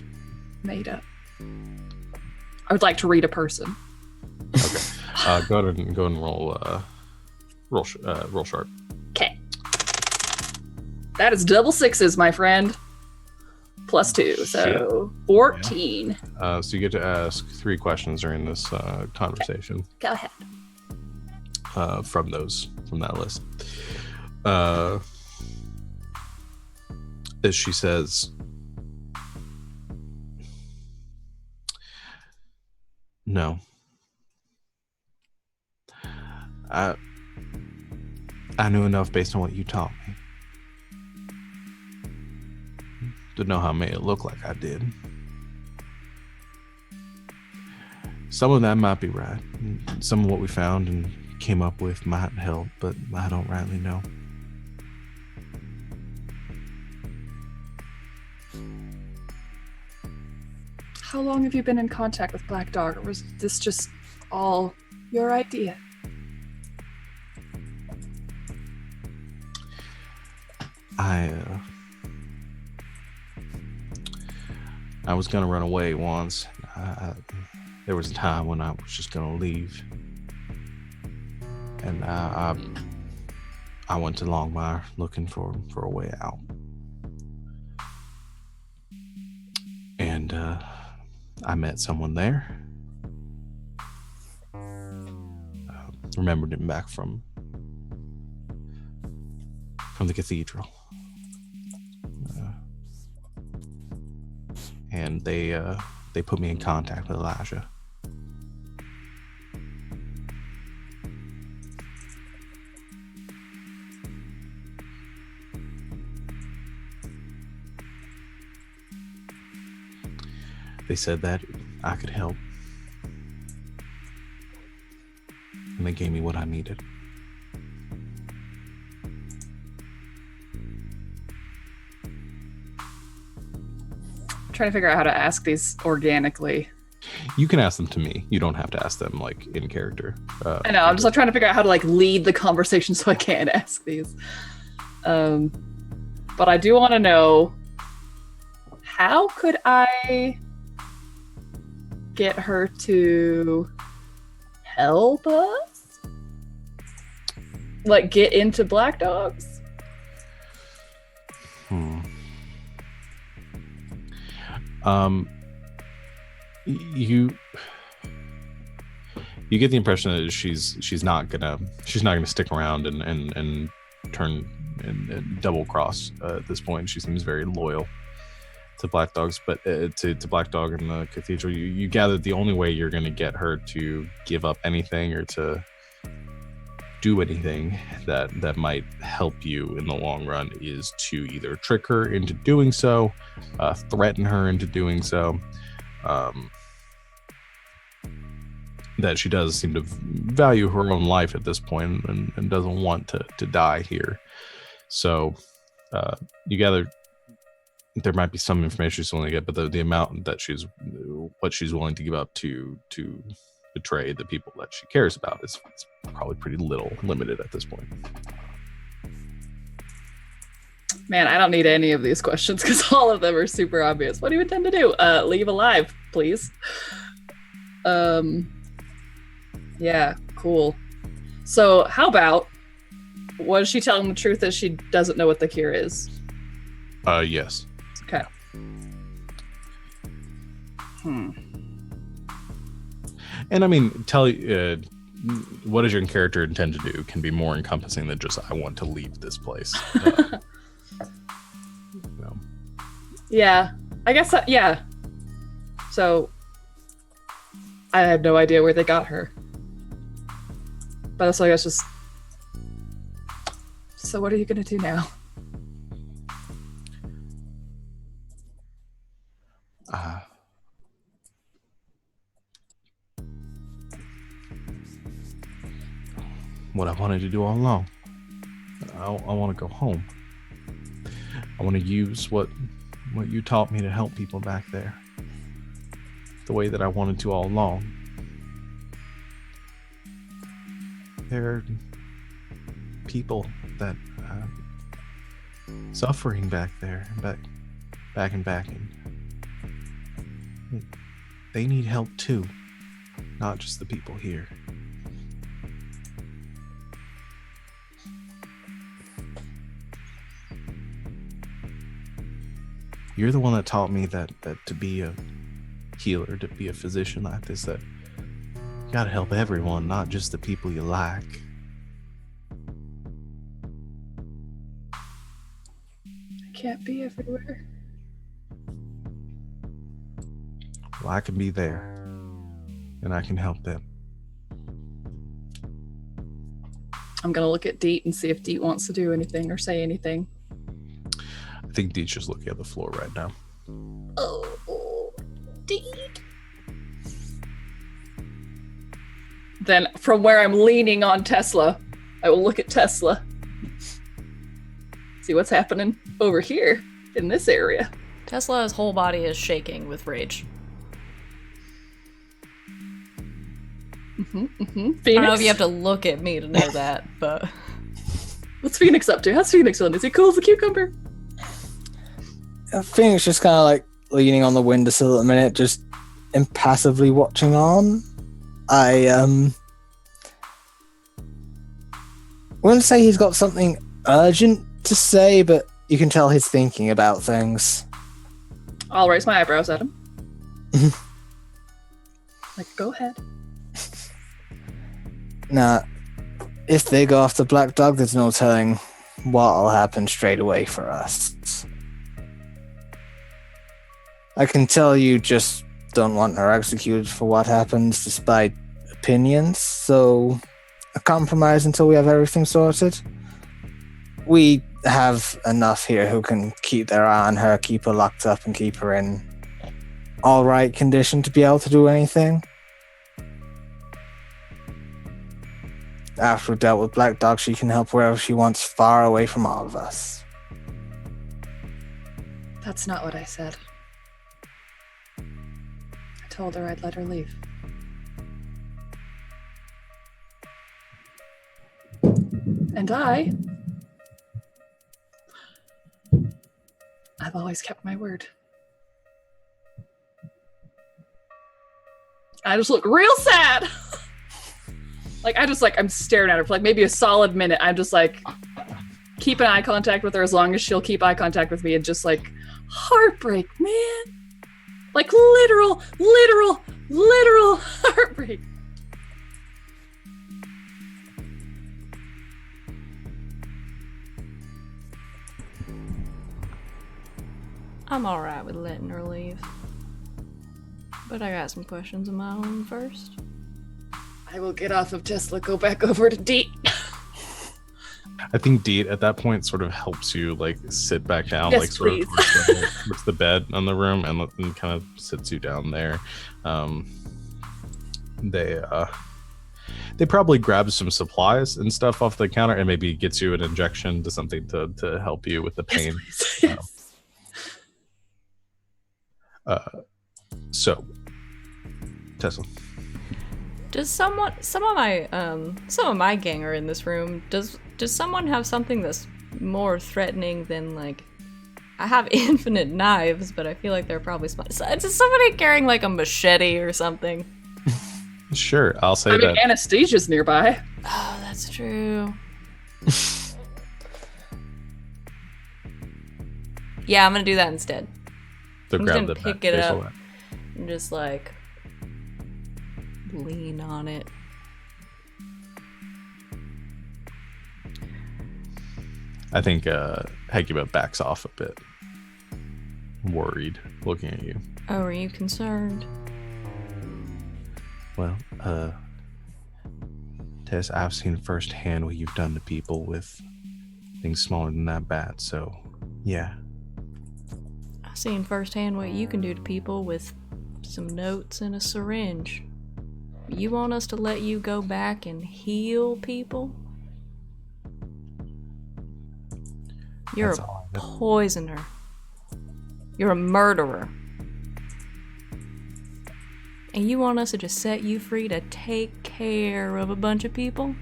made up? I would like to read a person. Okay. Go ahead and roll sharp. Okay. That is double sixes, my friend. +2, so 14. So you get to ask 3 questions during this conversation. Okay. Go ahead. From that list. As she says, no. I knew enough based on what you taught me to know how I made it look like I did. Some of that might be right. Some of what we found and came up with might help, but I don't rightly know. How long have you been in contact with Black Dog, or was this just all your idea? I was gonna run away once. There was a time when I was just gonna leave, and I went to Longmire looking for a way out, and I met someone there. Remembered him back from the cathedral. And they put me in contact with Elijah. They said that I could help. And they gave me what I needed. I'm trying to figure out how to ask these organically. You can ask them to me. You don't have to ask them like in character. I know. I'm just like trying to figure out how to like lead the conversation so I can ask these. But I do want to know, how could I get her to help us? Like get into Black Dogs? You get the impression that she's not gonna stick around and turn and double cross at this point. She seems very loyal to Black Dogs, but to Black Dog and the Cathedral. You gather the only way you're gonna get her to give up anything or to do anything that might help you in the long run is to either trick her into doing so, threaten her into doing so. That she does seem to value her own life at this point and doesn't want to die here. So you gather there might be some information she's willing to get, but the amount that what she's willing to give up to betray the people that she cares about is probably pretty limited at this point. Man, I don't need any of these questions because all of them are super obvious. What do you intend to do? Leave alive, please. Yeah, cool. So how about, was she telling the truth that she doesn't know what the cure is? Yes. Okay. And I mean, what does your character intend to do can be more encompassing than just, I want to leave this place. Yeah, I guess yeah. So I have no idea where they got her. But so I guess just... So what are you gonna do now? What I wanted to do all along. I want to go home. I want to use what you taught me to help people back there. The way that I wanted to all along. There are people that suffering back there, back and they need help too, not just the people here. You're the one that taught me that to be a healer, to be a physician like this, that you gotta help everyone, not just the people you like. I can't be everywhere. Well, I can be there, and I can help them. I'm gonna look at Deet and see if Deet wants to do anything or say anything. I think Deet's just looking at the floor right now. Oh, Deet. Then from where I'm leaning on Tesla, I will look at Tesla. See what's happening over here in this area. Tesla's whole body is shaking with rage. Phoenix? I don't know if you have to look at me to know that, but... What's Phoenix up to? How's Phoenix doing? Is he cool as a cucumber? Phoenix just kind of like leaning on the windowsill at the minute, just impassively watching on. I wouldn't say he's got something urgent to say, but you can tell he's thinking about things. I'll raise my eyebrows at him. Like, go ahead. Now, if they go after Black Dog, there's no telling what'll happen straight away for us. I can tell you just don't want her executed for what happens despite opinions, so a compromise until we have everything sorted. We have enough here who can keep their eye on her, keep her locked up and keep her in all right condition to be able to do anything. After we've dealt with Black Dog, she can help wherever she wants, far away from all of us. That's not what I said. I told her I'd let her leave. And I've always kept my word. I just look real sad. I'm staring at her for like maybe a solid minute. I'm just like keeping eye contact with her as long as she'll keep eye contact with me, and just like heartbreak, man. Like literal heartbreak. I'm alright with letting her leave. But I got some questions of my own first. I will get off of Tesla, go back over to Deet. I think Deet at that point sort of helps you like sit back down, Yes, like sort please. of towards the bed on the room, and kind of sits you down there. They probably grab some supplies and stuff off the counter, and maybe gets you an injection to something to help you with the pain. Yes. So, Tesla. Does some of my gang are in this room? Does someone have something that's more threatening than like? I have infinite knives, but I feel like they're probably smart. Is somebody carrying like a machete or something? Sure, I'll say I mean, that. Anastasia's nearby. Oh, that's true. Yeah, I'm gonna do that instead. So I'm grab gonna the pick it baseball up bat. and just like lean on it. I think Hecuba backs off a bit, worried, looking at you. Oh, are you concerned? Well, Tess, I've seen firsthand what you've done to people with things smaller than that bat, so yeah. I've seen firsthand what you can do to people with some notes and a syringe. You want us to let you go back and heal people? You're That's a all I know. poisoner. You're a murderer. And you want us to just set you free to take care of a bunch of people?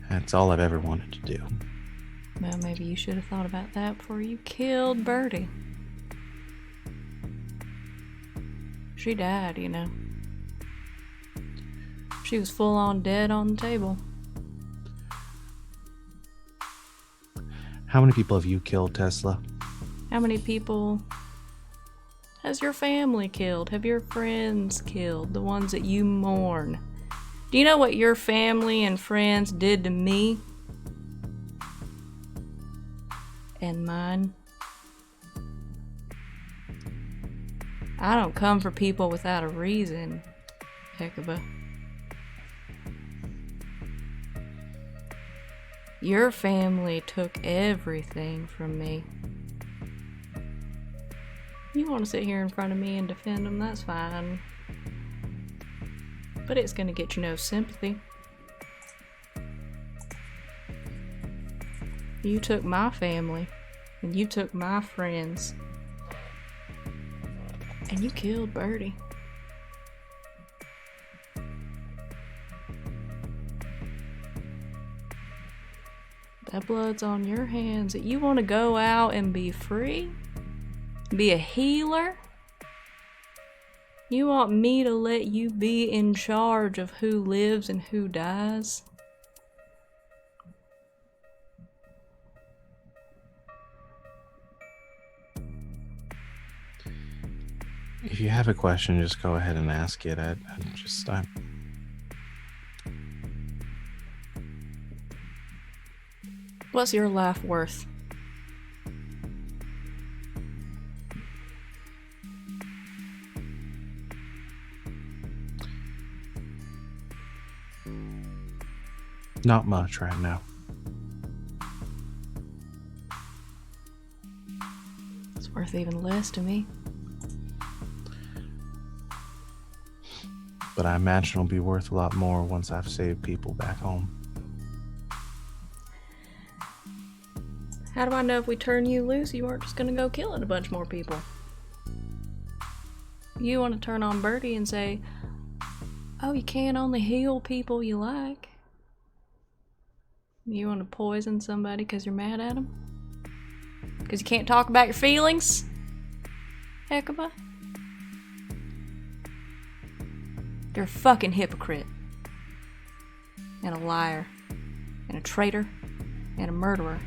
That's all I've ever wanted to do. Well, maybe you should have thought about that before you killed Birdie. She died, you know. She was full on dead on the table. How many people have you killed, Tesla? How many people has your family killed? Have your friends killed? The ones that you mourn? Do you know what your family and friends did to me? And mine? I don't come for people without a reason, Hecuba. Your family took everything from me. You want to sit here in front of me and defend them, that's fine. But it's gonna get you no sympathy. You took my family, and you took my friends, and you killed Birdie. That blood's on your hands. You want to go out and be free? Be a healer? You want me to let you be in charge of who lives and who dies? If you have a question, just go ahead and ask it. I'm What's your life worth? not much right now. worth even less to me. But I imagine it'll be worth a lot more once I've saved people back home. How do I know if we turn you loose, you aren't just gonna go killing a bunch more people? You want to turn on Birdie and say, oh, you can't only heal people you like. You want to poison somebody because you're mad at them? Because you can't talk about your feelings? Hecuba? You're a fucking hypocrite. And a liar. And a traitor. And a murderer.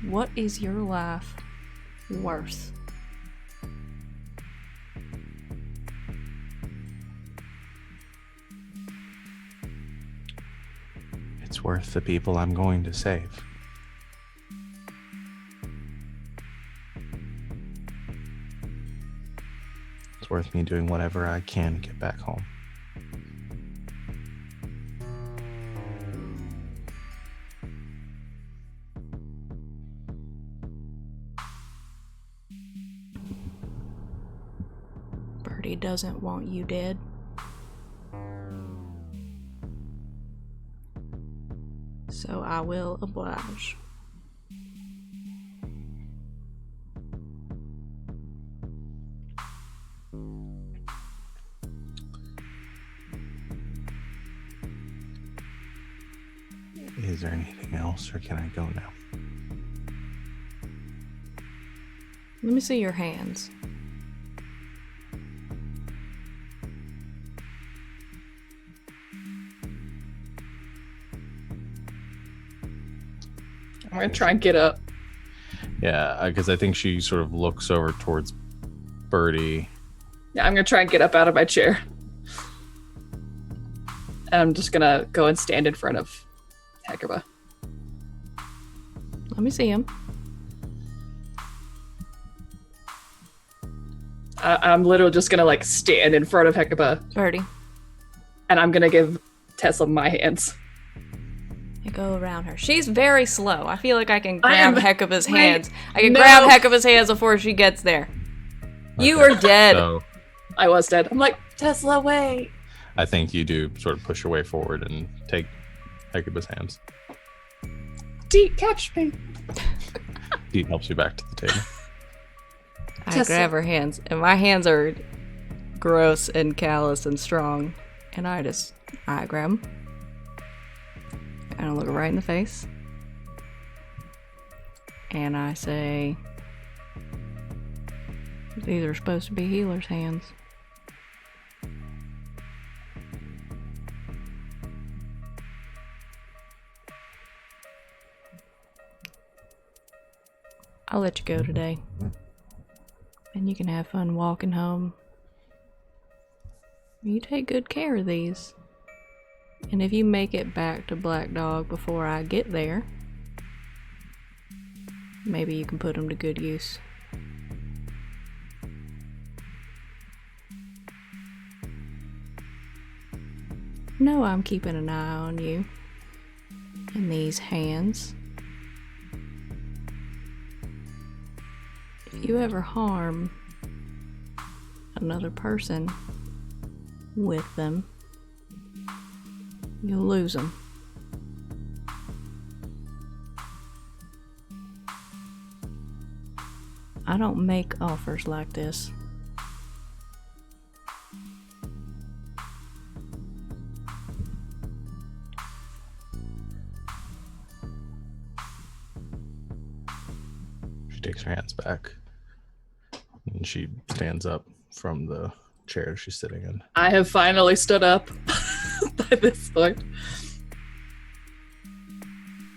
What is your life worth? It's worth the people I'm going to save. It's worth me doing whatever I can to get back home. Birdie doesn't want you dead. So I will oblige. Is there anything else, or can I go now? Let me see your hands. I'm gonna try and get up. Yeah, because I think she sort of looks over towards Birdie. Yeah, I'm gonna try and get up out of my chair. And I'm just gonna go and stand in front of Hecuba. Let me see him. I'm literally just gonna like stand in front of Hecuba, Birdie. and I'm gonna give Tessa my hands. I go around her. She's very slow. I feel like I can I am- grab Hecuba's Wait, hands. I can no. grab Hecuba's hands before she gets there. You Okay, are dead. So I was dead. I'm like, Tesla, wait. I think you do sort of push your way forward and take Hecuba's hands. Deep, catch me. He helps you back to the table. I Tessa. grab her hands, and my hands are gross and callous and strong. And I grab them. And I look her right in the face. And I say, these are supposed to be healer's hands. I'll let you go today. And you can have fun walking home. You take good care of these. And if you make it back to Black Dog before I get there, maybe you can put them to good use. No, I'm keeping an eye on you and these hands. If you ever harm another person with them, you'll lose them. I don't make offers like this. She takes her hands back and she stands up from the chair she's sitting in. I have finally stood up by this point.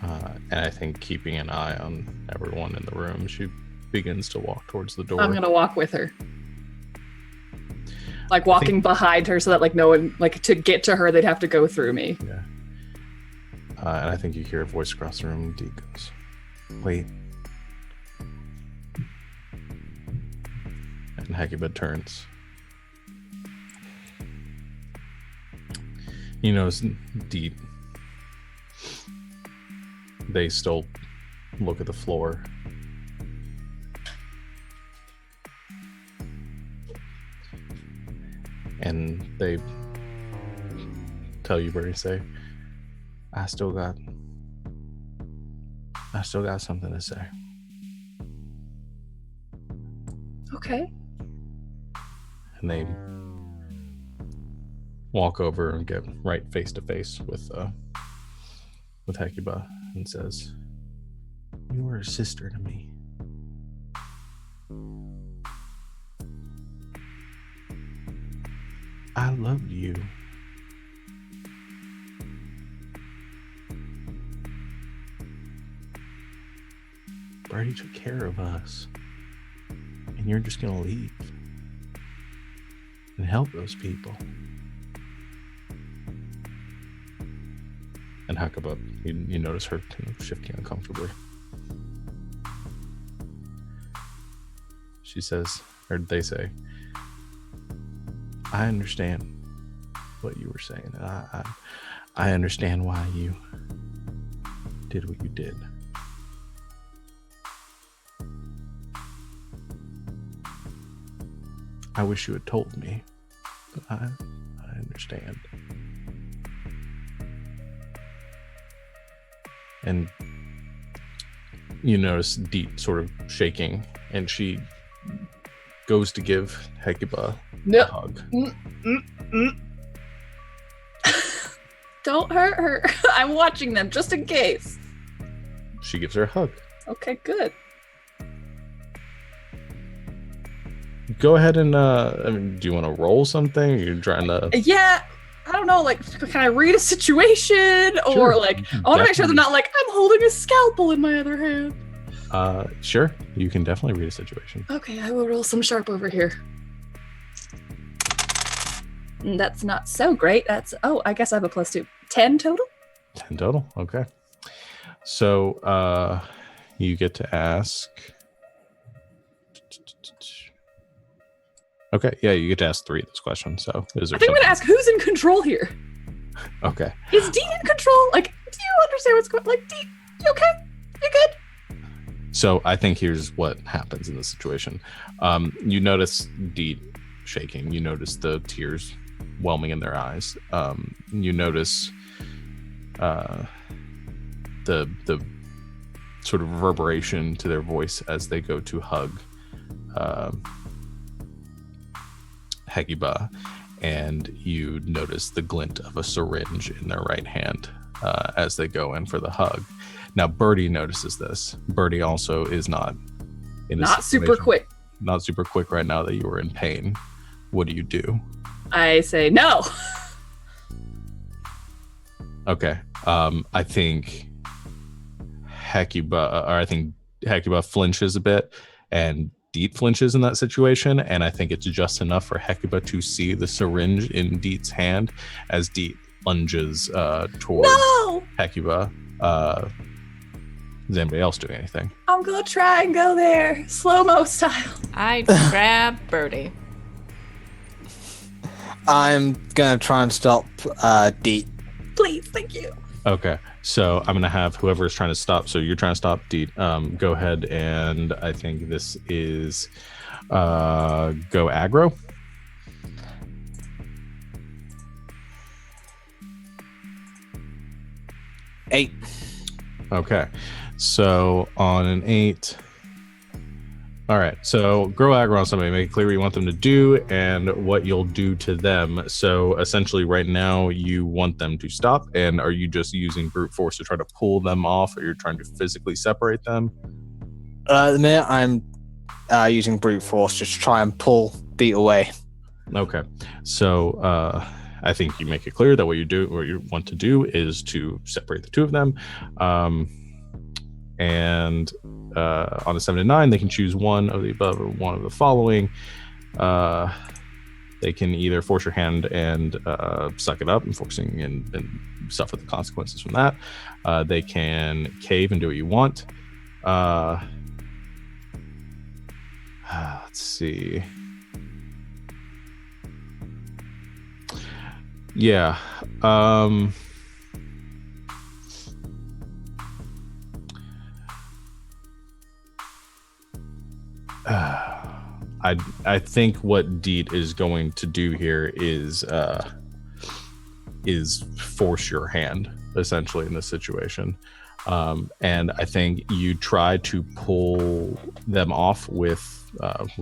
And I think keeping an eye on everyone in the room, she begins to walk towards the door. I'm gonna walk with her. Like walking behind her so that like no one, like to get to her, they'd have to go through me. Yeah. And I think you hear a voice across the room. Dee goes, "Wait." And Hecuba turns. You notice Dee they still look at the floor. And they tell you, Bertie, say, I still got something to say. Okay. And they walk over and get right face to face with Hecuba and says, you were a sister to me. I loved you. Bertie took care of us. And you're just gonna leave and help those people. And Hecuba, you notice her kind of shifting uncomfortably. She says, or they say, I understand what you were saying. I understand why you did what you did. I wish you had told me, but I understand. And you notice Deet sort of shaking, and she goes to give Hecuba a hug. Don't hurt her. I'm watching them just in case. She gives her a hug. Okay, good. Go ahead and, do you want to roll something? You're trying to... Yeah, I don't know, like, can I read a situation? Or, Sure, like, I want to make sure they're not like, I'm holding a scalpel in my other hand. Sure. You can definitely read a situation. Okay, I will roll some sharp over here. That's not so great. I guess I have a +2. 10 total? 10 total. Okay. So, you get to ask... Okay, yeah, you get to ask 3 of this question. So, is there I think I'm going to ask who's in control here. Okay. Is Deet in control? Like, do you understand what's going on? Like, Deet, you okay? You good? So, I think here's what happens in this situation. You notice Deet shaking. You notice the tears whelming in their eyes. You notice the sort of reverberation to their voice as they go to hug Hecuba, and you notice the glint of a syringe in their right hand as they go in for the hug. Now, Bertie notices this. Bertie also is not in a Not super quick. Not super quick right now that you are in pain. What do you do? I say no. Okay. I think Hecuba flinches a bit, and Deet flinches in that situation, and I think it's just enough for Hecuba to see the syringe in Deet's hand as Deet lunges towards Hecuba. Is anybody else doing anything? I'm gonna try and go there, slow-mo style. I grab Bertie. I'm gonna try and stop Deet. Please, thank you. Okay, so I'm gonna have whoever's trying to stop. So you're trying to stop Deet. Go ahead, and I think this is go aggro. Eight. Okay, so on an 8. All right, so grow aggro on somebody, make it clear what you want them to do and what you'll do to them. So essentially right now you want them to stop, and are you just using brute force to try to pull them off, or you're trying to physically separate them? At the minute, I'm using brute force just to try and pull Deet away. Okay, so I think you make it clear that what you want to do is to separate the two of them. And on a 7 to 9, they can choose one of the above or one of the following. They can either force your hand and suck it up, enforcing and suffer the consequences from that. They can cave and do what you want. Let's see. Yeah. I think what Deet is going to do here is force your hand essentially in this situation. And I think you try to pull them off with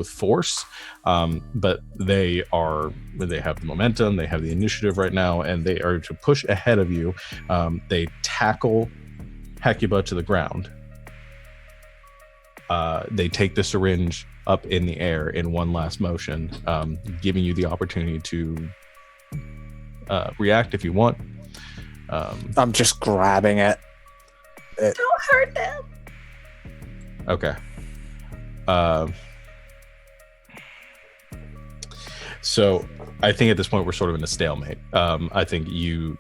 force, but they have the momentum, they have the initiative right now, and they are to push ahead of you. They tackle Hecuba to the ground. They take the syringe up in the air in one last motion, giving you the opportunity to react if you want. I'm just grabbing it. Don't hurt them. Okay. So I think at this point we're sort of in a stalemate. I think you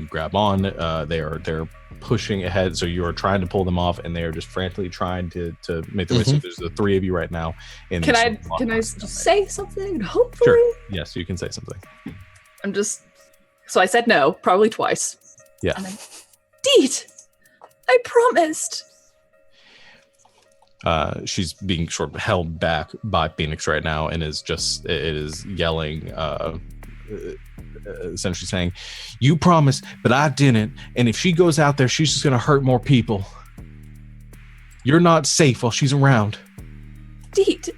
grab on. They're pushing ahead, so you are trying to pull them off, and they are just frantically trying to make the way. So there's the three of you right now. Can I say something? Hopefully. Sure. Yes, you can say something. So I said no, probably twice. Yeah. And then, Deet, I promised. She's being sort of held back by Phoenix right now, and is yelling, essentially saying, "You promised, but I didn't. And if she goes out there, she's just going to hurt more people. You're not safe while she's around." Deet,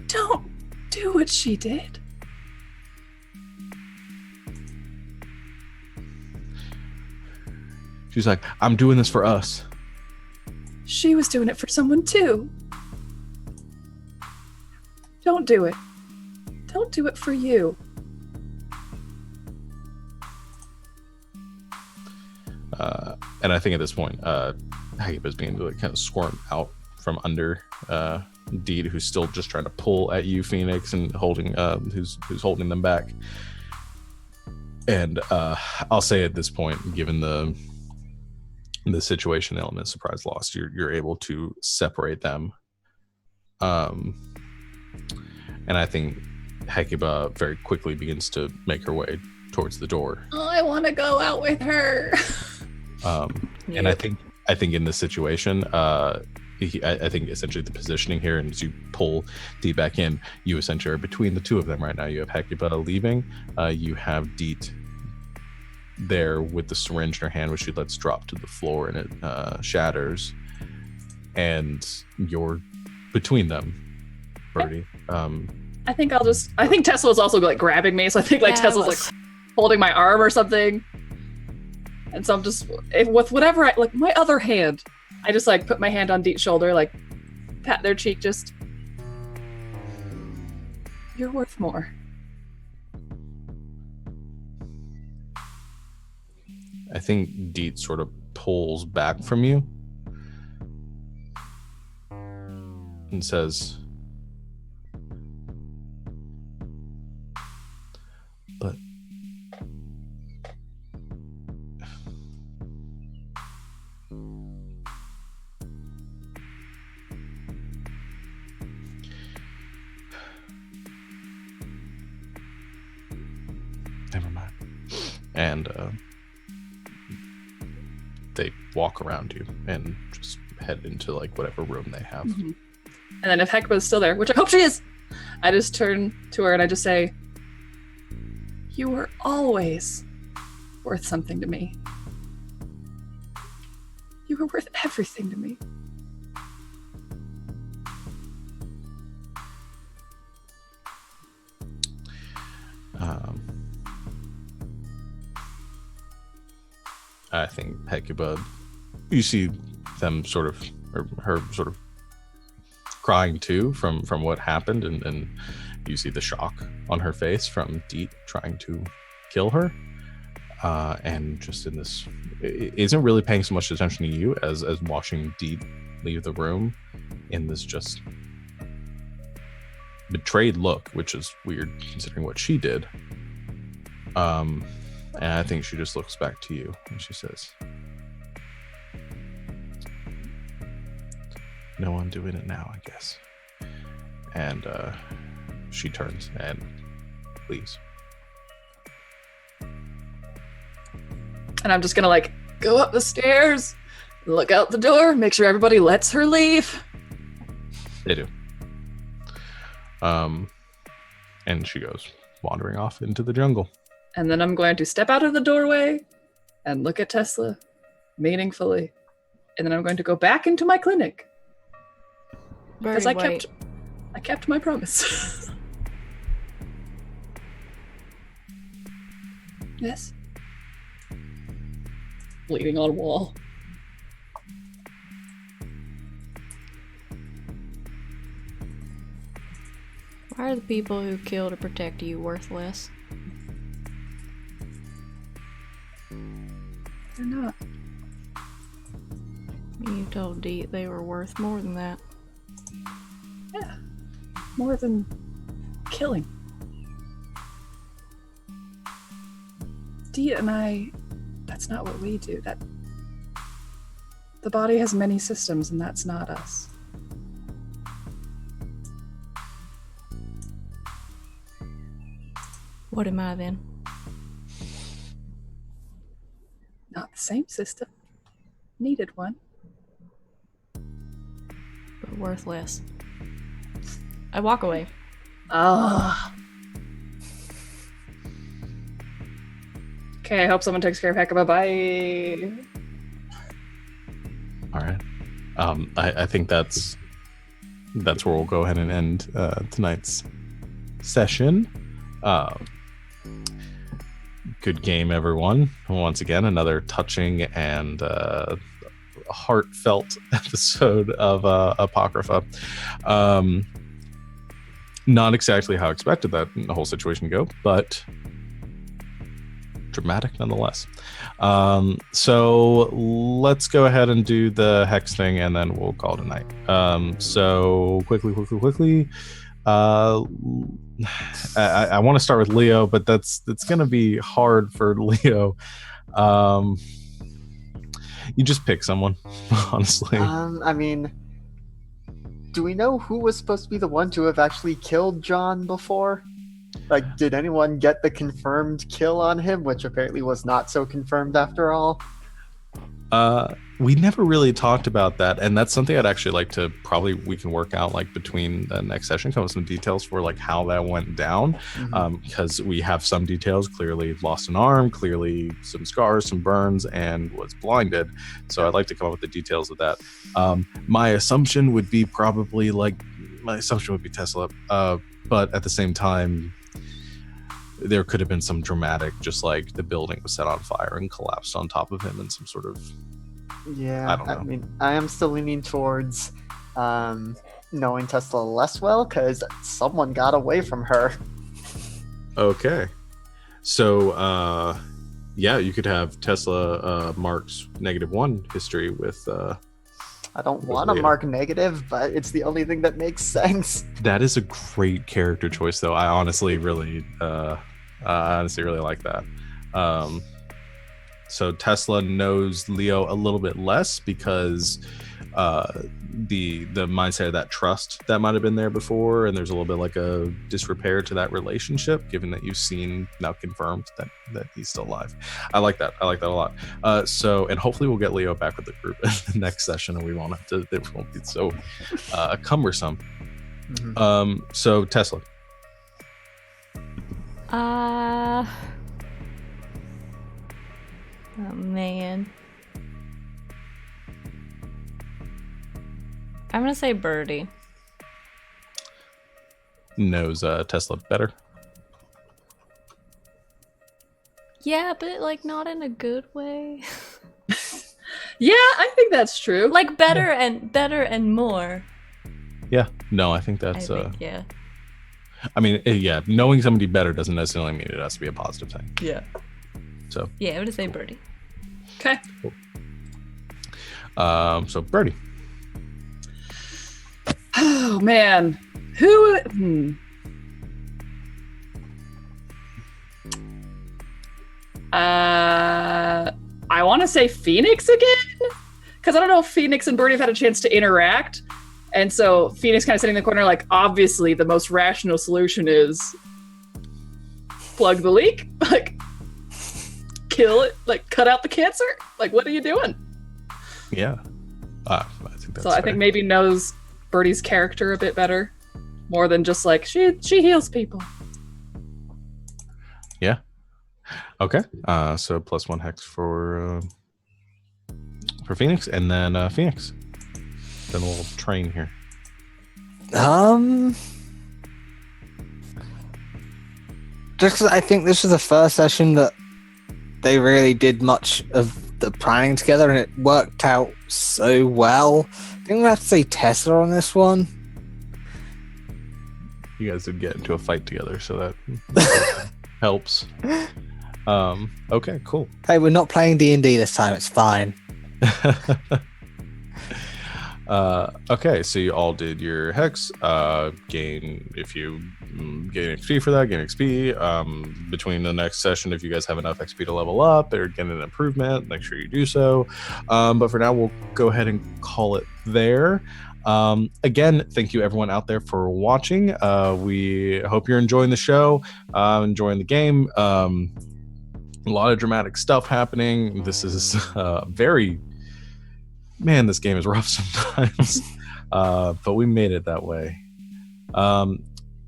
don't do what she did. She's like, "I'm doing this for us." She was doing it for someone too. Don't do it. Don't do it for you. And I think at this point, Hecuba's beginning to kind of squirm out from under Deed, who's still just trying to pull at you, Phoenix, and holding who's holding them back. And I'll say at this point, given the situation element of surprise loss, you're able to separate them. And I think Hecuba very quickly begins to make her way towards the door. Oh, I want to go out with her. And I think in this situation, I think essentially the positioning here, and as you pull Deet back in, you essentially are between the two of them right now. You have Hecuba leaving, you have Deet there with the syringe in her hand, which she lets drop to the floor, and it shatters, and you're between them, Birdie. I think Tesla's also like grabbing me, so I think like Tesla's like holding my arm or something, and so I'm just with whatever my other hand, I just like put my hand on Deet's shoulder, like pat their cheek, just, you're worth more. I think Deet sort of pulls back from you and says, "But never mind." And they walk around you and just head into like whatever room they have. Mm-hmm. And then if Hecuba's still there, which I hope she is, I just turn to her and I just say, "You were always worth something to me. You were worth everything to me." I think Hecuba, you see them sort of, or her sort of crying too from what happened, and you see the shock on her face from Deet trying to kill her, and just in this, isn't really paying so much attention to you as watching Deet leave the room in this just betrayed look, which is weird considering what she did. And I think she just looks back to you and she says, "No, I'm doing it now, I guess." And she turns and leaves. And I'm just gonna like go up the stairs, look out the door, make sure everybody lets her leave. They do. And she goes wandering off into the jungle. And then I'm going to step out of the doorway and look at Tesla meaningfully. And then I'm going to go back into my clinic. Because I kept my promise. Yes. Leaning on a wall. Why are the people who kill to protect you worthless? They're not. You told Dee they were worth more than that. Yeah. More than killing. Dee and I, that's not what we do. The body has many systems, and that's not us. What am I then? Not the same system. Needed one. But worth less. I walk away. Oh. Okay, I hope someone takes care of Hecaba. Bye. All right. I think that's where we'll go ahead and end tonight's session. Good game, everyone. Once again, another touching and heartfelt episode of Apocrypha. Not exactly how I expected that the whole situation to go, but dramatic nonetheless. So let's go ahead and do the hex thing, and then we'll call it a night. So quickly. I want to start with Leo, but that's going to be hard for Leo. You just pick someone, honestly. I mean, do we know who was supposed to be the one to have actually killed John before? Like, did anyone get the confirmed kill on him, which apparently was not so confirmed after all? We never really talked about that, and that's something I'd actually like to we can work out like between the next session, come with some details for like how that went down, because we have some details. Clearly lost an arm, clearly some scars, some burns, and was blinded. So I'd like to come up with the details of that. My assumption would be Tesla, but at the same time, there could have been some dramatic, just like the building was set on fire and collapsed on top of him in some sort of... Yeah, I don't know. I mean, I am still leaning towards knowing Tesla less well, because someone got away from her. Okay. So, you could have Tesla marks -1 history with... I don't want to mark negative, but it's the only thing that makes sense. That is a great character choice, though. I honestly really like that. So Tesla knows Leo a little bit less because the mindset of that trust that might have been there before, and there's a little bit like a disrepair to that relationship, given that you've seen now confirmed that he's still alive. I like that a lot. And hopefully we'll get Leo back with the group in the next session, and it won't be so cumbersome. So Tesla. Oh man. I'm gonna say Birdie. Knows Tesla better. Yeah, but like not in a good way. Yeah, I think that's true. Like better and more. Yeah. No, I think that's yeah. I mean, yeah, knowing somebody better doesn't necessarily mean it has to be a positive thing. Yeah. So yeah, I'm gonna say Birdie. Okay. Cool. So Birdie. Oh man, who? I want to say Phoenix again, because I don't know if Phoenix and Birdie have had a chance to interact, and so Phoenix kind of sitting in the corner, like obviously the most rational solution is plug the leak, like kill it, like cut out the cancer. Like, what are you doing? Yeah, I think that's so. I think maybe knows Birdie's character a bit better, more than just like she heals people. Okay. So +1 hex for Phoenix, and then Phoenix. Then we'll train here. Just 'cause I think this was the first session that they really did much of the planning together, and it worked out so well. I think we have to say Tesla on this one. You guys did get into a fight together, so that helps. Okay, cool. Hey, we're not playing D&D this time. It's fine. Okay, so you all did your hex. Gain, if you gain XP for that, gain XP. Between the next session, if you guys have enough XP to level up or get an improvement, make sure you do so. But for now, we'll go ahead and call it there. Again, thank you everyone out there for watching. We hope you're enjoying the show, enjoying the game. A lot of dramatic stuff happening. This is this game is rough sometimes, but we made it that way.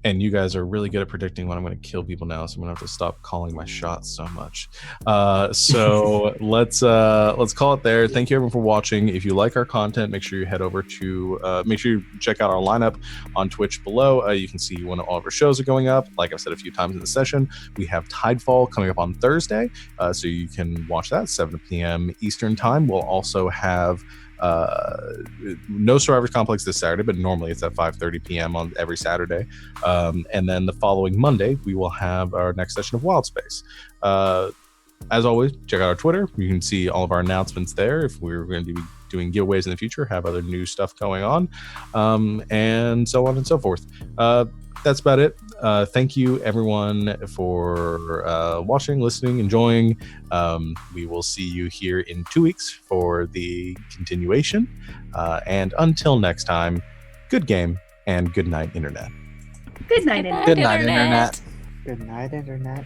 And you guys are really good at predicting when I'm going to kill people now, so I'm going to have to stop calling my shots so much. So let's call it there. Thank you everyone for watching. If you like our content, make sure you head over to make sure you check out our lineup on Twitch below. You can see when all of our shows are going up. Like I've said a few times in the session, we have Tidefall coming up on Thursday, so you can watch that 7 p.m. Eastern time. We'll also have no Survivors Complex this Saturday, but normally it's at 5:30 p.m. on every Saturday. And then the following Monday, we will have our next session of Wild Space. As always, check out our Twitter. You can see all of our announcements there. If we're going to be doing giveaways in the future, have other new stuff going on, and so on and so forth. That's about it. Thank you everyone for watching, listening, enjoying. We will see you here in 2 weeks for the continuation. And until next time, good game and good night, Internet. Good night, Internet. Good night, Internet. Good night, Internet.